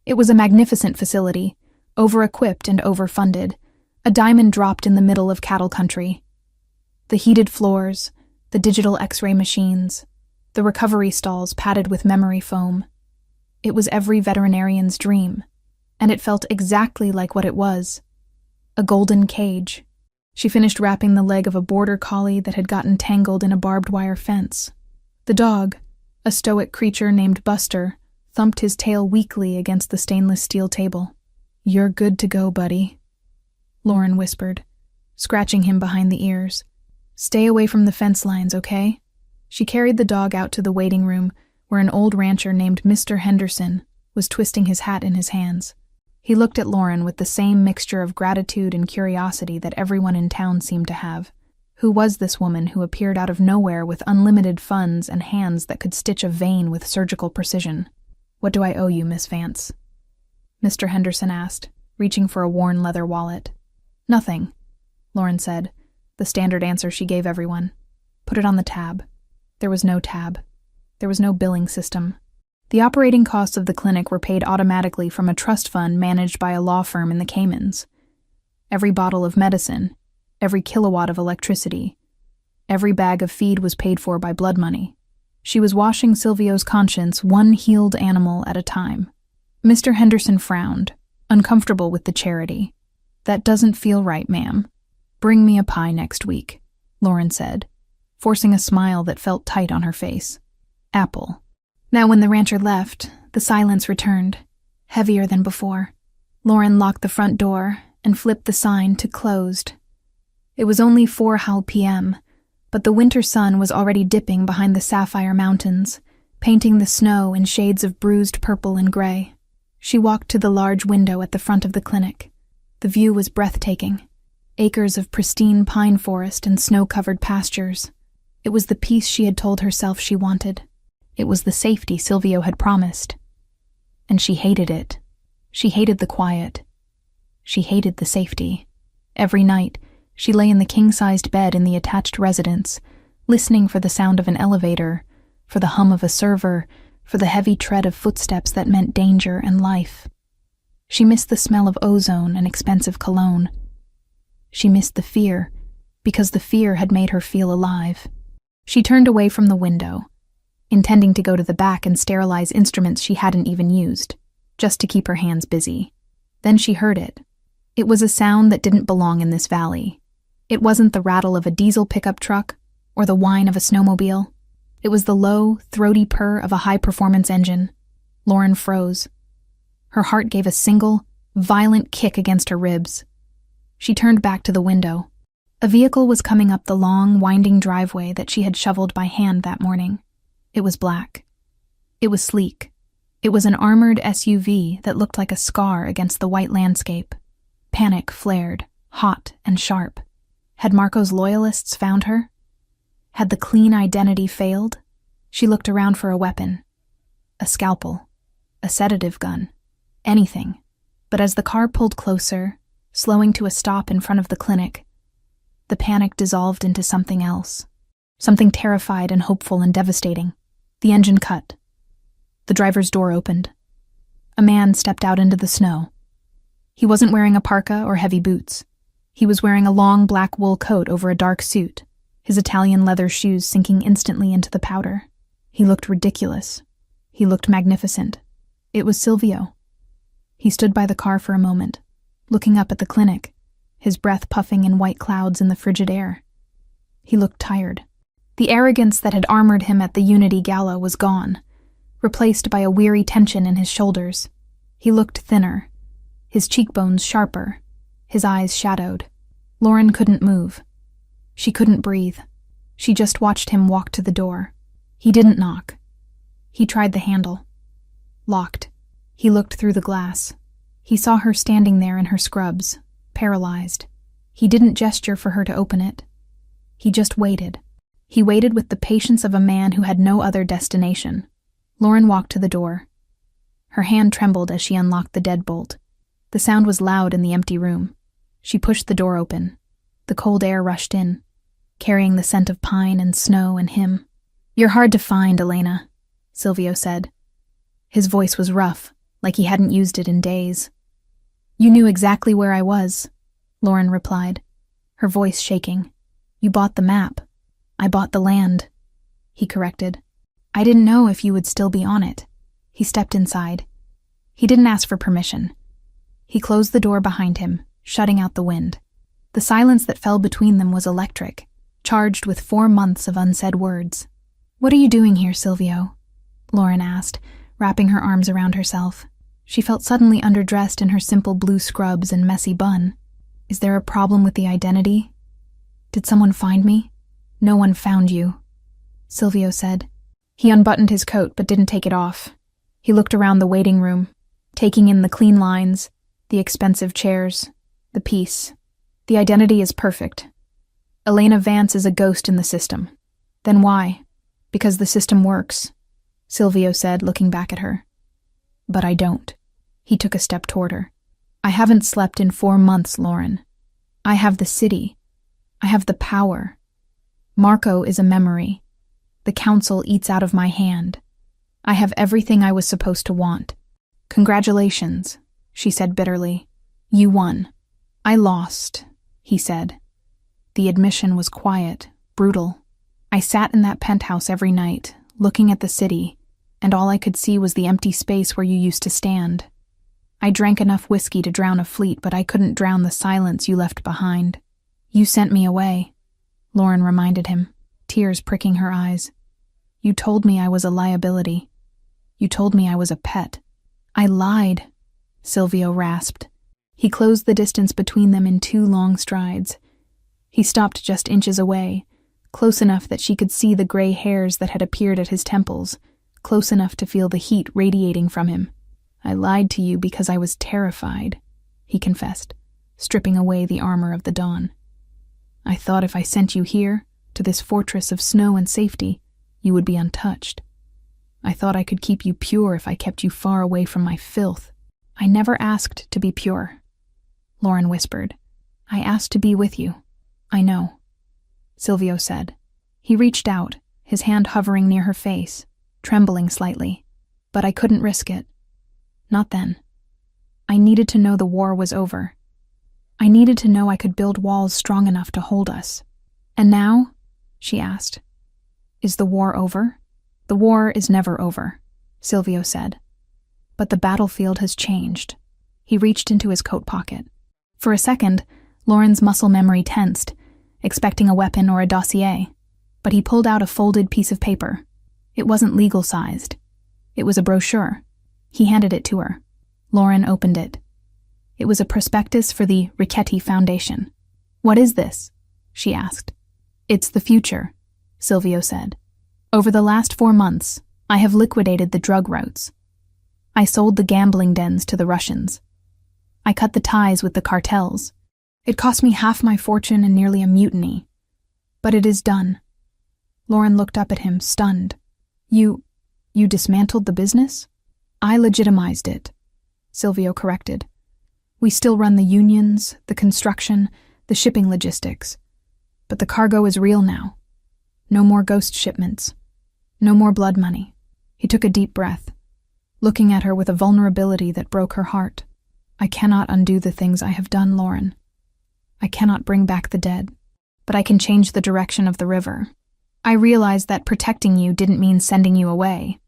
It was a magnificent facility, over-equipped and overfunded, a diamond dropped in the middle of cattle country. The heated floors, the digital X-ray machines, the recovery stalls padded with memory foam. It was every veterinarian's dream, and it felt exactly like what it was. A golden cage. She finished wrapping the leg of a border collie that had gotten tangled in a barbed wire fence. The dog, a stoic creature named Buster, thumped his tail weakly against the stainless steel table. "You're good to go, buddy," Lauren whispered, scratching him behind the ears. "Stay away from the fence lines, okay?" She carried the dog out to the waiting room, where an old rancher named Mr. Henderson was twisting his hat in his hands. He looked at Lauren with the same mixture of gratitude and curiosity that everyone in town seemed to have. Who was this woman who appeared out of nowhere with unlimited funds and hands that could stitch a vein with surgical precision? "What do I owe you, Miss Vance?" Mr. Henderson asked, reaching for a worn leather wallet. "Nothing," Lauren said, the standard answer she gave everyone. "Put it on the tab." There was no tab. There was no billing system. The operating costs of the clinic were paid automatically from a trust fund managed by a law firm in the Caymans. Every bottle of medicine, every kilowatt of electricity, every bag of feed was paid for by blood money. She was washing Silvio's conscience one healed animal at a time. Mr. Henderson frowned, uncomfortable with the charity. "That doesn't feel right, ma'am. Bring me a pie next week," Lauren said, forcing a smile that felt tight on her face. "Apple." Now when the rancher left, the silence returned, heavier than before. Lauren locked the front door and flipped the sign to closed. It was only 4 p.m., but the winter sun was already dipping behind the sapphire mountains, painting the snow in shades of bruised purple and gray. She walked to the large window at the front of the clinic. The view was breathtaking. Acres of pristine pine forest and snow-covered pastures. It was the peace she had told herself she wanted. It was the safety Silvio had promised. And she hated it. She hated the quiet. She hated the safety. Every night, she lay in the king-sized bed in the attached residence, listening for the sound of an elevator, for the hum of a server, for the heavy tread of footsteps that meant danger and life. She missed the smell of ozone and expensive cologne. She missed the fear, because the fear had made her feel alive. She turned away from the window, intending to go to the back and sterilize instruments she hadn't even used, just to keep her hands busy. Then she heard it. It was a sound that didn't belong in this valley. It wasn't the rattle of a diesel pickup truck or the whine of a snowmobile. It was the low, throaty purr of a high-performance engine. Lauren froze. Her heart gave a single, violent kick against her ribs. She turned back to the window. A vehicle was coming up the long, winding driveway that she had shoveled by hand that morning. It was black. It was sleek. It was an armored SUV that looked like a scar against the white landscape. Panic flared, hot and sharp. Had Marco's loyalists found her? Had the clean identity failed? She looked around for a weapon. A scalpel. A sedative gun. Anything. But as the car pulled closer, slowing to a stop in front of the clinic, the panic dissolved into something else. Something terrified and hopeful and devastating. The engine cut. The driver's door opened. A man stepped out into the snow. He wasn't wearing a parka or heavy boots. He was wearing a long black wool coat over a dark suit, his Italian leather shoes sinking instantly into the powder. He looked ridiculous. He looked magnificent. It was Silvio. He stood by the car for a moment, looking up at the clinic, his breath puffing in white clouds in the frigid air. He looked tired. The arrogance that had armored him at the Unity Gala was gone, replaced by a weary tension in his shoulders. He looked thinner, his cheekbones sharper, his eyes shadowed. Lauren couldn't move. She couldn't breathe. She just watched him walk to the door. He didn't knock. He tried the handle. Locked. He looked through the glass. He saw her standing there in her scrubs, paralyzed. He didn't gesture for her to open it. He just waited. He waited with the patience of a man who had no other destination. Lauren walked to the door. Her hand trembled as she unlocked the deadbolt. The sound was loud in the empty room. She pushed the door open. The cold air rushed in, carrying the scent of pine and snow and him. "You're hard to find, Elena," Silvio said. His voice was rough, like he hadn't used it in days. "You knew exactly where I was," Lauren replied, her voice shaking. "You bought the map. I bought the land," he corrected. "I didn't know if you would still be on it." He stepped inside. He didn't ask for permission. He closed the door behind him, shutting out the wind. The silence that fell between them was electric, charged with 4 months of unsaid words. "What are you doing here, Silvio?" Lauren asked, wrapping her arms around herself. She felt suddenly underdressed in her simple blue scrubs and messy bun. "Is there a problem with the identity? Did someone find me?" "No one found you," Silvio said. He unbuttoned his coat but didn't take it off. He looked around the waiting room, taking in the clean lines, the expensive chairs, the peace. "The identity is perfect. Elena Vance is a ghost in the system." "Then why?" "Because the system works," Silvio said, looking back at her. "But I don't." He took a step toward her. "I haven't slept in 4 months, Lauren. I have the city. I have the power. Marco is a memory. The council eats out of my hand. I have everything I was supposed to want." "Congratulations," she said bitterly. "You won." "I lost," he said. The admission was quiet, brutal. "I sat in that penthouse every night, looking at the city, and all I could see was the empty space where you used to stand. I drank enough whiskey to drown a fleet, but I couldn't drown the silence you left behind. You sent me away," Lauren reminded him, tears pricking her eyes. "You told me I was a liability. You told me I was a pet." "I lied," Silvio rasped. He closed the distance between them in 2 long strides. He stopped just inches away, close enough that she could see the gray hairs that had appeared at his temples, close enough to feel the heat radiating from him. "I lied to you because I was terrified," he confessed, stripping away the armor of the dawn. "I thought if I sent you here, to this fortress of snow and safety, you would be untouched. I thought I could keep you pure if I kept you far away from my filth." "I never asked to be pure," Lauren whispered. "I asked to be with you." "I know," Silvio said. He reached out, his hand hovering near her face, trembling slightly. "But I couldn't risk it. Not then. I needed to know the war was over. I needed to know I could build walls strong enough to hold us." "And now?" she asked. "Is the war over?" "The war is never over," Silvio said. "But the battlefield has changed." He reached into his coat pocket. For a second, Lauren's muscle memory tensed, expecting a weapon or a dossier, but he pulled out a folded piece of paper. It wasn't legal-sized. It was a brochure. He handed it to her. Lauren opened it. It was a prospectus for the Richetti Foundation. "What is this?" she asked. "It's the future," Silvio said. "Over the last 4 months, I have liquidated the drug routes. I sold the gambling dens to the Russians. I cut the ties with the cartels. It cost me half my fortune and nearly a mutiny. But it is done." Lauren looked up at him, stunned. You dismantled the business?" "I legitimized it," Silvio corrected. "We still run the unions, the construction, the shipping logistics. But the cargo is real now. No more ghost shipments. No more blood money." He took a deep breath, looking at her with a vulnerability that broke her heart. "I cannot undo the things I have done, Lauren. I cannot bring back the dead, but I can change the direction of the river. I realized that protecting you didn't mean sending you away.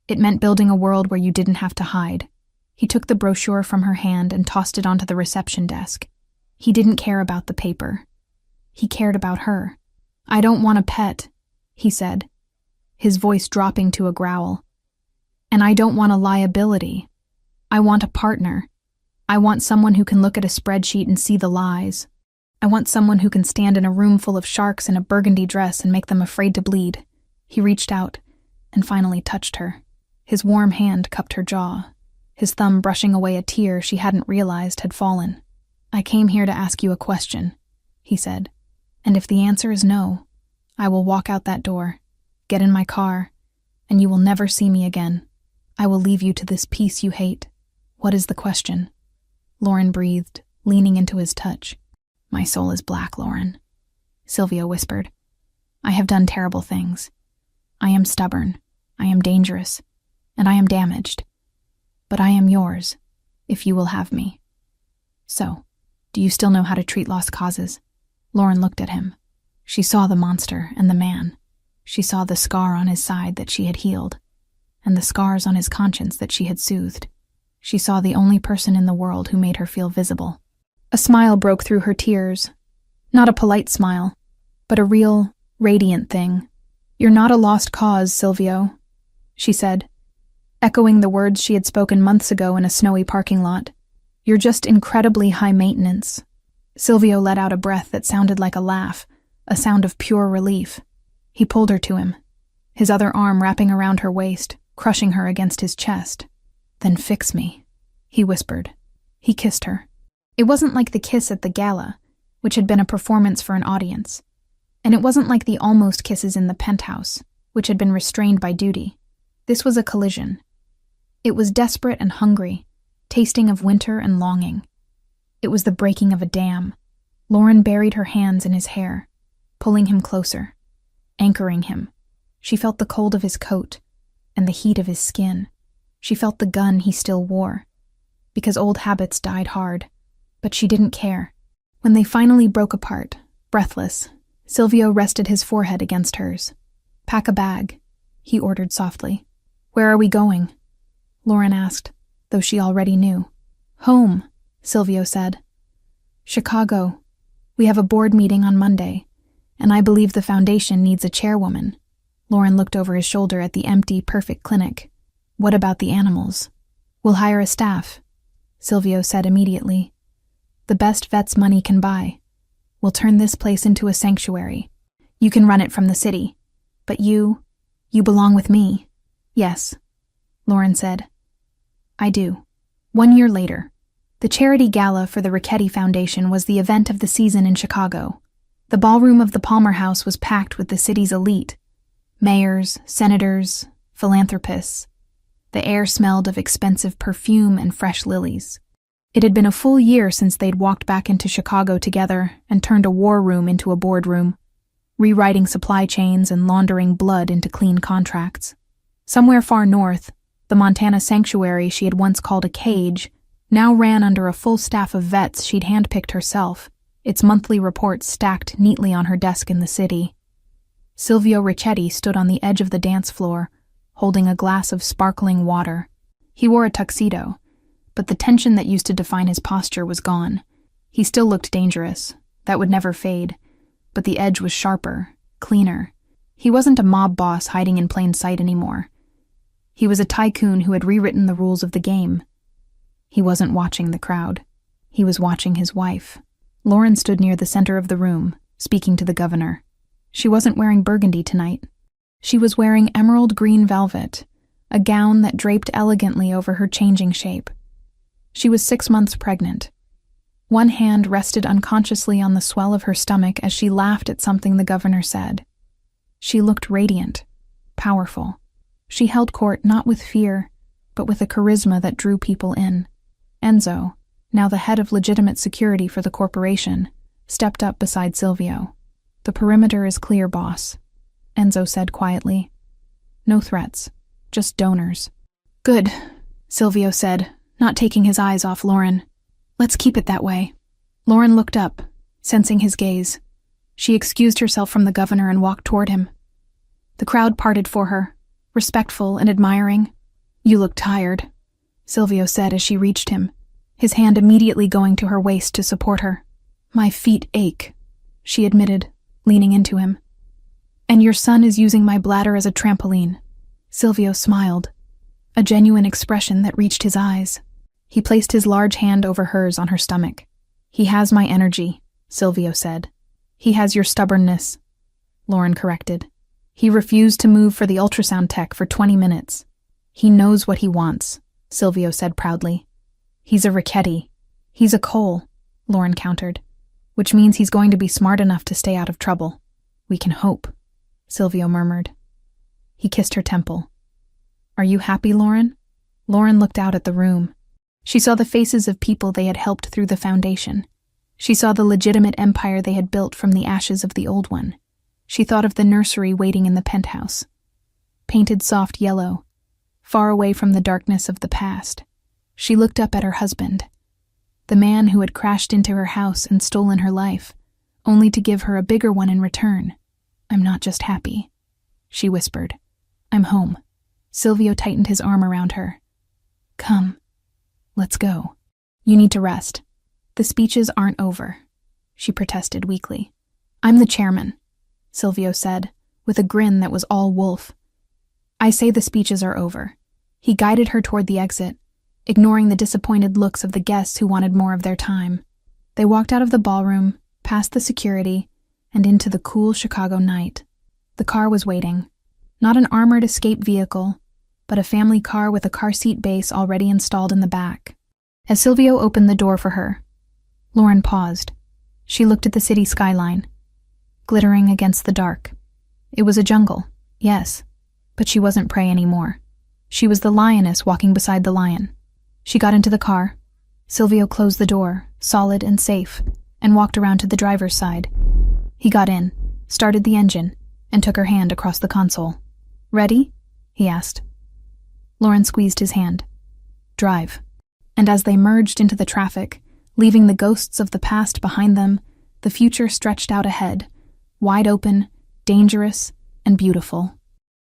It meant building a world where you didn't have to hide." He took the brochure from her hand and tossed it onto the reception desk. He didn't care about the paper. He cared about her. "I don't want a pet," he said, his voice dropping to a growl. "And I don't want a liability. I want a partner. I want someone who can look at a spreadsheet and see the lies. I want someone who can stand in a room full of sharks in a burgundy dress and make them afraid to bleed." He reached out and finally touched her. His warm hand cupped her jaw, his thumb brushing away a tear she hadn't realized had fallen. "I came here to ask you a question," he said. "And if the answer is no, I will walk out that door, get in my car, and you will never see me again. I will leave you to this peace you hate. What is the question? Lauren breathed, leaning into his touch. My soul is black, Lauren, Silvio whispered. I have done terrible things. I am stubborn, I am dangerous, and I am damaged. But I am yours, if you will have me. So, do you still know how to treat lost causes? Lauren looked at him. She saw the monster and the man. She saw the scar on his side that she had healed, and the scars on his conscience that she had soothed. She saw the only person in the world who made her feel visible. A smile broke through her tears. Not a polite smile, but a real, radiant thing. You're not a lost cause, Silvio, she said, echoing the words she had spoken months ago in a snowy parking lot. You're just incredibly high maintenance. Silvio let out a breath that sounded like a laugh, a sound of pure relief. He pulled her to him, his other arm wrapping around her waist, crushing her against his chest. Then fix me, he whispered. He kissed her. It wasn't like the kiss at the gala, which had been a performance for an audience. And it wasn't like the almost kisses in the penthouse, which had been restrained by duty. This was a collision. It was desperate and hungry, tasting of winter and longing. It was the breaking of a dam. Lauren buried her hands in his hair, pulling him closer, anchoring him. She felt the cold of his coat and the heat of his skin. She felt the gun he still wore, because old habits died hard. But she didn't care. When they finally broke apart, breathless, Silvio rested his forehead against hers. Pack a bag, he ordered softly. Where are we going? Lauren asked, though she already knew. Home, Silvio said. Chicago. We have a board meeting on Monday, and I believe the foundation needs a chairwoman. Lauren looked over his shoulder at the empty, perfect clinic. What about the animals? We'll hire a staff, Silvio said immediately. The best vets money can buy. We'll turn this place into a sanctuary. You can run it from the city. But you belong with me. Yes, Lauren said. I do. 1 year later, the charity gala for the Rickety Foundation was the event of the season in Chicago. The ballroom of the Palmer House was packed with the city's elite. Mayors, senators, philanthropists. The air smelled of expensive perfume and fresh lilies. It had been a full year since they'd walked back into Chicago together and turned a war room into a boardroom, rewriting supply chains and laundering blood into clean contracts. Somewhere far north, the Montana sanctuary she had once called a cage now ran under a full staff of vets she'd handpicked herself, its monthly reports stacked neatly on her desk in the city. Silvio Richetti stood on the edge of the dance floor, holding a glass of sparkling water. He wore a tuxedo, but the tension that used to define his posture was gone. He still looked dangerous. That would never fade. But the edge was sharper, cleaner. He wasn't a mob boss hiding in plain sight anymore. He was a tycoon who had rewritten the rules of the game. He wasn't watching the crowd. He was watching his wife. Lauren stood near the center of the room, speaking to the governor. She wasn't wearing burgundy tonight. She was wearing emerald green velvet, a gown that draped elegantly over her changing shape. She was 6 months pregnant. One hand rested unconsciously on the swell of her stomach as she laughed at something the governor said. She looked radiant, powerful. She held court not with fear, but with a charisma that drew people in. Enzo, now the head of legitimate security for the corporation, stepped up beside Silvio. The perimeter is clear, boss, Enzo said quietly. No threats, just donors. Good, Silvio said, not taking his eyes off Lauren. Let's keep it that way. Lauren looked up, sensing his gaze. She excused herself from the governor and walked toward him. The crowd parted for her, respectful and admiring. You look tired, Silvio said as she reached him, his hand immediately going to her waist to support her. My feet ache, she admitted, leaning into him. And your son is using my bladder as a trampoline. Silvio smiled, a genuine expression that reached his eyes. He placed his large hand over hers on her stomach. He has my energy, Silvio said. He has your stubbornness, Lauren corrected. He refused to move for the ultrasound tech for 20 minutes. He knows what he wants, Silvio said proudly. He's a Rickety. He's a Cole, Lauren countered, which means he's going to be smart enough to stay out of trouble. We can hope. Silvio murmured. He kissed her temple. Are you happy, Lauren? Lauren looked out at the room. She saw the faces of people they had helped through the foundation. She saw the legitimate empire they had built from the ashes of the old one. She thought of the nursery waiting in the penthouse. Painted soft yellow, far away from the darkness of the past. She looked up at her husband, the man who had crashed into her house and stolen her life, only to give her a bigger one in return. I'm not just happy, she whispered. I'm home. Silvio tightened his arm around her. Come, let's go. You need to rest. The speeches aren't over, she protested weakly. I'm the chairman, Silvio said, with a grin that was all wolf. I say the speeches are over. He guided her toward the exit, ignoring the disappointed looks of the guests who wanted more of their time. They walked out of the ballroom, past the security, and into the cool Chicago night. The car was waiting. Not an armored escape vehicle, but a family car with a car seat base already installed in the back. As Silvio opened the door for her, Lauren paused. She looked at the city skyline, glittering against the dark. It was a jungle, yes, but she wasn't prey anymore. She was the lioness walking beside the lion. She got into the car. Silvio closed the door, solid and safe, and walked around to the driver's side. He got in, started the engine, and took her hand across the console. Ready? He asked. Lauren squeezed his hand. Drive. And as they merged into the traffic, leaving the ghosts of the past behind them, the future stretched out ahead, wide open, dangerous, and beautiful.